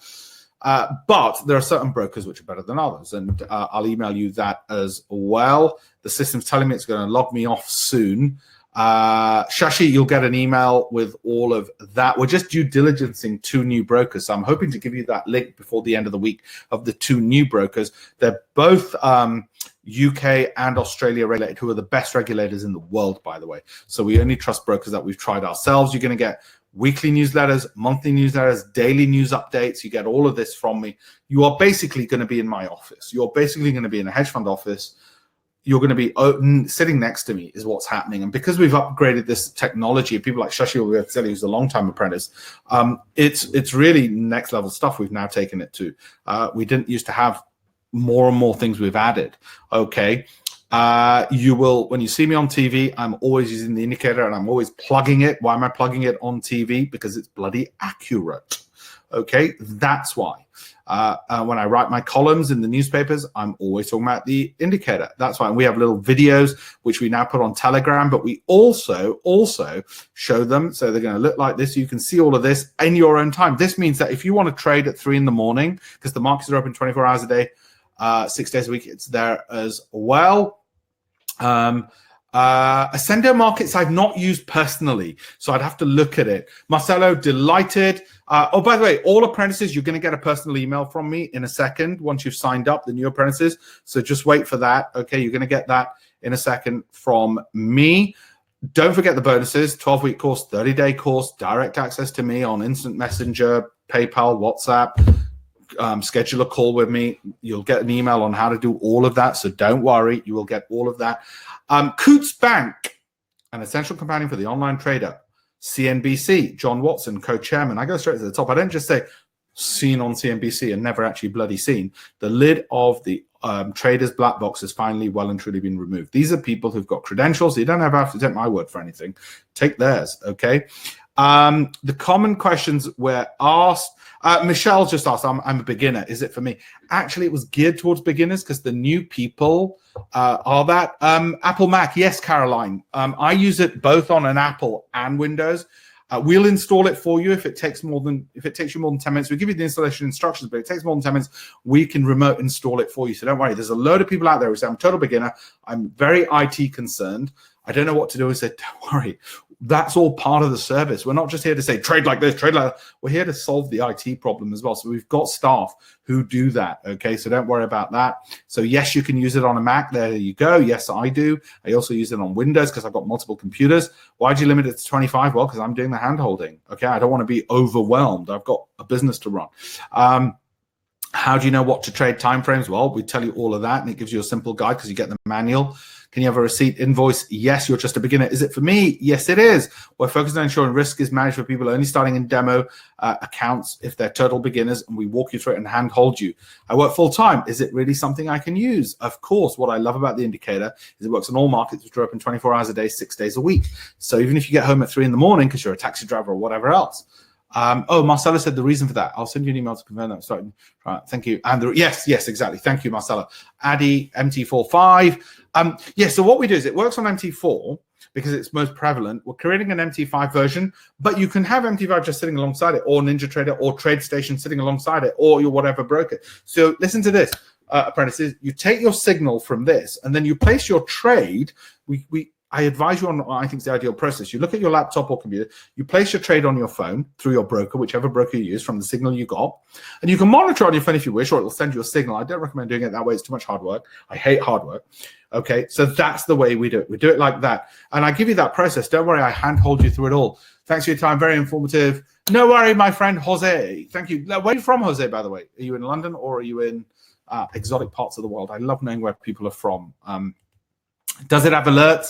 But there are certain brokers which are better than others. And I'll email you that as well. The system's telling me it's going to log me off soon. Shashi, you'll get an email with all of that. We're just due diligencing 2 new brokers. So I'm hoping to give you that link before the end of the week of the 2 new brokers. They're both UK and Australia regulated, who are the best regulators in the world, by the way. So we only trust brokers that we've tried ourselves. You're going to get weekly newsletters, monthly newsletters, daily news updates. You get all of this from me. You are basically going to be in my office. You're basically going to be in a hedge fund office. You're going to be sitting next to me is what's happening. And because we've upgraded this technology, people like Shashi will be able to tell you, who's a long-time apprentice, it's really next level stuff we've now taken it to. We didn't used to have more and more things we've added. Okay. You will, when you see me on TV, I'm always using the indicator and I'm always plugging it. Why am I plugging it on TV? Because it's bloody accurate. Okay. That's why. When I write my columns in the newspapers, I'm always talking about the indicator. That's why. And we have little videos, which we now put on Telegram, but we also show them. So they're going to look like this. You can see all of this in your own time. This means that if you want to trade at 3 in the morning, because the markets are open 24 hours a day, 6 days a week, it's there as well. Ascendo markets I've not used personally, so I'd have to look at it. Marcelo, delighted. Oh, by the way, all apprentices, you're going to get a personal email from me in a second once you've signed up, the new apprentices. So just wait for that. Okay, you're going to get that in a second from me. Don't forget the bonuses, 12-week course, 30-day course, direct access to me on Instant Messenger, PayPal, WhatsApp. Schedule a call with me. You'll get an email on how to do all of that. So don't worry, you will get all of that. Coots Bank, an essential companion for the online trader. CNBC, John Watson, co-chairman. I go straight to the top. I don't just say seen on CNBC and never actually bloody seen. The lid of the trader's black box has finally well and truly been removed. These are people who've got credentials. You don't have to take my word for anything. Take theirs, okay? The common questions were asked. Michelle just asked, I'm a beginner. Is it for me? Actually, it was geared towards beginners because the new people are that. Apple Mac. Yes, Caroline. I use it both on an Apple and Windows. We'll install it for you if it takes you more than 10 minutes. We give you the installation instructions, but if it takes more than 10 minutes, we can remote install it for you. So don't worry. There's a load of people out there who say, I'm a total beginner. I'm very IT concerned. I don't know what to do. I said, don't worry. That's all part of the service. We're not just here to say trade like this, trade like that. We're here to solve the IT problem as well. So we've got staff who do that. Okay, so don't worry about that. So yes, you can use it on a Mac. There you go. Yes, I do. I also use it on Windows because I've got multiple computers. Why do you limit it to 25? Well, because I'm doing the hand holding. Okay, I don't want to be overwhelmed. I've got a business to run. How do you know what to trade timeframes? Well, we tell you all of that, and it gives you a simple guide because you get the manual. Can you have a receipt invoice? Yes, you're just a beginner. Is it for me? Yes, it is. We're focused on ensuring risk is managed for people only starting in demo accounts if they're total beginners, and we walk you through it and hand hold you. I work full time. Is it really something I can use? Of course. What I love about the indicator is it works on all markets, which are open 24 hours a day, 6 days a week. So even if you get home at 3 in the morning because you're a taxi driver or whatever else. Marcella said the reason for that. I'll send you an email to confirm that. Sorry. Right, thank you. And yes, exactly. Thank you, Marcella. Addy, MT45. So what we do is it works on MT4 because it's most prevalent. We're creating an MT5 version, but you can have MT5 just sitting alongside it, or NinjaTrader, or TradeStation sitting alongside it, or your whatever broker. So listen to this. apprentices, you take your signal from this, and then you place your trade. I advise you on what I think is the ideal process. You look at your laptop or computer, you place your trade on your phone through your broker, whichever broker you use, from the signal you got. And you can monitor on your phone if you wish, or it will send you a signal. I don't recommend doing it that way. It's too much hard work. I hate hard work. Okay, so that's the way we do it. We do it like that. And I give you that process. Don't worry, I handhold you through it all. Thanks for your time. Very informative. No worry, my friend Jose. Thank you. Where are you from, Jose, by the way? Are you in London or are you in exotic parts of the world? I love knowing where people are from. Does it have alerts?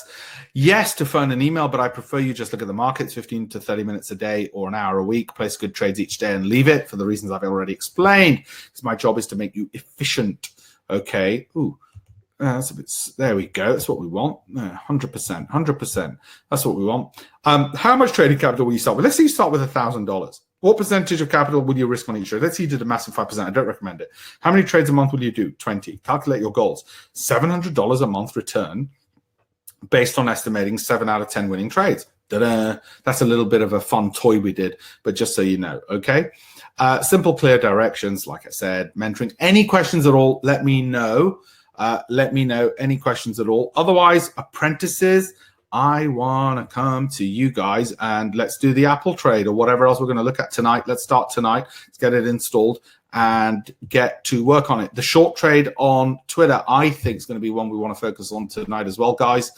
Yes, to phone and email, but I prefer you just look at the markets 15 to 30 minutes a day or an hour a week, place good trades each day and leave it for the reasons I've already explained. Because my job is to make you efficient. Okay. Ooh, that's a bit, there we go. That's what we want. 100%. That's what we want. How much trading capital will you start with? Let's say you start with $1,000. What percentage of capital will you risk on each trade? Let's say you did a massive 5%. I don't recommend it. How many trades a month will you do? 20. Calculate your goals. $700 a month return based on estimating 7 out of 10 winning trades. Ta-da. That's a little bit of a fun toy we did, but just so you know, okay? Simple, clear directions, like I said, mentoring. Any questions at all, let me know. Let me know any questions at all. Otherwise, apprentices, I want to come to you guys and let's do the Apple trade or whatever else we're going to look at tonight. Let's start tonight. Let's get it installed and get to work on it. The short trade on Twitter, I think, is going to be one we want to focus on tonight as well, guys.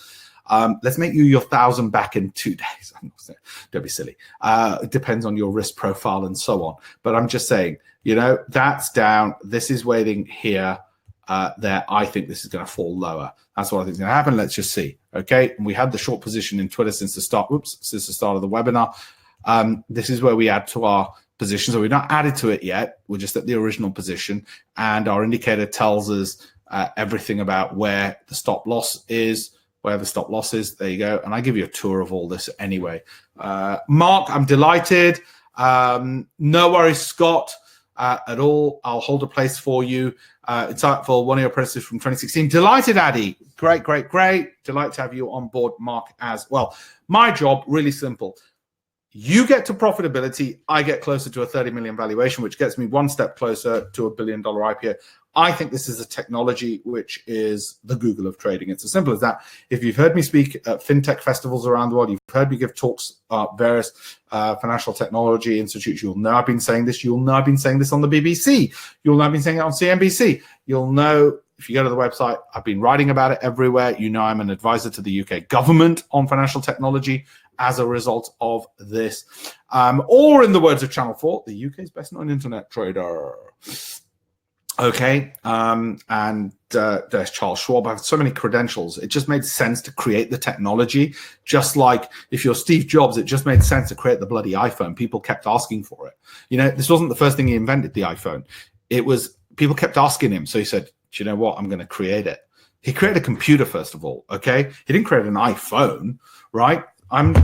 Let's make you your 1,000 back in 2 days. Don't be silly. It depends on your risk profile and so on. But I'm just saying, you know, that's down. This is waiting here. There, I think this is going to fall lower. That's what I think is going to happen. Let's just see. Okay, and we had the short position in Twitter since the start. Since the start of the webinar. This is where we add to our position. So we've not added to it yet. We're just at the original position, and our indicator tells us everything about where the stop loss is. Where the stop loss is. There you go. And I give you a tour of all this anyway. Mark, I'm delighted. No worries, Scott. At all. I'll hold a place for you. Insightful, one of your apprentices from 2016. Delighted, Addy. Great. Delighted to have you on board, Mark, as well. My job, really simple. You get to profitability. I get closer to a 30 million valuation, which gets me one step closer to $1 billion IPO. I think this is a technology which is the Google of trading. It's as simple as that. If you've heard me speak at fintech festivals around the world, you've heard me give talks at various financial technology institutes, you'll know I've been saying this. You'll know I've been saying this on the BBC. You'll know I've been saying it on CNBC. You'll know if you go to the website, I've been writing about it everywhere. You know I'm an advisor to the UK government on financial technology as a result of this. Or in the words of Channel 4, the UK's best known internet trader. Okay, there's Charles Schwab. I have so many credentials. It just made sense to create the technology. Just like if you're Steve Jobs, it just made sense to create the bloody iPhone. People kept asking for it. You know, this wasn't the first thing he invented, the iPhone. It was, people kept asking him. So he said, do you know what? I'm going to create it. He created a computer, first of all, okay? He didn't create an iPhone, right? I'm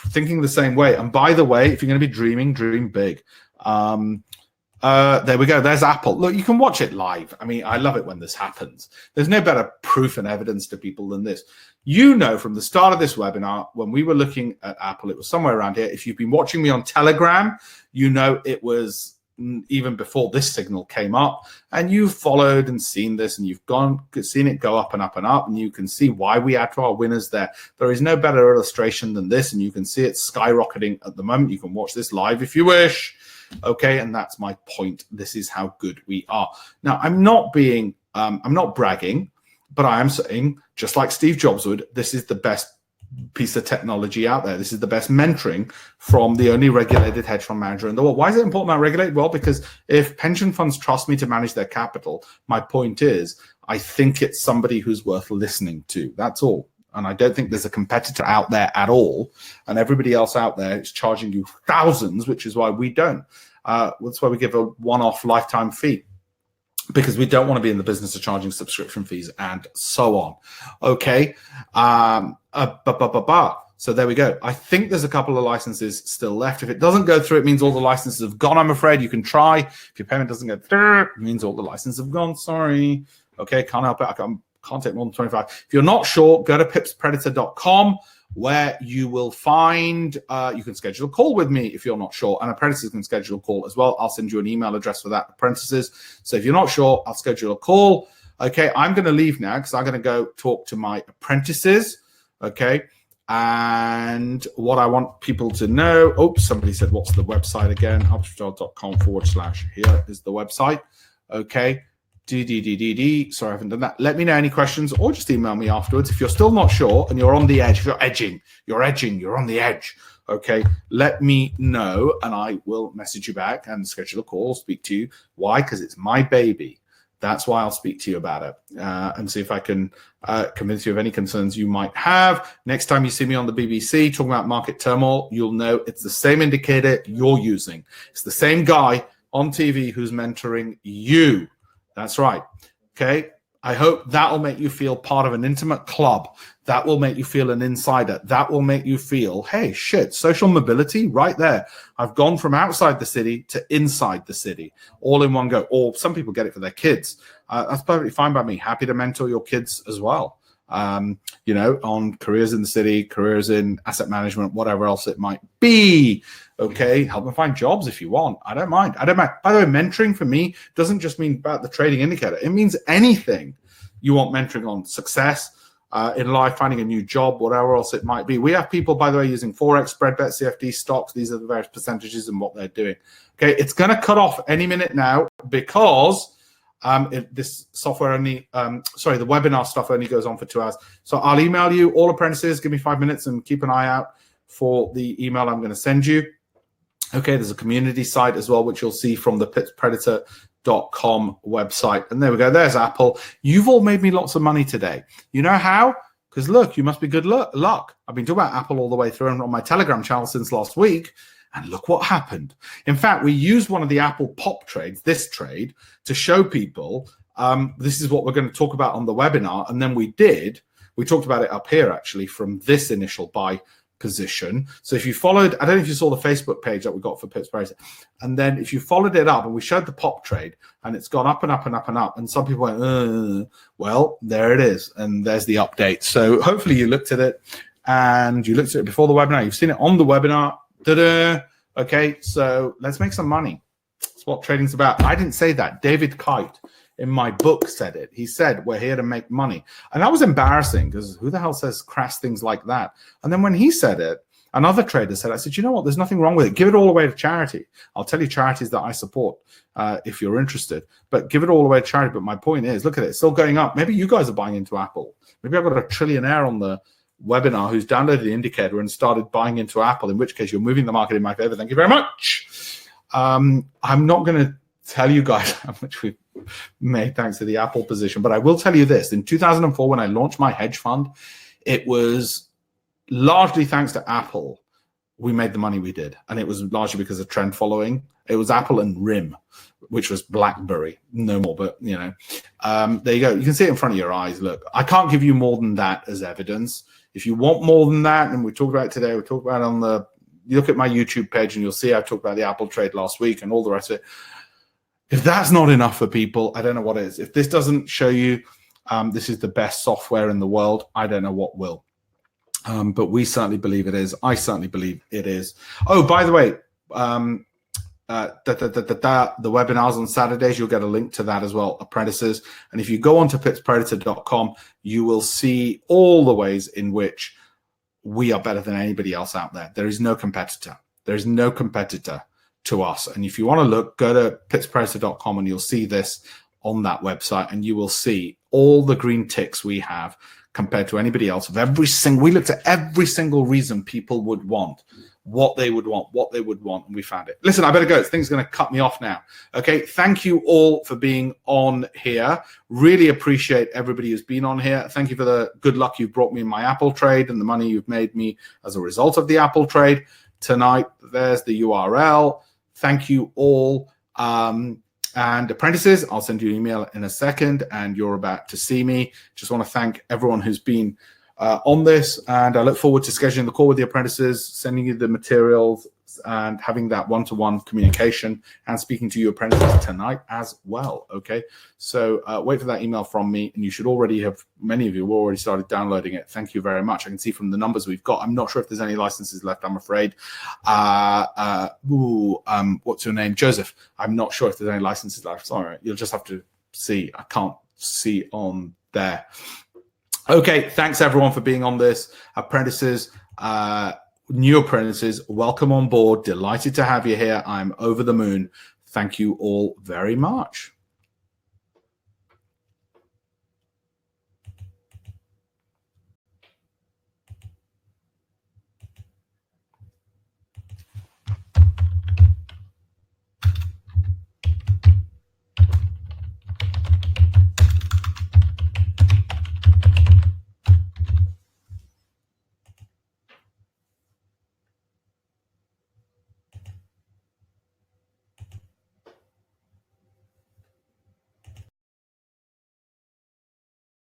thinking the same way. And by the way, if you're going to be dreaming, dream big. There we go. There's Apple. Look, you can watch it live. I mean, I love it when this happens. There's no better proof and evidence to people than this. You know, from the start of this webinar, when we were looking at Apple, it was somewhere around here. If you've been watching me on Telegram, you know it was even before this signal came up, and you've followed and seen this, and you've seen it go up and up and up, and you can see why we add to our winners there. There is no better illustration than this, and you can see it skyrocketing at the moment. You can watch this live if you wish. Okay, and that's my point. This is how good we are. Now, I'm not bragging, but I am saying, just like Steve Jobs would, this is the best piece of technology out there. This is the best mentoring from the only regulated hedge fund manager in the world. Why is it important I'm regulated? Well, because if pension funds trust me to manage their capital, my point is, I think it's somebody who's worth listening to. That's all. And I don't think there's a competitor out there at all. And everybody else out there is charging you thousands, which is why we don't. That's why we give a one-off lifetime fee, because we don't want to be in the business of charging subscription fees and so on. Okay. So there we go. I think there's a couple of licenses still left. If it doesn't go through, it means all the licenses have gone, I'm afraid. You can try. If your payment doesn't go through, it means all the licenses have gone. Sorry. Okay, can't help it. I can't take more than 25. If you're not sure, go to pipspredator.com where you will find, you can schedule a call with me if you're not sure, and apprentices can schedule a call as well. I'll send you an email address for that, apprentices. So if you're not sure, I'll schedule a call. Okay, I'm going to leave now because I'm going to go talk to my apprentices. Okay, and what I want people to know, oops, somebody said, what's the website again? alpeshpatel.com/ here is the website. Okay, sorry, I haven't done that. Let me know any questions or just email me afterwards. If you're still not sure and you're on the edge, if you're edging, you're on the edge. Okay, let me know and I will message you back and schedule a call, speak to you. Why? Because it's my baby. That's why I'll speak to you about it and see if I can convince you of any concerns you might have. Next time you see me on the BBC talking about market turmoil, you'll know it's the same indicator you're using. It's the same guy on TV who's mentoring you. That's right. Okay. I hope that will make you feel part of an intimate club. That will make you feel an insider. That will make you feel, hey, shit, social mobility right there. I've gone from outside the city to inside the city, all in one go. Or some people get it for their kids. That's perfectly fine by me. Happy to mentor your kids as well. You know, on careers in the city, careers in asset management, whatever else it might be. Okay, help them find jobs if you want. I don't mind. By the way, mentoring for me doesn't just mean about the trading indicator. It means anything you want mentoring on: success in life, finding a new job, whatever else it might be. We have people, by the way, using Forex, spread bet, CFD, stocks. These are the various percentages and what they're doing. Okay, it's going to cut off any minute now because this software only, the webinar stuff only goes on for 2 hours. So I'll email you, all apprentices. Give me 5 minutes and keep an eye out for the email I'm going to send you. Okay, there's a community site as well, which you'll see from the pipspredator.com website. And there we go. There's Apple. You've all made me lots of money today. You know how? Because look, you must be good luck. I've been talking about Apple all the way through and on my Telegram channel since last week. And look what happened. In fact, we used one of the Apple pop trades, this trade, to show people this is what we're going to talk about on the webinar. And then we talked about it up here, actually, from this initial buy position. So if you followed, I don't know if you saw the Facebook page that we got for pipspredator, and then if you followed it up and we showed the pop trade and it's gone up and up and up and up, and some people went, well, there it is, and there's the update. So hopefully you looked at it and you looked at it before the webinar. You've seen it on the webinar. Ta-da! Okay, so let's make some money. That's what trading's about. I didn't say that. David Kite in my book said it. He said, we're here to make money. And that was embarrassing because who the hell says crass things like that? And then when he said it, another trader said, I said, you know what? There's nothing wrong with it. Give it all away to charity. I'll tell you charities that I support if you're interested, but give it all away to charity. But my point is, look at it. It's still going up. Maybe you guys are buying into Apple. Maybe I've got a trillionaire on the webinar who's downloaded the indicator and started buying into Apple, in which case you're moving the market in my favor. Thank you very much. I'm not going to tell you guys how much we've made thanks to the Apple position, but I will tell you this. In 2004, when I launched my hedge fund, it was largely thanks to Apple we made the money we did, and it was largely because of trend following. It was Apple and RIM, which was BlackBerry, no more, but you know, there you go. You can see it in front of your eyes. Look, I can't give you more than that as evidence. If you want more than that, and we talked about it today, we talked about it on the, you look at my YouTube page and you'll see I talked about the Apple trade last week and all the rest of it. If that's not enough for people, I don't know what is. If this doesn't show you this is the best software in the world, I don't know what will. But we certainly believe it is. I certainly believe it is. Oh, by the way, the webinars on Saturdays, you'll get a link to that as well, apprentices. And if you go on to pipspredator.com, you will see all the ways in which we are better than anybody else out there. There is no competitor. There is no competitor to us. And if you want to look, go to pipspredator.com and you'll see this on that website, and you will see all the green ticks we have compared to anybody else. Of every single, we looked at every single reason people would want, what they would want, and we found it. Listen, I better go. This thing's going to cut me off now. Okay, thank you all for being on here. Really appreciate everybody who's been on here. Thank you for the good luck you've brought me in my Apple trade and the money you've made me as a result of the Apple trade tonight. There's the URL. Thank you all. And apprentices, I'll send you an email in a second, and you're about to see me. Just want to thank everyone who's been on this, and I look forward to scheduling the call with the apprentices, sending you the materials, and having that one-to-one communication and speaking to your apprentices tonight as well. Okay, so wait for that email from me, and you should already have, many of you have already started downloading it. Thank you very much. I can see from the numbers we've got, I'm not sure if there's any licenses left, I'm afraid. What's your name? Joseph. I'm not sure if there's any licenses left. Sorry, you'll just have to see. I can't see on there. Okay, thanks everyone for being on this. Apprentices, new apprentices, welcome on board. Delighted to have you here. I'm over the moon. Thank you all very much.